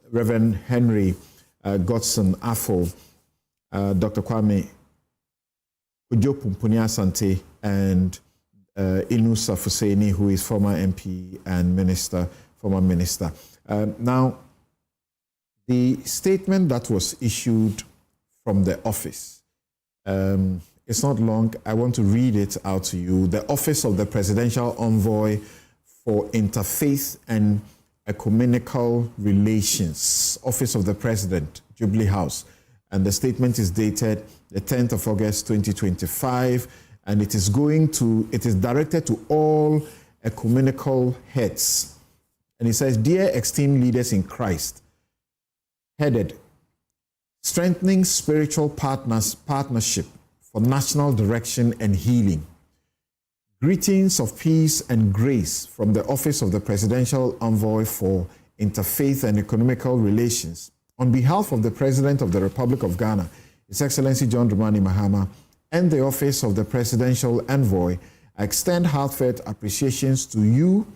Reverend Henry Godson Afo, Dr. Kwame Ujopumpuni Asante, and Inusa Fuseni, who is former MP and former minister. Now, the statement that was issued from the office, it's not long. I want to read it out to you. The Office of the Presidential Envoy for Interfaith and Ecumenical Relations, Office of the President, Jubilee House. And the statement is dated the 10th of August, 2025. And it is directed to all ecumenical heads. And it says, Dear esteemed leaders in Christ, headed, Strengthening Spiritual Partnership for National Direction and Healing. Greetings of peace and grace from the Office of the Presidential Envoy for Interfaith and Economical Relations. On behalf of the President of the Republic of Ghana, His Excellency John Dramani Mahama, and the Office of the Presidential Envoy, I extend heartfelt appreciations to you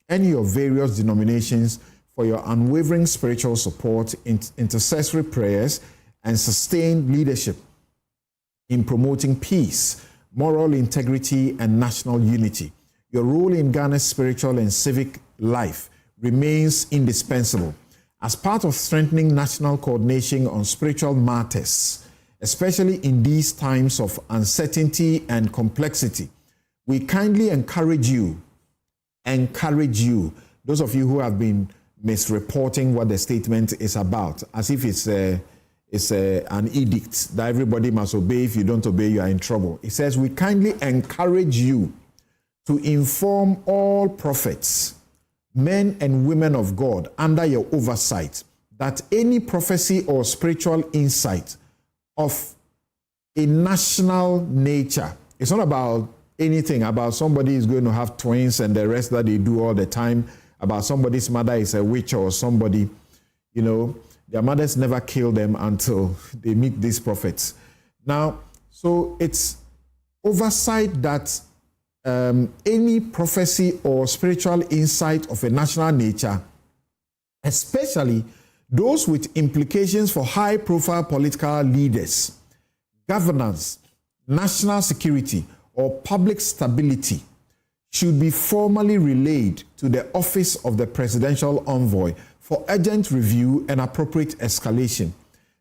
and your various denominations for your unwavering spiritual support, intercessory prayers, and sustained leadership in promoting peace, moral integrity, and national unity. Your role in Ghana's spiritual and civic life remains indispensable. As part of strengthening national coordination on spiritual matters, especially in these times of uncertainty and complexity, we kindly encourage you, those of you who have been misreporting what the statement is about, as if it's an edict that everybody must obey. If you don't obey, you are in trouble. It says, we kindly encourage you to inform all prophets, men and women of God under your oversight, that any prophecy or spiritual insight of a national nature, it's not about anything about somebody is going to have twins and the rest that they do all the time, about somebody's mother is a witch or somebody, their mothers never kill them until they meet these prophets. Now, so it's oversight that any prophecy or spiritual insight of a national nature, especially those with implications for high-profile political leaders, governance, national security, or public stability, should be formally relayed to the Office of the Presidential Envoy for urgent review and appropriate escalation.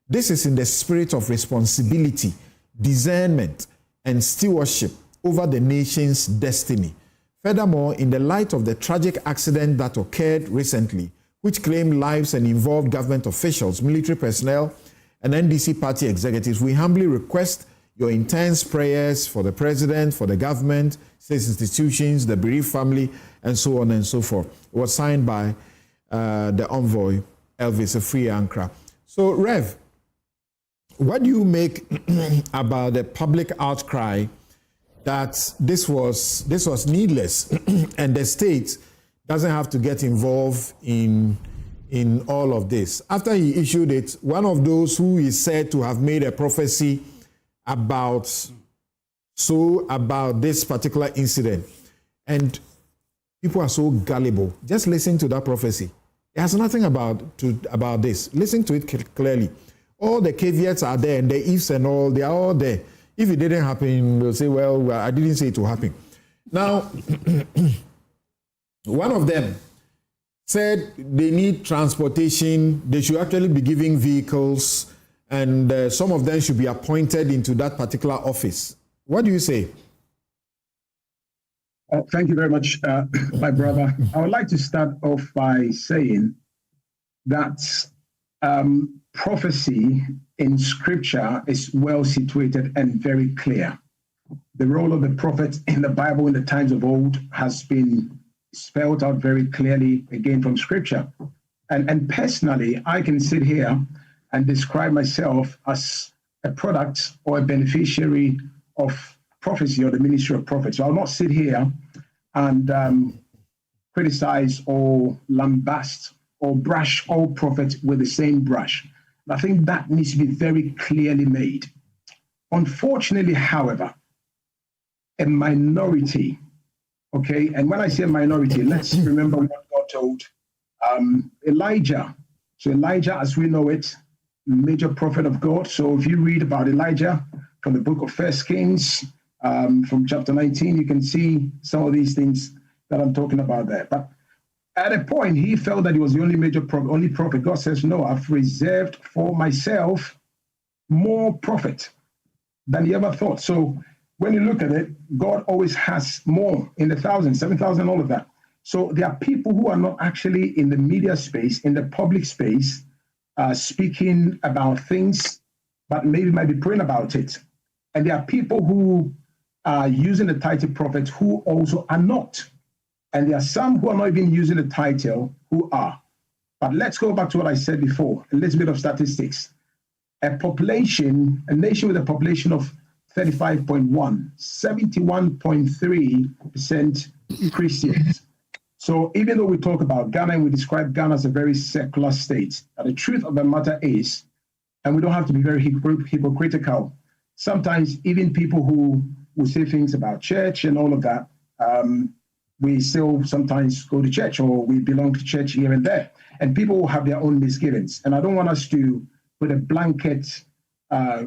This is in the spirit of responsibility, discernment, and stewardship over the nation's destiny. Furthermore, in the light of the tragic accident that occurred recently, which claimed lives and involved government officials, military personnel, and NDC party executives, we humbly request your intense prayers for the president, for the government, state institutions, the bereaved family, and so on and so forth. It was signed by the envoy, Elvis Afriankra. So, Rev, what do you make about the public outcry that this was needless and the state doesn't have to get involved in in all of this. After he issued it, one of those who is said to have made a prophecy about this particular incident, and people are so gullible. Just listen to that prophecy. It has nothing about this. Listen to it clearly. All the caveats are there, and the ifs and all, they are all there. If it didn't happen, they'll say, well, I didn't say it will happen. Now, one of them said they need transportation. They should actually be giving vehicles, and some of them should be appointed into that particular office. What do you say? Thank you very much, my brother. I would like to start off by saying that prophecy in Scripture is well situated and very clear. The role of the prophet in the Bible in the times of old has been spelled out very clearly, again, from Scripture. And personally, I can sit here and describe myself as a product or a beneficiary of prophecy or the ministry of prophets. So I'll not sit here and criticize or lambast or brush all prophets with the same brush. I think that needs to be very clearly made. Unfortunately, however, a minority, okay, and when I say minority, let's remember what God told Elijah. So Elijah, as we know it, major prophet of God. So if you read about Elijah from the book of 1 Kings, from chapter 19, you can see some of these things that I'm talking about there. But at a point, he felt that he was the only prophet. God says, no, I've reserved for myself more prophet than he ever thought. So when you look at it, God always has more in the thousands, 7,000, all of that. So there are people who are not actually in the media space, in the public space, speaking about things, but maybe might be praying about it. And there are people who are using the title prophet who also are not. And there are some who are not even using the title who are. But let's go back to what I said before, a little bit of statistics. A nation with a population of 35.1, 71.3% Christians. So even though we talk about Ghana and we describe Ghana as a very secular state, the truth of the matter is, and we don't have to be very hypocritical, sometimes even people who will say things about church and all of that, we still sometimes go to church or we belong to church here and there. And people will have their own misgivings. And I don't want us to put a blanket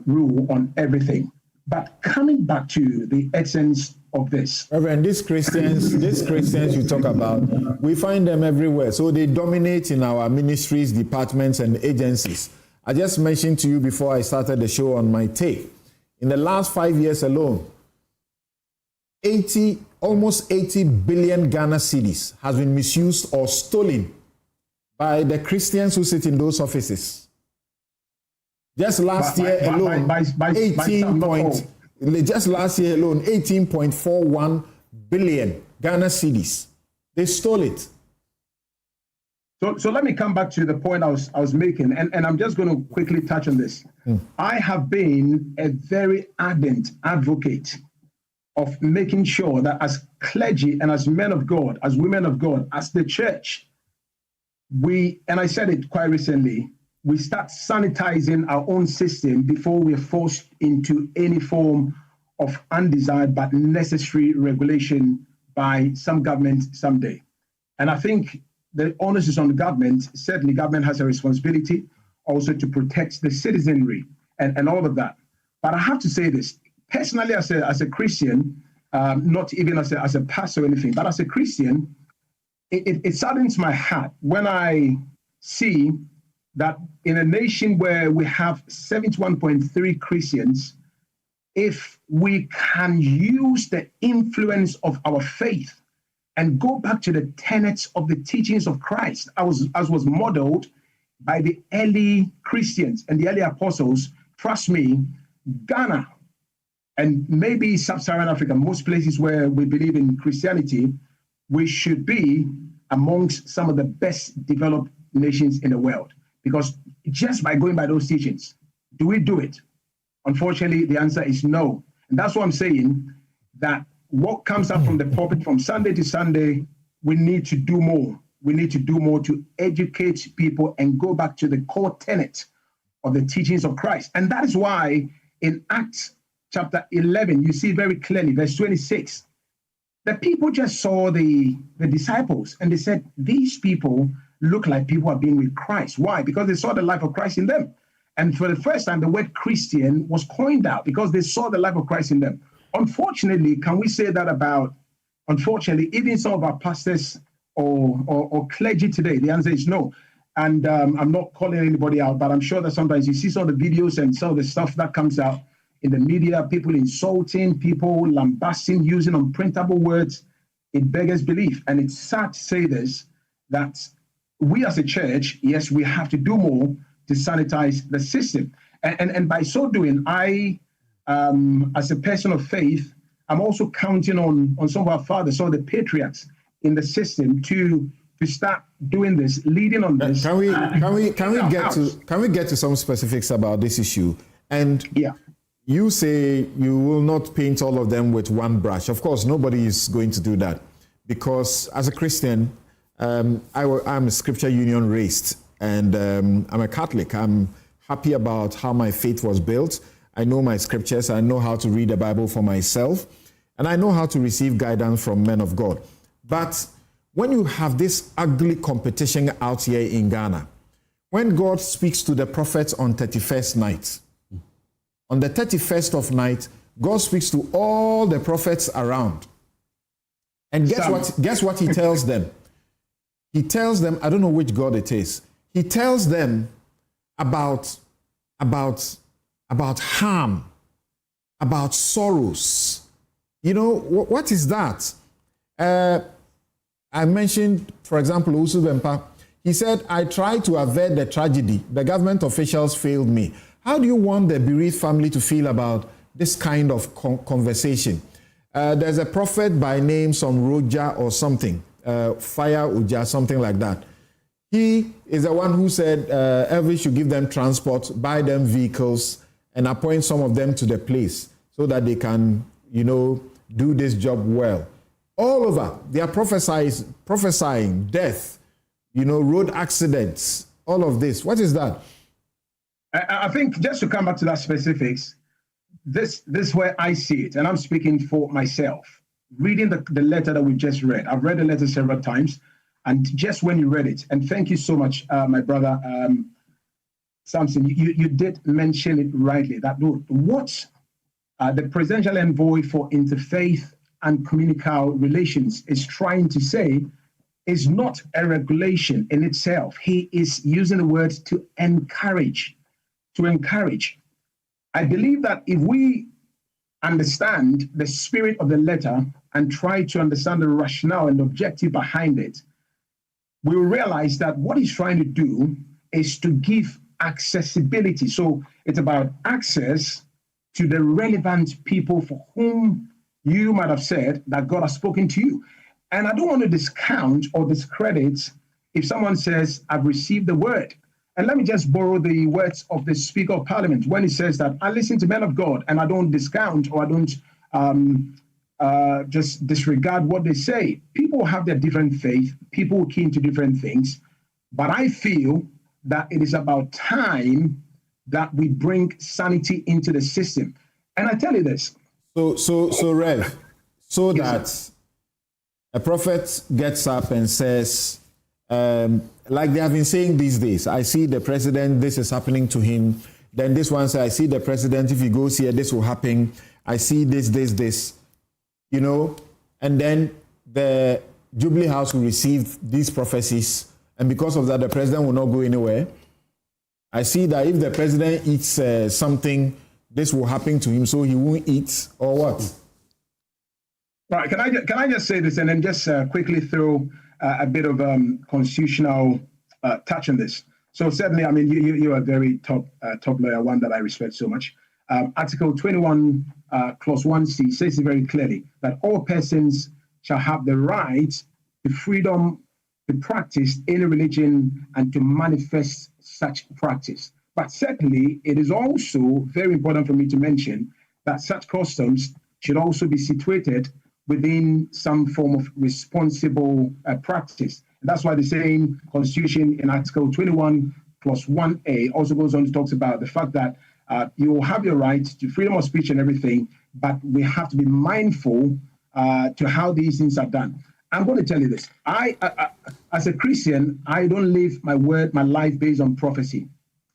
rule on everything. But coming back to the essence of this. Reverend, these Christians you talk about, we find them everywhere. So they dominate in our ministries, departments, and agencies. I just mentioned to you before I started the show on my take. In the last 5 years alone, almost 80 billion Ghana cedis has been misused or stolen by the Christians who sit in those offices. Just last year alone, 18.41 billion Ghana cedis. They stole it. So let me come back to the point I was making, and I'm just going to quickly touch on this. I have been a very ardent advocate of making sure that as clergy and as men of God, as women of God, as the church, and I said it quite recently, we start sanitizing our own system before we're forced into any form of undesired but necessary regulation by some government someday. And I think the onus is on the government. Certainly, government has a responsibility also to protect the citizenry and all of that. But I have to say this, personally, as a Christian, not even as a pastor or anything, but as a Christian, it saddens my heart when I see that in a nation where we have 71.3 Christians, if we can use the influence of our faith and go back to the tenets of the teachings of Christ, as was modeled by the early Christians and the early apostles, trust me, Ghana, and maybe sub-Saharan Africa, most places where we believe in Christianity, we should be amongst some of the best developed nations in the world. Because just by going by those teachings, do we do it? Unfortunately, the answer is no. And that's what I'm saying, that what comes up from the pulpit from Sunday to Sunday, we need to do more. we need to do more to educate people and go back to the core tenet of the teachings of Christ. And that is why in Acts chapter 11, you see very clearly, verse 26, the people just saw the disciples and they said, these people look like people are being with Christ. Why? Because they saw the life of Christ in them. And for the first time, the word Christian was coined out because they saw the life of Christ in them. Unfortunately, can we say that about, unfortunately, even some of our pastors or clergy today? The answer is no. And I'm not calling anybody out, but I'm sure that sometimes you see some of the videos and some of the stuff that comes out in the media, people insulting, people lambasting, using unprintable words. It beggars belief. And it's sad to say this, that we as a church, yes, we have to do more to sanitize the system. And by so doing, I, as a person of faith, I'm also counting on some of our fathers, some of the patriarchs in the system to start doing this, leading on this. Can we get to some specifics about this issue? And yeah, you say you will not paint all of them with one brush. Of course, nobody is going to do that, because as a Christian, I'm a Scripture Union raised, and I'm a Catholic. I'm happy about how my faith was built. I know my scriptures. I know how to read the Bible for myself, and I know how to receive guidance from men of God. But when you have this ugly competition out here in Ghana, when God speaks to the prophets on 31st night, on the 31st of night, God speaks to all the prophets around. And guess what he tells them? He tells them, I don't know which God it is. He tells them about harm, about sorrows. You know, what is that? I mentioned, for example, Usu Bempa. He said, I tried to avert the tragedy. The government officials failed me. How do you want the bereaved family to feel about this kind of conversation? There's a prophet by name, some Roja or something, Fire Uja, something like that. He is the one who said every should give them transport, buy them vehicles, and appoint some of them to the place so that they can, do this job well. All over, they are prophesying death, road accidents, all of this. What is that? I think just to come back to that specifics, this is where I see it, and I'm speaking for myself. Reading the letter that we just read, I've read the letter several times, and just when you read it, and thank you so much, my brother Samson, you did mention it rightly, that what the presidential envoy for interfaith and communal relations is trying to say is not a regulation in itself. He is using the word to encourage. I believe that if we understand the spirit of the letter and try to understand the rationale and the objective behind it, we will realize that what he's trying to do is to give accessibility. So it's about access to the relevant people for whom you might have said that God has spoken to you. And I don't want to discount or discredit if someone says, I've received the word. And let me just borrow the words of the Speaker of Parliament when he says that I listen to men of God and I don't discount or I don't just disregard what they say. People have their different faith. People are keen to different things. But I feel that it is about time that we bring sanity into the system. And I tell you this. So Rev, so that a prophet gets up and says, like they have been saying these days, I see the president, this is happening to him. Then this one says, I see the president, if he goes here, this will happen. I see this, and then the Jubilee House will receive these prophecies. And because of that, the president will not go anywhere. I see that if the president eats something, this will happen to him, so he won't eat, or what? Right, can I just say this and then just quickly throw a bit of constitutional touch on this? So certainly, I mean, you're a very top lawyer, one that I respect so much. Article 21, Clause 1C says it very clearly that all persons shall have the right to freedom to practice any religion and to manifest such practice. But certainly, it is also very important for me to mention that such customs should also be situated within some form of responsible practice. That's why the same Constitution in Article 21 Clause 1A also goes on to talk about the fact that you will have your right to freedom of speech and everything, but we have to be mindful to how these things are done. I'm going to tell you this. I as a Christian, I don't live my life based on prophecy.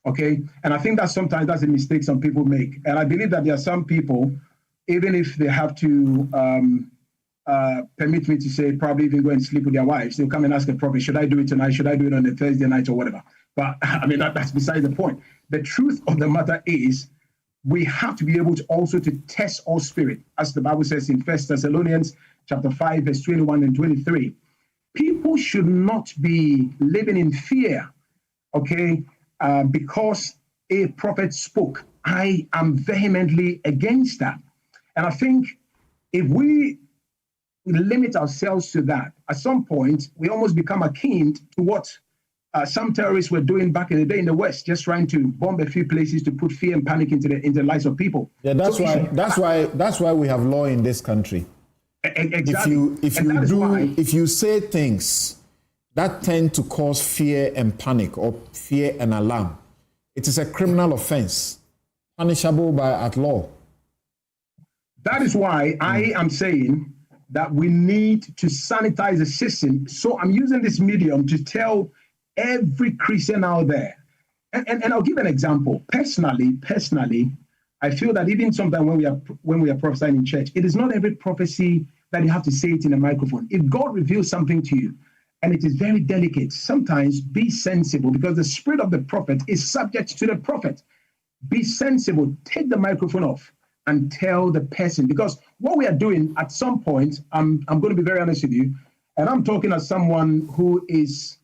Okay? And I think that sometimes that's a mistake some people make. And I believe that there are some people, even if they have to permit me to say, probably even go and sleep with their wives, they'll come and ask a prophet, should I do it tonight? Should I do it on a Thursday night or whatever? But I mean, that's beside the point. The truth of the matter is, we have to be able to also to test all spirit, as the Bible says in 1 Thessalonians chapter 5, verse 21 and 23. People should not be living in fear, okay, because a prophet spoke. I am vehemently against that. And I think if we limit ourselves to that, at some point, we almost become akin to what some terrorists were doing back in the day in the West, just trying to bomb a few places to put fear and panic into the lives of people. Yeah, that's why we have law in this country. Exactly. If you say things that tend to cause fear and panic or fear and alarm, it is a criminal offense, punishable at law. That is why I am saying that we need to sanitize the system. So I'm using this medium to tell every Christian out there. And I'll give an example. Personally, I feel that even sometimes when we are prophesying in church, it is not every prophecy that you have to say it in a microphone. If God reveals something to you and it is very delicate, sometimes be sensible, because the spirit of the prophet is subject to the prophet. Be sensible, take the microphone off and tell the person, because what we are doing at some point, I'm going to be very honest with you, and I'm talking as someone who is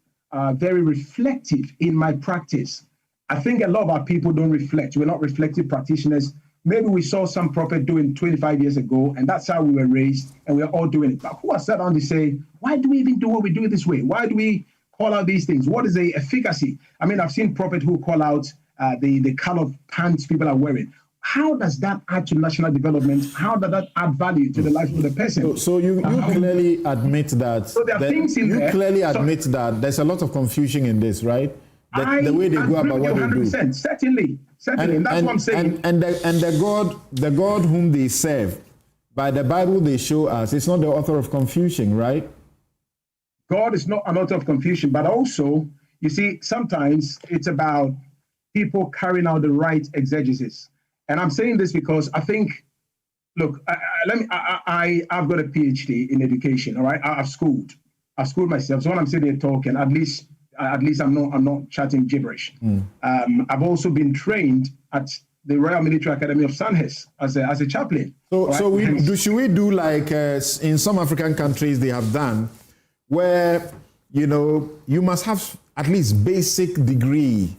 very reflective in my practice. I think a lot of our people don't reflect. We're not reflective practitioners. Maybe we saw some prophet doing 25 years ago, and that's how we were raised, and we're all doing it. But who has sat down to say, why do we even do what we do this way? Why do we call out these things? What is the efficacy? I mean, I've seen prophets who call out the kind of pants people are wearing. How does that add to national development? How does that add value to the life of the person? So you clearly admit that. So there are things in there. You clearly admit that there's a lot of confusion in this, right? The way they go about what they do. Certainly. And that's what I'm saying. And the God whom they serve, by the Bible they show us, it's not the author of confusion, right? God is not an author of confusion, but also, you see, sometimes it's about people carrying out the right exegesis. And I'm saying this because I think, look, I've got a PhD in education, all right? I've schooled myself. So when I'm sitting here talking, at least I'm not chatting gibberish. I've also been trained at the Royal Military Academy of Sandhurst as a chaplain. Should we do like in some African countries they have done, where you must have at least basic degree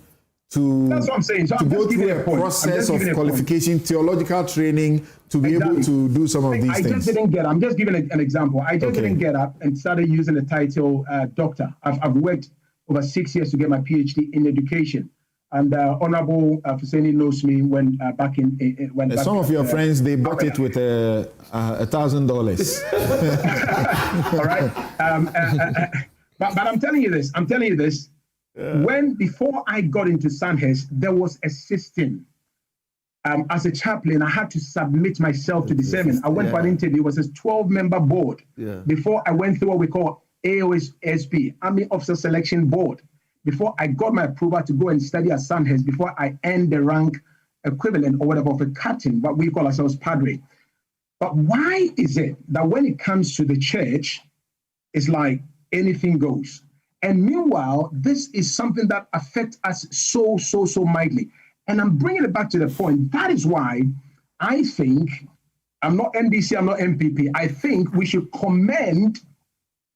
to, that's what I'm saying. So to go through a process of qualification, theological training to be able to do some of these things. I'm just giving an example. I just didn't get up and started using the title doctor. I've worked over 6 years to get my PhD in education. And Honorable Fuseni knows me when back in when some of your friends, they bought it with $1,000. All right. But I'm telling you this. When before I got into Sandhurst, there was a system. As a chaplain, I had to submit myself to discernment. I went for an interview. It was a 12-member board. Before I went through what we call AOSP, Army Officer Selection Board. Before I got my approval to go and study at Sandhurst, before I earned the rank equivalent or whatever of a captain, what we call ourselves padre. But why is it that when it comes to the church, it's like anything goes? And meanwhile, this is something that affects us so mightily. And I'm bringing it back to the point. That is why I think, I'm not NDC, I'm not MPP. I think we should commend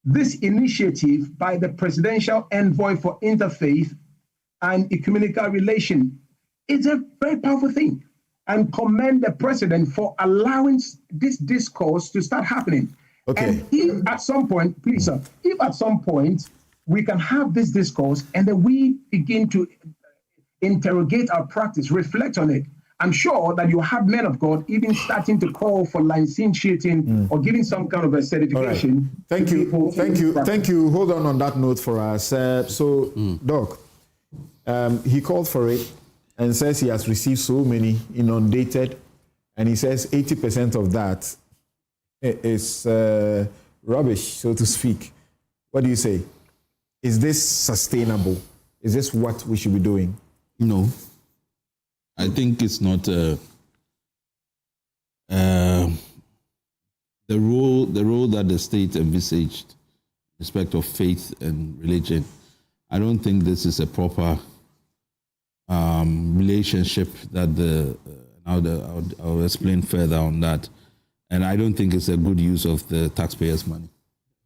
this initiative by the Presidential Envoy for Interfaith and Ecumenical Relation. It's a very powerful thing. And commend the President for allowing this discourse to start happening. Okay. And if at some point, please, sir, if at some point we can have this discourse and then we begin to interrogate our practice, reflect on it, I'm sure that you have men of God even starting to call for licentiating or giving some kind of a certification. Thank you. Hold on that note for us. Doc, he called for it and says he has received so many inundated, and he says 80% of that is rubbish, so to speak. What do you say? Is this sustainable? Is this what we should be doing? No. I think it's not the role that the state envisaged in respect of faith and religion. I don't think this is a proper relationship that I'll explain further on that. And I don't think it's a good use of the taxpayers' money.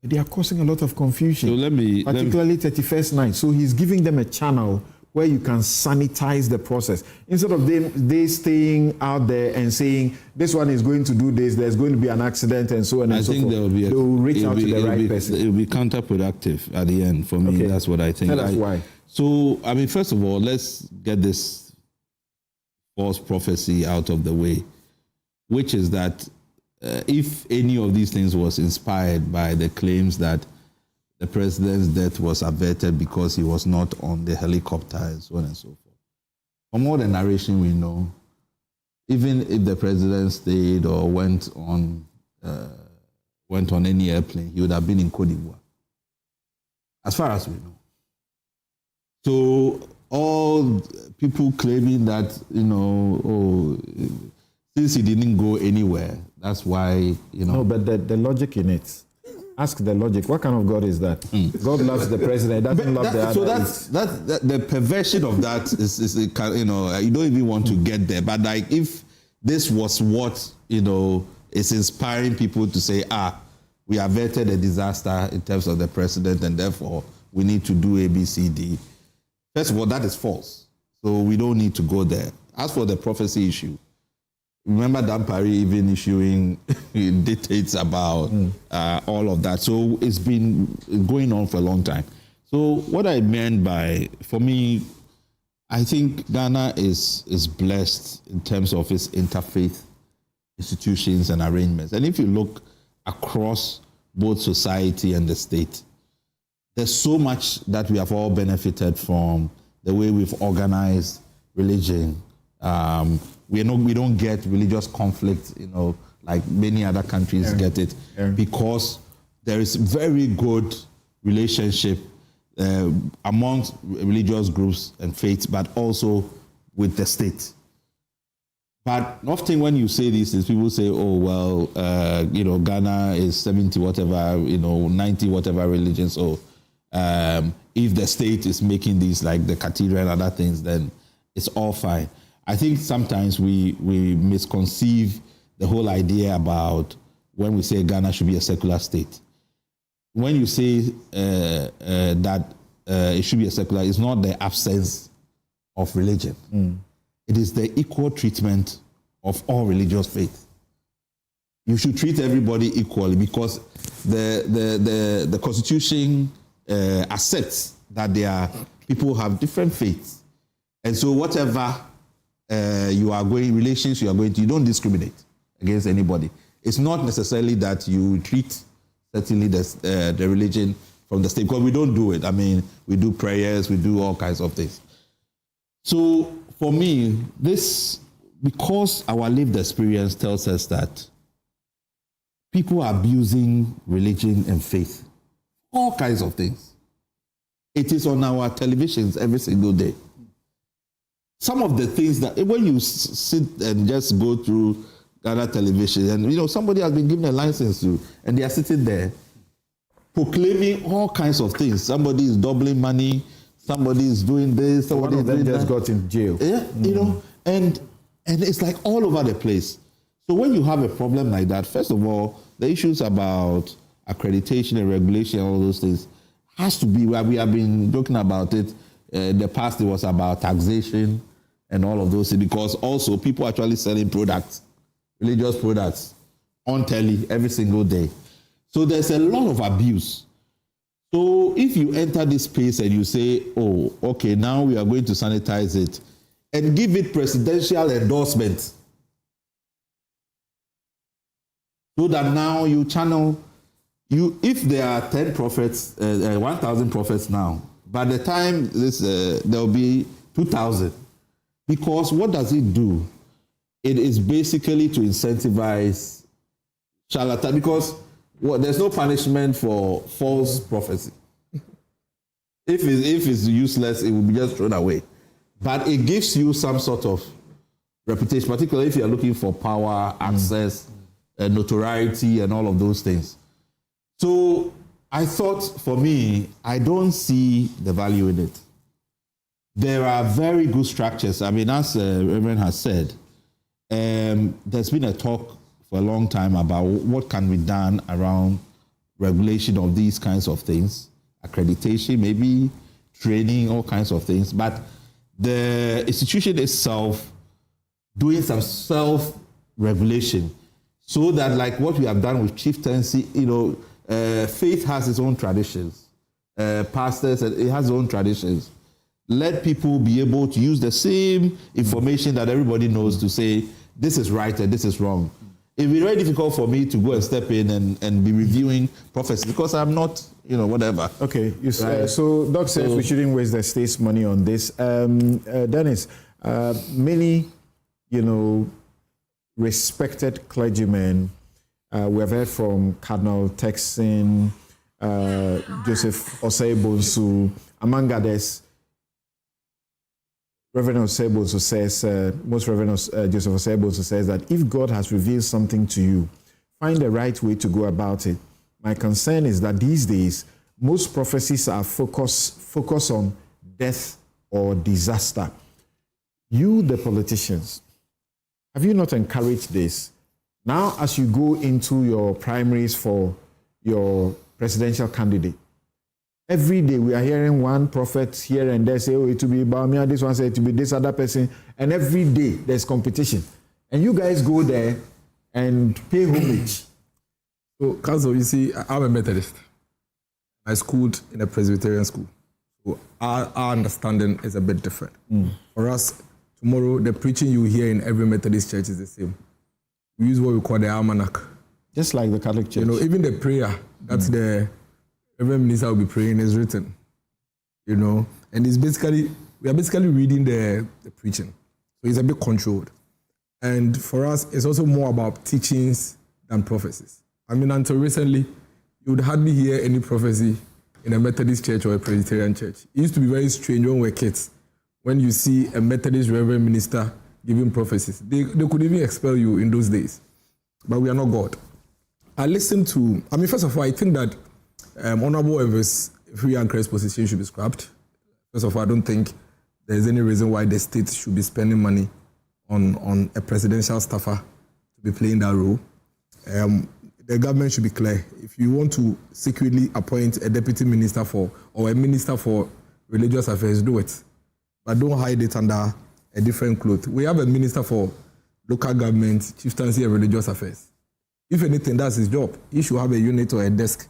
They are causing a lot of confusion, so particularly 31st night. So he's giving them a channel where you can sanitize the process. Instead of they staying out there and saying, this one is going to do this, there's going to be an accident and so on and so forth. They will reach out to the right person. It will be counterproductive at the end for me. Okay. That's what I think. Tell us why. So, first of all, let's get this false prophecy out of the way, which is that if any of these things was inspired by the claims that the president's death was averted because he was not on the helicopter and so on and so forth. From all the narration we know, even if the president stayed or went on any airplane, he would have been in Côte d'Ivoire, as far as we know. So all people claiming that, since he didn't go anywhere, that's why, No, but the logic in it. Ask the logic. What kind of God is that? God loves the president. Doesn't love the other. So that's the perversion of that is you don't even want to get there. But like if this was what is inspiring people to say, we averted a disaster in terms of the president, and therefore we need to do A, B, C, D. First of all, that is false. So we don't need to go there. As for the prophecy issue, remember Dan Parry even issuing dictates about all of that. So it's been going on for a long time. So what I meant by, for me, I think Ghana is blessed in terms of its interfaith institutions and arrangements. And if you look across both society and the state, there's so much that we have all benefited from the way we've organized religion. We don't get religious conflict, like many other countries get it, because there is very good relationship amongst religious groups and faiths, but also with the state. But often when you say these things, people say, Ghana is 70 whatever, 90 whatever religions. So if the state is making these like the cathedral and other things, then it's all fine. I think sometimes we misconceive the whole idea about when we say Ghana should be a secular state. When you say that it should be a secular, it's not the absence of religion. It is the equal treatment of all religious faith. You should treat everybody equally because the Constitution accepts that people have different faiths. And so whatever relations you are going to, you don't discriminate against anybody. It's not necessarily that you treat certainly the religion from the state, because we don't do it. We do prayers, we do all kinds of things. So for me, because our lived experience tells us that people are abusing religion and faith, all kinds of things. It is on our televisions every single day. Some of the things that, when you sit and just go through Ghana television, and somebody has been given a license to, and they are sitting there proclaiming all kinds of things. Somebody is doubling money, somebody is doing this, somebody one of them just got in jail. Yeah, and it's like all over the place. So when you have a problem like that, first of all, the issues about accreditation and regulation, all those things, has to be where we have been talking about it. In the past, it was about taxation and all of those things, because also people are actually selling products, religious products, on telly every single day. So there's a lot of abuse. So if you enter this space and you say, now we are going to sanitize it, and give it presidential endorsement. So that now you channel, if there are 10 prophets, 1,000 prophets now, by the time there will be 2,000. Because what does it do? It is basically to incentivize charlatan, because there's no punishment for false prophecy. If it's useless, it will be just thrown away. But it gives you some sort of reputation, particularly if you're looking for power, access, notoriety, and all of those things. So I thought, for me, I don't see the value in it. There are very good structures. I mean, as Reverend has said, there's been a talk for a long time about what can be done around regulation of these kinds of things, accreditation, maybe training, all kinds of things. But the institution itself doing some self-regulation, so that, like what we have done with chieftaincy, faith has its own traditions. Pastors, it has its own traditions. Let people be able to use the same information that everybody knows to say, this is right and this is wrong. It will be very difficult for me to go and step in and be reviewing prophecy because I'm not, whatever. Okay, so Doc says we shouldn't waste the state's money on this. Dennis, many, respected clergymen, we have heard from Cardinal Texan, Joseph Osei-Bonsu, among others. Reverend Osei-Bonsu says, most Reverend Joseph Osei-Bonsu says that if God has revealed something to you, find the right way to go about it. My concern is that these days, most prophecies are focus on death or disaster. You, the politicians, have you not encouraged this? Now, as you go into your primaries for your presidential candidate, every day we are hearing one prophet here and there say, it will be Bamia, this one say it will be this other person, and every day there's competition. And you guys go there and pay homage. So, Council, you see, I'm a Methodist. I schooled in a Presbyterian school. So our understanding is a bit different. For us, tomorrow, the preaching you hear in every Methodist church is the same. We use what we call the almanac. Just like the Catholic Church. Even the prayer, that's the Reverend Minister will be praying is written. And it's we are basically reading the preaching. So it's a bit controlled. And for us, it's also more about teachings than prophecies. I mean, until recently, you would hardly hear any prophecy in a Methodist church or a Presbyterian church. It used to be very strange when we were kids. When you see a Methodist Reverend Minister giving prophecies, they could even expel you in those days. But we are not God. First of all, I think that Honorable Evans Free and Crest position should be scrapped. First of all, I don't think there's any reason why the state should be spending money on a presidential staffer to be playing that role. The government should be clear. If you want to secretly appoint a deputy minister or a minister for religious affairs, do it. But don't hide it under a different cloth. We have a minister for local government, chieftaincy and religious affairs. If anything, that's his job. He should have a unit or a desk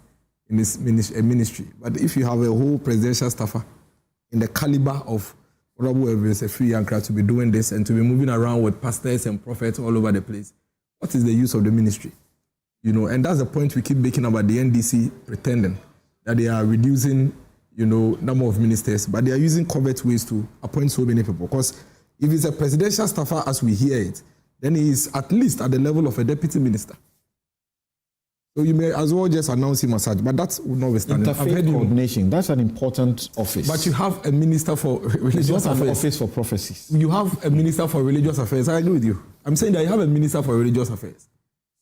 in his ministry. But if you have a whole presidential staffer in the caliber of Honorable Evans Free and Crest to be doing this and to be moving around with pastors and prophets all over the place, what is the use of the ministry? And that's the point we keep making about the NDC pretending that they are reducing, number of ministers, but they are using covert ways to appoint so many people. Because if it's a presidential staffer, as we hear it, then he is at least at the level of a deputy minister. So you may as well just announce him as such, but that's notwithstanding. Interfaith coordination, that's an important office. But you have a minister for religious affairs. It's not an office for prophecies. You have a minister for religious affairs. I agree with you. I'm saying that you have a minister for religious affairs.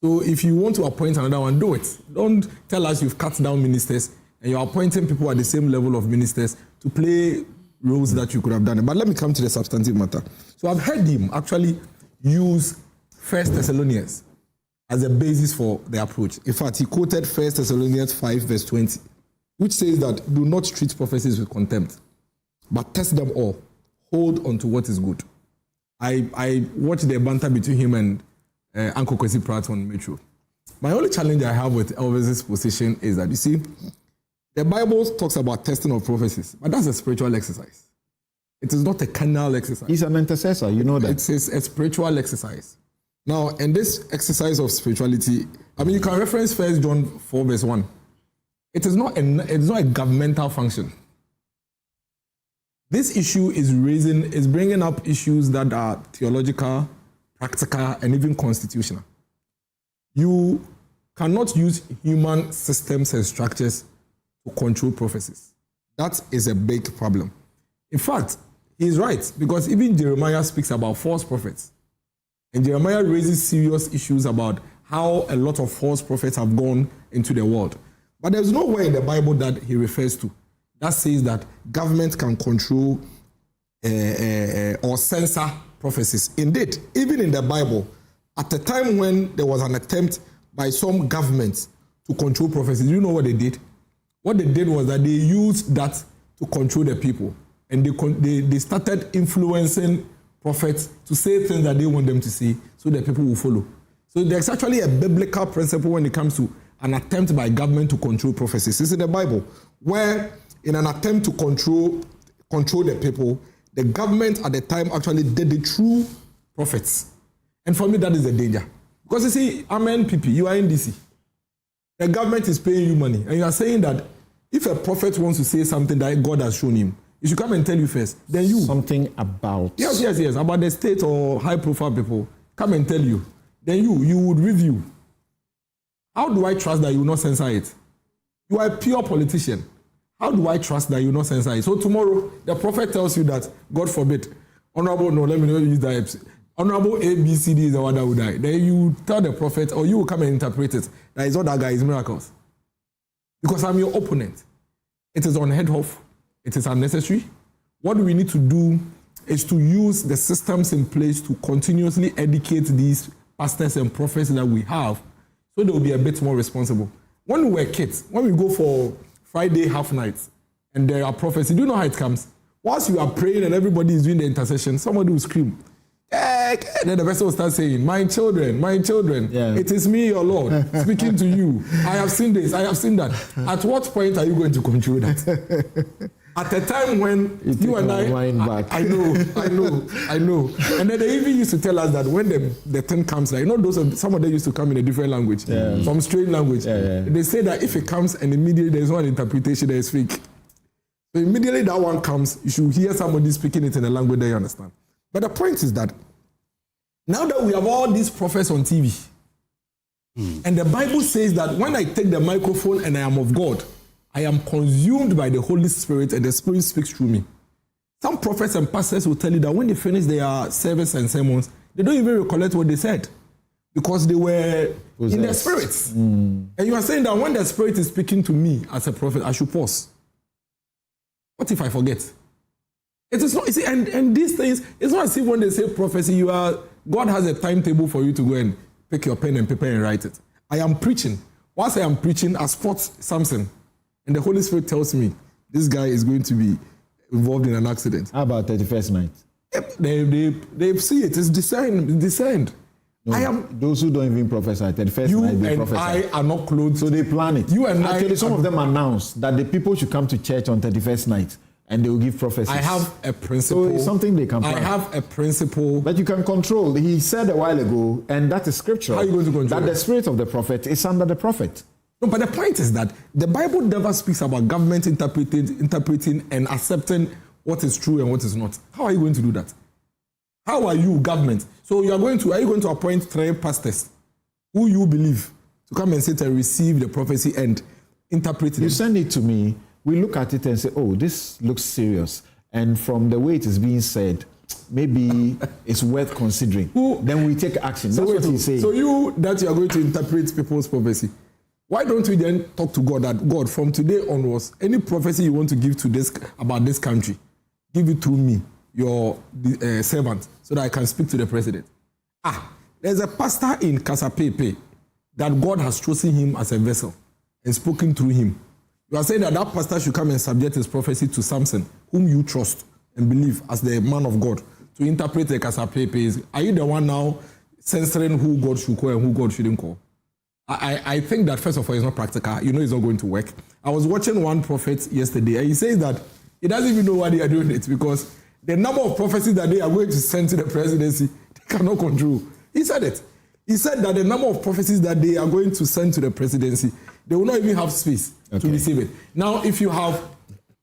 So if you want to appoint another one, do it. Don't tell us you've cut down ministers and you're appointing people at the same level of ministers to play roles that you could have done. But let me come to the substantive matter. So I've heard him actually use 1 Thessalonians as a basis for the approach. In fact, he quoted 1 Thessalonians 5 verse 20, which says that do not treat prophecies with contempt, but test them all. Hold on to what is good. I watched the banter between him and Uncle Kwesi Pratt on Metro. My only challenge I have with Elvis's position is that, you see, the Bible talks about testing of prophecies, but that's a spiritual exercise. It is not a carnal exercise. He's an intercessor, you know that. It's a spiritual exercise. Now, in this exercise of spirituality, I mean, you can reference 1 John 4 verse 1. It's not a governmental function. This issue is bringing up issues that are theological, practical, and even constitutional. You cannot use human systems and structures to control prophecies. That is a big problem. In fact, he's right, because even Jeremiah speaks about false prophets. And Jeremiah raises serious issues about how a lot of false prophets have gone into the world. But there's nowhere in the Bible that he refers to that says that government can control or censor prophecies. Indeed, even in the Bible, at the time when there was an attempt by some governments to control prophecies, you know what they did? What they did was that they used that to control the people. And they started influencing prophets to say things that they want them to say so that people will follow. So there's actually a biblical principle when it comes to an attempt by government to control prophecies. It's in the Bible, where in an attempt to control the people, the government at the time actually did the true prophets. And for me, that is the danger. Because you see, I'm NPP, you are NDC. The government is paying you money. And you are saying that if a prophet wants to say something that God has shown him, he should come and tell you first. Then you. Something about. Yes. About the state or high profile people. Come and tell you. Then you would review. How do I trust that you will not censor it? You are a pure politician. How do I trust that you will not censor it? So tomorrow, the prophet tells you that, God forbid, honorable, no, let me not use that. Honorable A, B, C, D is the one that will die. Then you tell the prophet, or you will come and interpret it, that is all that guy is miracles. Because I'm your opponent. It is unheard of. It is unnecessary. What we need to do is to use the systems in place to continuously educate these pastors and prophets that we have, so they will be a bit more responsible. When we were kids, when we go for Friday half nights, and there are prophecies, do you know how it comes? Once you are praying and everybody is doing the intercession, somebody will scream. And then the person will start saying, my children, it is me, your Lord, speaking to you. I have seen this, I have seen that. At what point are you going to control that? At a time when you and I know. And then they even used to tell us that when the thing comes, like, some of them used to come in a different language, some strange language. They say that if it comes and immediately there's one interpretation that is fake. So immediately that one comes, you should hear somebody speaking it in a language that you understand. But the point is that now that we have all these prophets on TV, and the Bible says that when I take the microphone and I am of God, I am consumed by the Holy Spirit and the Spirit speaks through me. Some prophets and pastors will tell you that when they finish their service and sermons, they don't even recollect what they said because they were in their spirits. And you are saying that when the Spirit is speaking to me as a prophet, I should pause. What if I forget? It is not, you see, and these things, it's not as if when they say prophecy, God has a timetable for you to go and pick your pen and paper and write it. I am preaching. Whilst I am preaching, I spot something. And the Holy Spirit tells me, this guy is going to be involved in an accident. How about 31st night? They see it. It's discerned. No, those who don't even prophesy, 31st night, they prophesy. I are not clothed. So they plan it. Actually, some of them announce that the people should come to church on 31st night. And they will give prophecies. I have a principle. So it's something they can plan. I have a principle. But you can control. He said a while ago, and that is scripture. How are you going to control that? The spirit of the prophet is under the prophet. No, but the point is that the Bible never speaks about government interpreting and accepting what is true and what is not. How are you going to do that? How are you, government? So are you going to appoint 3 pastors who you believe to come and sit and receive the prophecy and interpret it? You send it to me. We look at it and say, oh, this looks serious. And from the way it is being said, maybe it's worth considering. Then we take action. That's what he's saying. So you are going to interpret people's prophecy. Why don't we then talk to God that, God, from today onwards, any prophecy you want to give to this about this country, give it through me, your servant, so that I can speak to the president. There's a pastor in Kasapepe that God has chosen him as a vessel and spoken through him. You are saying that pastor should come and subject his prophecy to Samson, whom you trust and believe as the man of God, to interpret the Kasapepe. Are you the one now censoring who God should call and who God shouldn't call? I think that, first of all, it's not practical. You know it's not going to work. I was watching one prophet yesterday, and he says that he doesn't even know why they are doing it, because the number of prophecies that they are going to send to the presidency, they cannot control. He said it. He said that the number of prophecies that they are going to send to the presidency, they will not even have space to receive it. Now, if you have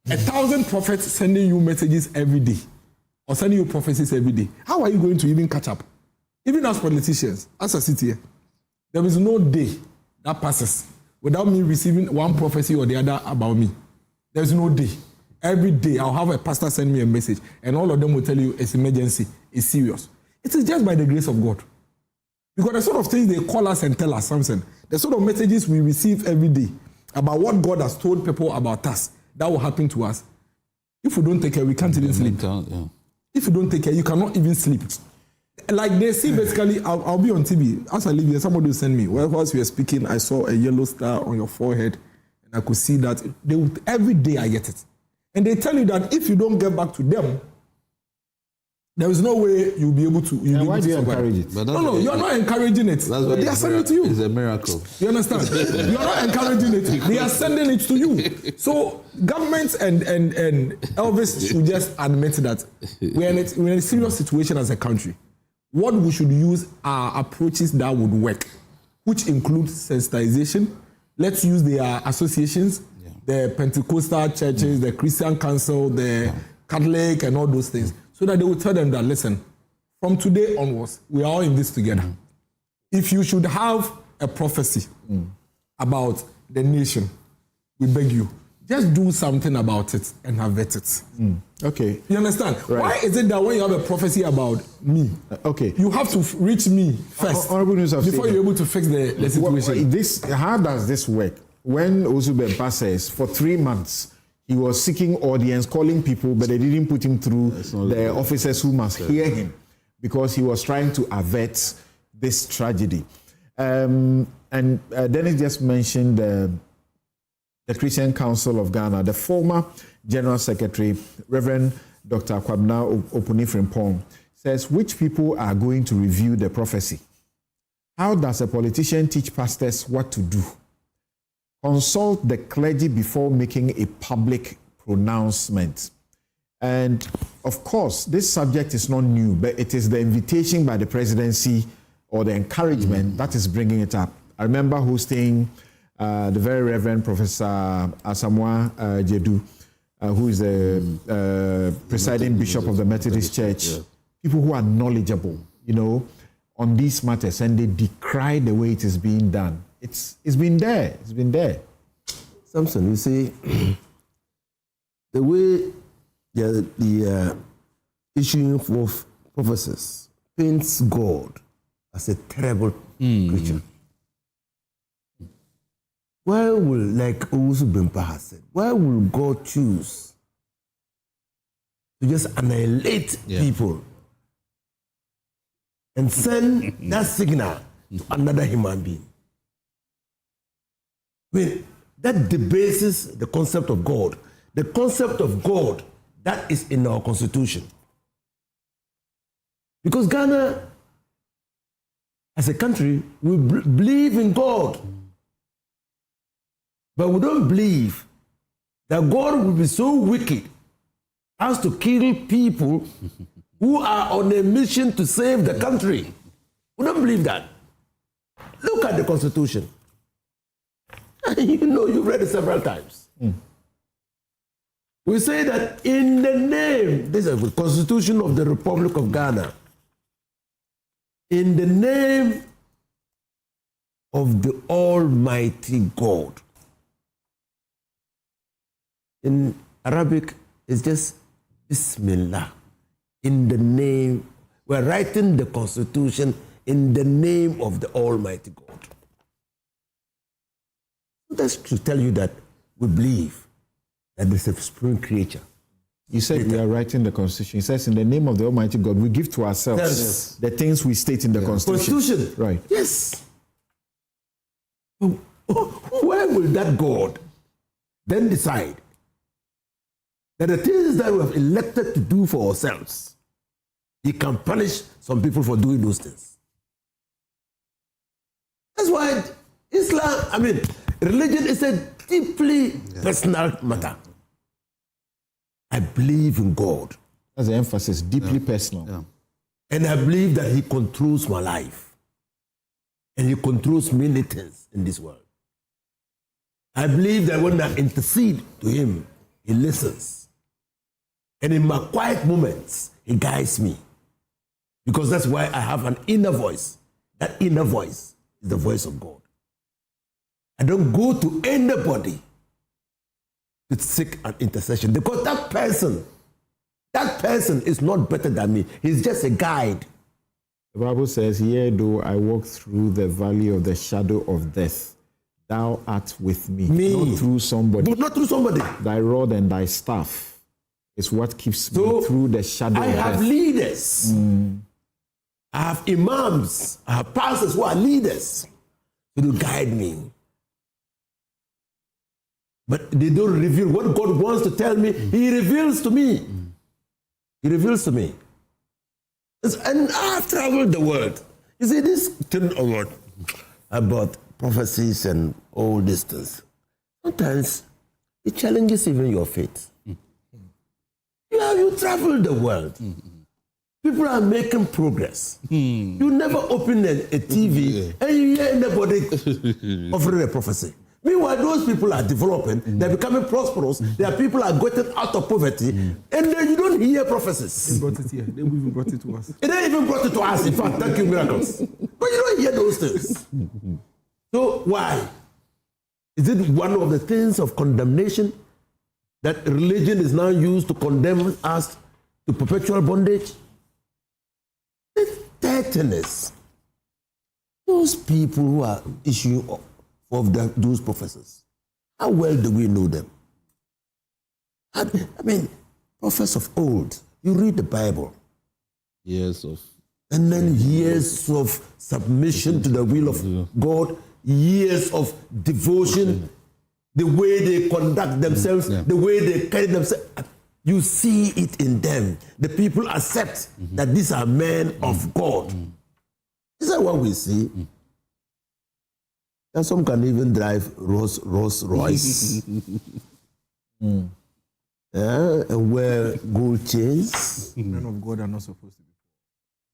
1,000 prophets sending you messages every day, or sending you prophecies every day, how are you going to even catch up? Even as politicians, as I sit here, there is no day that passes without me receiving one prophecy or the other about me. There's no day. Every day I'll have a pastor send me a message, and all of them will tell you it's emergency, it's serious. It is just by the grace of God. Because the sort of things they call us and tell us something, the sort of messages we receive every day about what God has told people about us, that will happen to us. If we don't take care, we can't even sleep. If you don't take care, you cannot even sleep. Like they see basically, I'll be on TV. As I leave here, somebody will send me. Whilst we were speaking, I saw a yellow star on your forehead, and I could see that. Every day I get it. And they tell you that if you don't get back to them, there is no way you'll be able to. Why do you encourage it? No, you're not encouraging it. They are sending it to you. It's a miracle. You understand? You're not encouraging it. They are sending it to you. So governments and Elvis should just admit that we're in a serious situation as a country. What we should use are approaches that would work, which include sensitization. Let's use their associations, the Pentecostal churches, the Christian Council, the Catholic, and all those things, so that they will tell them that, listen, from today onwards, we are all in this together. If you should have a prophecy about the nation, we beg you, just do something about it and avert it. Okay. You understand? Right. Why is it that when you have a prophecy about me, you have to reach me first before you're able to fix the situation? How does this work? When Osubempa says for 3 months, he was seeking audience, calling people, but they didn't put him through the officers who must hear him because he was trying to avert this tragedy. And Dennis just mentioned the Christian Council of Ghana. The former General Secretary, Reverend Dr. Kwabena Opunifrimpong, says which people are going to review the prophecy. How does a politician teach pastors what to do? Consult the clergy before making a public pronouncement. And of course, this subject is not new, but it is the invitation by the presidency or the encouragement that is bringing it up. I remember hosting the very Reverend Professor Asamoah Jedu, who is the presiding bishop of the Methodist Church. People who are knowledgeable, on these matters, and they decry the way it is being done. It's been there. It's been there. Samson, you see, the way the issuing of prophecies paints God as a terrible creature. Why will, like Owusu Bempa has said, why will God choose to just annihilate people and send that signal to another human being? I mean, that debases the concept of God. The concept of God that is in our constitution. Because Ghana, as a country, we believe in God. But we don't believe that God will be so wicked as to kill people who are on a mission to save the country. We don't believe that. Look at the Constitution. You've read it several times. We say that in the name, this is the Constitution of the Republic of Ghana, in the name of the Almighty God. In Arabic, it's just Bismillah. In the name, we're writing the Constitution in the name of the Almighty God. That's to tell you that we believe that there's a supreme creature. You said we are writing the Constitution. It says in the name of the Almighty God, we give to ourselves the things we state in the Constitution. Right. Yes. Where will that God then decide that the things that we have elected to do for ourselves, he can punish some people for doing those things? That's why Islam, religion is a deeply personal matter. I believe in God. That's the emphasis, deeply personal. Yeah. And I believe that he controls my life. And he controls many things in this world. I believe that when I intercede to him, he listens. And in my quiet moments, he guides me. Because that's why I have an inner voice. That inner voice is the voice of God. I don't go to anybody to seek an intercession because that person is not better than me. He's just a guide. The Bible says, yea, though I walk through the valley of the shadow of death, thou art with me. Not through somebody. But not through somebody. Thy rod and thy staff is what keeps me through the shadow of death. I have leaders. I have imams. I have pastors who are leaders to guide me. But they don't reveal what God wants to tell me. He reveals to me. He reveals to me. And I've traveled the world. You see, this thing about prophecies and all these things, sometimes it challenges even your faith. You travel the world. People are making progress. You never open a TV and you hear anybody offering a prophecy. Meanwhile, those people are developing, they're becoming prosperous, their people are getting out of poverty, and then you don't hear prophecies. They brought it here. They even brought it to us. They even brought it to us, in fact, thank you, miracles. But you don't hear those things. So why? Is it one of the things of condemnation that religion is now used to condemn us to perpetual bondage? The dirtiness. Those people who are issuing of those professors. How well do we know them? I mean, prophets of old, you read the Bible. And then years of submission to the will of God, years of devotion, the way they conduct themselves, the way they carry themselves. You see it in them. The people accept that these are men of God. Is that what we see? And some can even drive Rolls Royce. And wear gold chains. Men of God are not supposed to be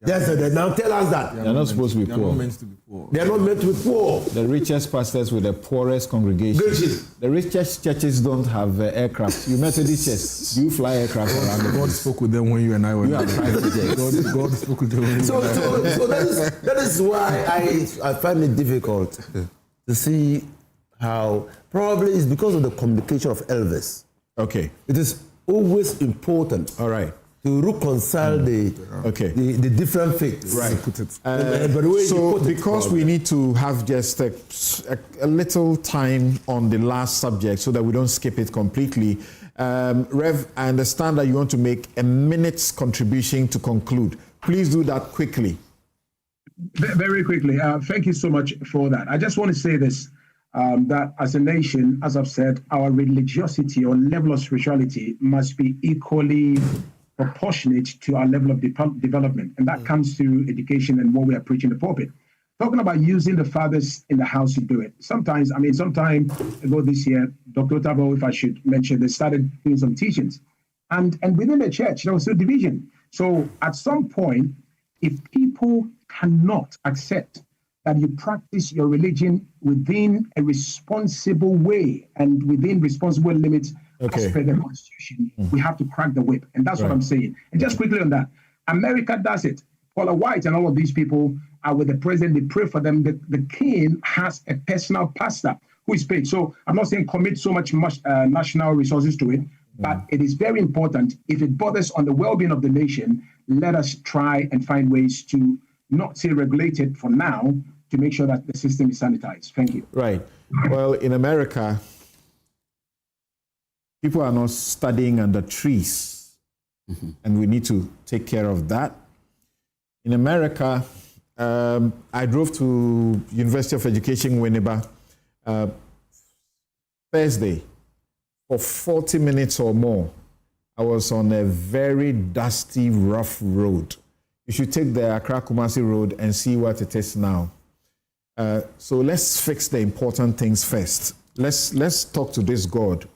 poor. Yes, now tell us that. They're not supposed to be poor. They're not meant to be poor. They are not meant to be poor. The richest pastors with the poorest congregations. The richest churches don't have aircraft. You Methodist churches, you fly aircraft around. God spoke with them when you and I were there. God spoke with them when so that is why I find it difficult to see how probably it's because of the communication of Elvis. Okay. It is always important. All right. To reconcile the different faiths. Right. Put it. So because we need to have just a little time on the last subject so that we don't skip it completely. Rev, I understand that you want to make a minute's contribution to conclude. Please do that quickly. Very quickly. Thank you so much for that. I just want to say this, that as a nation, as I've said, our religiosity or level of spirituality must be equally proportionate to our level of development. And that comes through education and what we are preaching in the pulpit. Talking about using the fathers in the house to do it. Sometimes, some time ago this year, Dr. Tabo, if I should mention, they started doing some teachings. And within the church, there was still division. So at some point, if people cannot accept that you practice your religion within a responsible way and within responsible limits as per the Constitution, we have to crack the whip. And that's what I'm saying. And just quickly on that, America does it. Paula White and all of these people are with the president. They pray for them. The king has a personal pastor who is paid. So I'm not saying commit so much national resources to it, but it is very important. If it bothers on the well-being of the nation, let us try and find ways to not say regulate it for now, to make sure that the system is sanitized. Thank you. Right. Well, in America, people are not studying under trees, and we need to take care of that. In America, I drove to University of Education, Winneba, Thursday. For 40 minutes or more, I was on a very dusty, rough road. You should take the Accra-Kumasi road and see what it is now. So let's fix the important things first. Let's talk to this God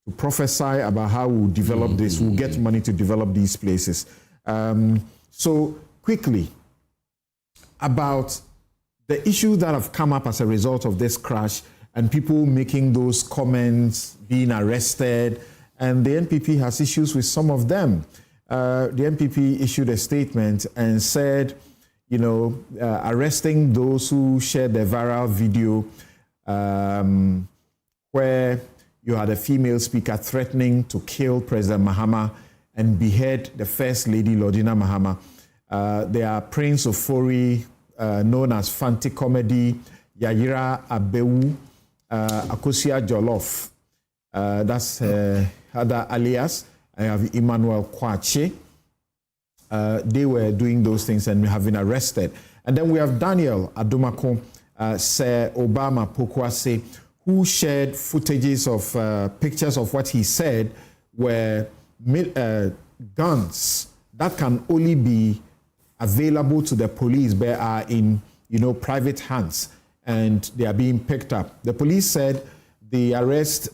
to prophesy about how we'll develop this, we'll get money to develop these places. So quickly, about the issues that have come up as a result of this crash and people making those comments, being arrested, and the NPP has issues with some of them. The NPP issued a statement and said, arresting those who shared the viral video where you had a female speaker threatening to kill President Mahama and behead the First Lady, Lordina Mahama. There are Prince Ofori, known as Fanti Comedy, Yayira Abewu, Akosia Jollof. That's other alias. I have Emmanuel Kwache. They were doing those things and have been arrested. And then we have Daniel Adomako, Sir Obama Pokwase, who shared footages of pictures of what he said were guns that can only be available to the police but are in private hands and they are being picked up. The police said the arrests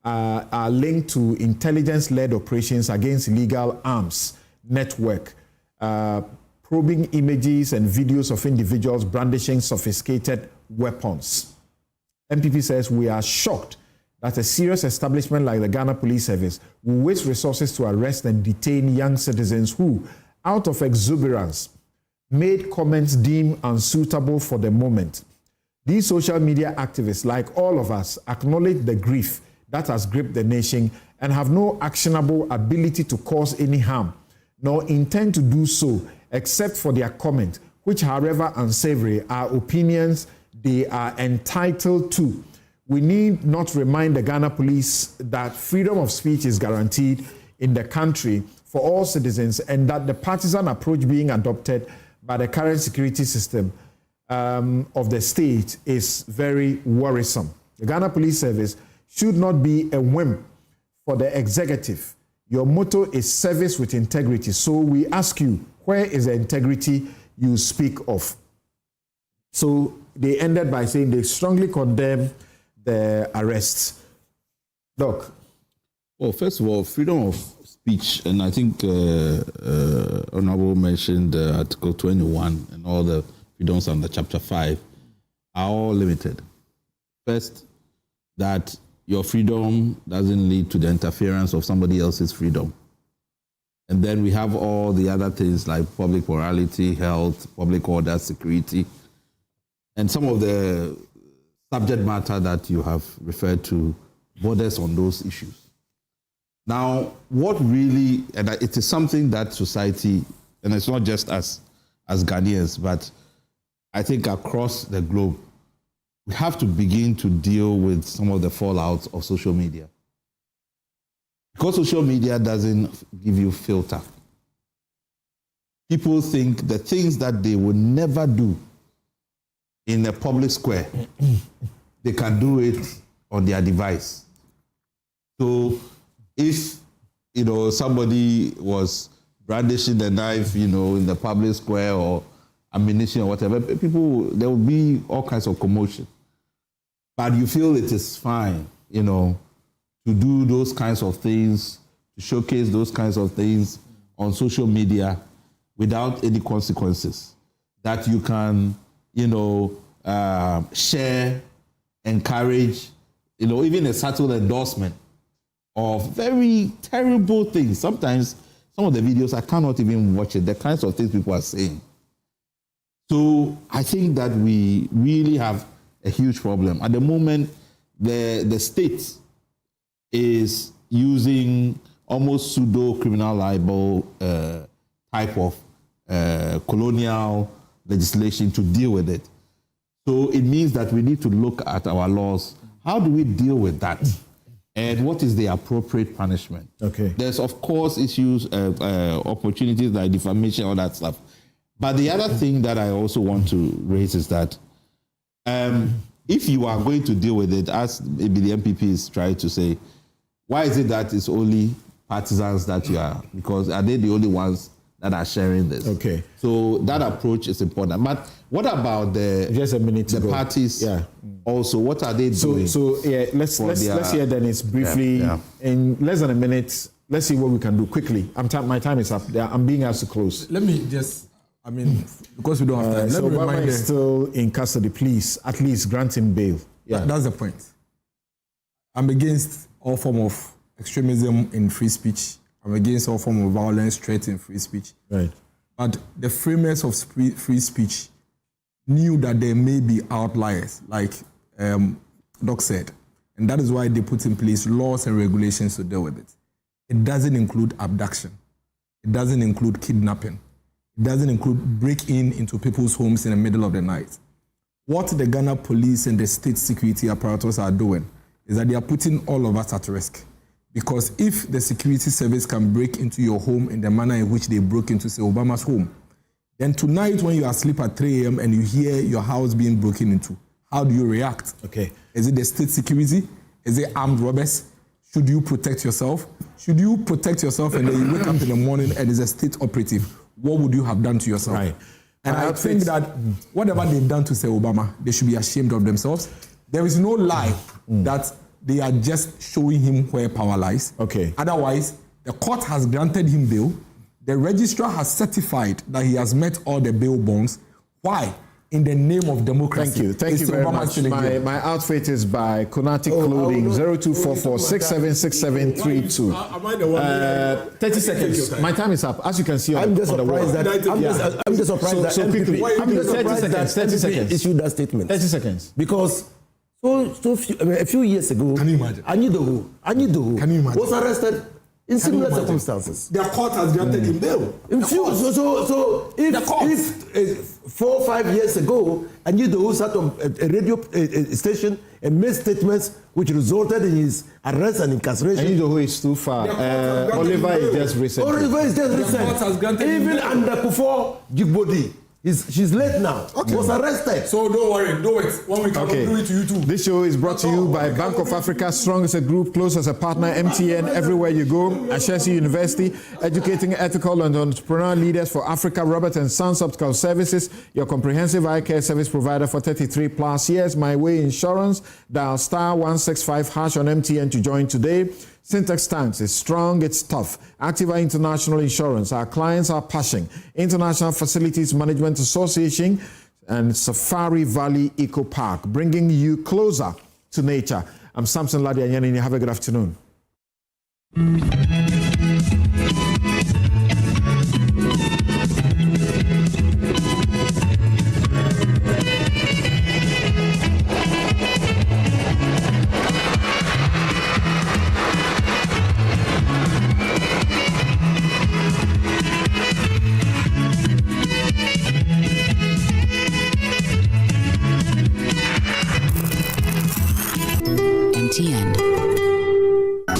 are linked to intelligence-led operations against illegal arms network, probing images and videos of individuals brandishing sophisticated weapons. NPP says, we are shocked that a serious establishment like the Ghana Police Service will waste resources to arrest and detain young citizens who, out of exuberance, made comments deemed unsuitable for the moment. These social media activists, like all of us, acknowledge the grief that has gripped the nation and have no actionable ability to cause any harm, nor intend to do so, except for their comment, which, however unsavory, are opinions they are entitled to. We need not remind the Ghana police that freedom of speech is guaranteed in the country for all citizens and that the partisan approach being adopted by the current security system of the state is very worrisome. The Ghana Police Service should not be a whim for the executive. Your motto is service with integrity. So we ask you, where is the integrity you speak of? So they ended by saying they strongly condemn the arrests. Doc. Well, first of all, freedom of speech, and I think Honorable mentioned Article 21 and all the freedoms under Chapter 5 are all limited. First, that your freedom doesn't lead to the interference of somebody else's freedom. And then we have all the other things like public morality, health, public order, security, and some of the subject matter that you have referred to borders on those issues. Now, what really, and it is something that society, and it's not just us as Ghanaians, but I think across the globe, we have to begin to deal with some of the fallouts of social media. Because social media doesn't give you filter. People think the things that they would never do in a public square, they can do it on their device. So if, somebody was brandishing the knife, in the public square or ammunition or whatever, there will be all kinds of commotion. But you feel it is fine, to do those kinds of things, to showcase those kinds of things on social media without any consequences. That you can, share, encourage, even a subtle endorsement of very terrible things. Sometimes some of the videos, I cannot even watch it, the kinds of things people are saying. So I think that we really have a huge problem. At the moment, the state is using almost pseudo-criminal libel type of colonial legislation to deal with it. So it means that we need to look at our laws. How do we deal with that? And what is the appropriate punishment? Okay. There's, of course, issues, opportunities like defamation, all that stuff. But the other thing that I also want to raise is that if you are going to deal with it, as maybe the MPP is trying to say, why is it that it's only partisans that you are? Because are they the only ones that are sharing this? Okay. So that approach is important. But what about the parties also, what are they doing? So yeah, let's hear Dennis briefly in less than a minute. Let's see what we can do quickly. My time is up. I'm being asked to close. Let me just, because we don't have time. So Obama is still in custody. Please, at least grant him bail. Yeah, that's the point. I'm against all form of extremism in free speech. I'm against all form of violence, threat in free speech. Right. But the framers of free speech knew that there may be outliers, like Doc said, and that is why they put in place laws and regulations to deal with it. It doesn't include abduction. It doesn't include kidnapping. It doesn't include break-in into people's homes in the middle of the night. What the Ghana police and the state security apparatus are doing is that they are putting all of us at risk. Because if the security service can break into your home in the manner in which they broke into, say, Obama's home, then tonight when you are asleep at 3 a.m. and you hear your house being broken into, how do you react? Okay. Is it the state security? Is it armed robbers? Should you protect yourself? Should you protect yourself and then you wake up in the morning and it's a state operative? What would you have done to yourself? Right. And I think that whatever they've done to say Obama, they should be ashamed of themselves. There is no lie that they are just showing him where power lies. Okay. Otherwise, the court has granted him bail. The registrar has certified that he has met all the bail bonds. Why? In the name of democracy. Thank you very much. My outfit is by Konatic Clothing, 0244-676732. 30 seconds. My time is up. As you can see I'm just surprised that I'm just surprised that quickly. I'm just surprised that 30 seconds. Issued that statement. 30 seconds. Because a few years ago, can you imagine? Anyidoho was arrested in similar circumstances. The court has granted him bail. So if 4 or 5 years ago, Anyidoho sat on a radio station and made statements which resulted in his arrest and incarceration. Anyidoho is too far. Oliver is just recent. Even under Kufuor Jubilee. She's late now. Okay. Was arrested. So don't worry, do it. When we come, do it to you too. This show is brought to you by Bank of Africa, strong as a group, close as a partner, MTN, everywhere you go. Ashesi University, educating ethical and entrepreneurial leaders for Africa. Robert & Sons Optical Services, your comprehensive eye care service provider for 33 plus years. My Way Insurance, dial *165# on MTN to join today. Syntax Tanks is strong, it's tough. Activa International Insurance, our clients are Passion. International Facilities Management Association and Safari Valley Eco Park, bringing you closer to nature. I'm Samson Ladia Yanini. Have a good afternoon.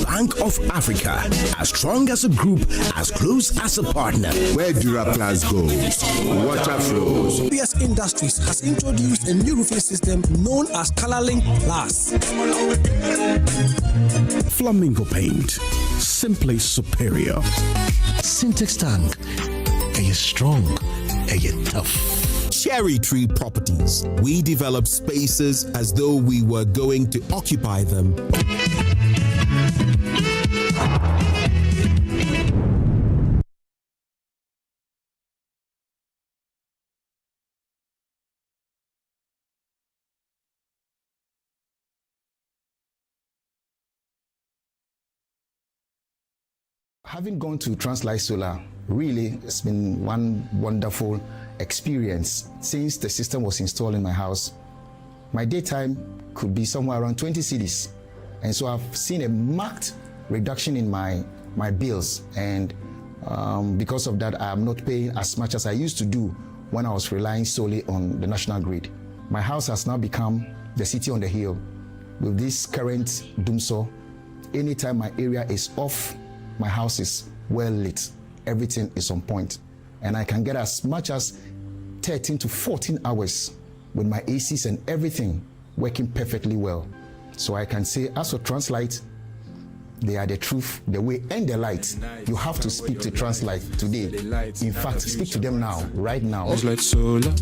Bank of Africa, as strong as a group, as close as a partner. Where Duraplas goes, water flows. PS Industries has introduced a new roofing system known as ColorLink Plus. Flamingo paint, simply superior. Syntax tank, are you strong? Are you tough? Cherry Tree Properties. We develop spaces as though we were going to occupy them. Having gone to Translight Solar, really, it's been one wonderful experience. Since the system was installed in my house, my daytime could be somewhere around 20 cedis. And so I've seen a marked reduction in my bills. And because of that, I am not paying as much as I used to do when I was relying solely on the national grid. My house has now become the city on the hill. With this current doomsaw, anytime my area is off, my house is well lit. Everything is on point. And I can get as much as 13 to 14 hours with my ACs and everything working perfectly well. So I can say, as for Translight, they are the truth, the way, and the light. You have to speak to Translight today. In fact, speak to them now, right now. Translight Solar.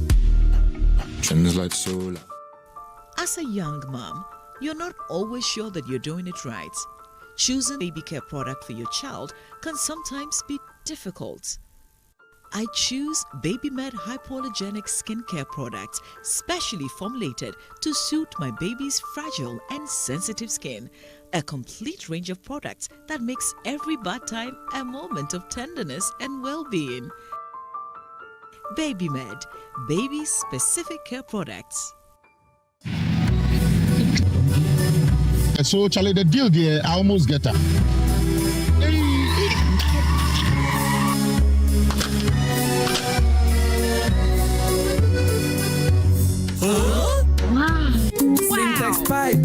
Translight Solar. As a young mom, you're not always sure that you're doing it right. Choosing a baby care product for your child can sometimes be difficult. I choose BabyMed hypoallergenic skincare products specially formulated to suit my baby's fragile and sensitive skin. A complete range of products that makes every bath time a moment of tenderness and well-being. BabyMed, baby-specific care products. So, Charlie, the deal there, I almost get her. Syntax pipe,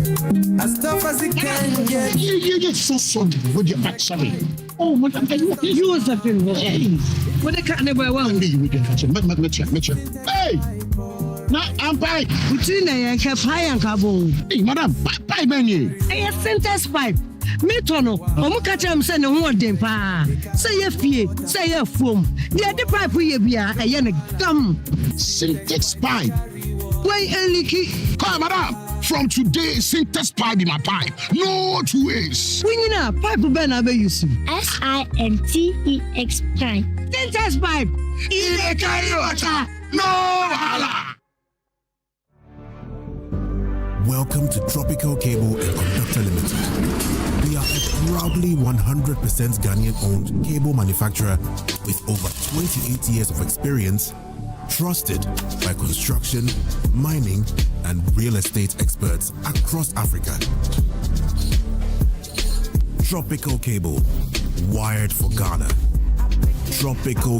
as tough as it can get. You get so sorry with your back, sorry. Oh, what am I doing? You was a thing. What the cat never won me with your catch. Hey! Now, I'm pipe. Between the high and carbon. Hey, madam, pipe menu. A syntax pipe. Me tono, Omukacham send a one day pa. Say a fee, say a foam. The other pipe we be a yen gum. Syntax pipe. Why a leaky? Come, madam. From today, syntax pipe in my pipe. No 2 ways. We need a pipe ben abe use. SINTEX pipe. Syntax pipe. In the carry water. No hala. Welcome to Tropical Cable and Conductor Limited. We are a proudly 100% Ghanaian-owned cable manufacturer with over 28 years of experience, trusted by construction, mining, and real estate experts across Africa. Tropical Cable, wired for Ghana. Tropical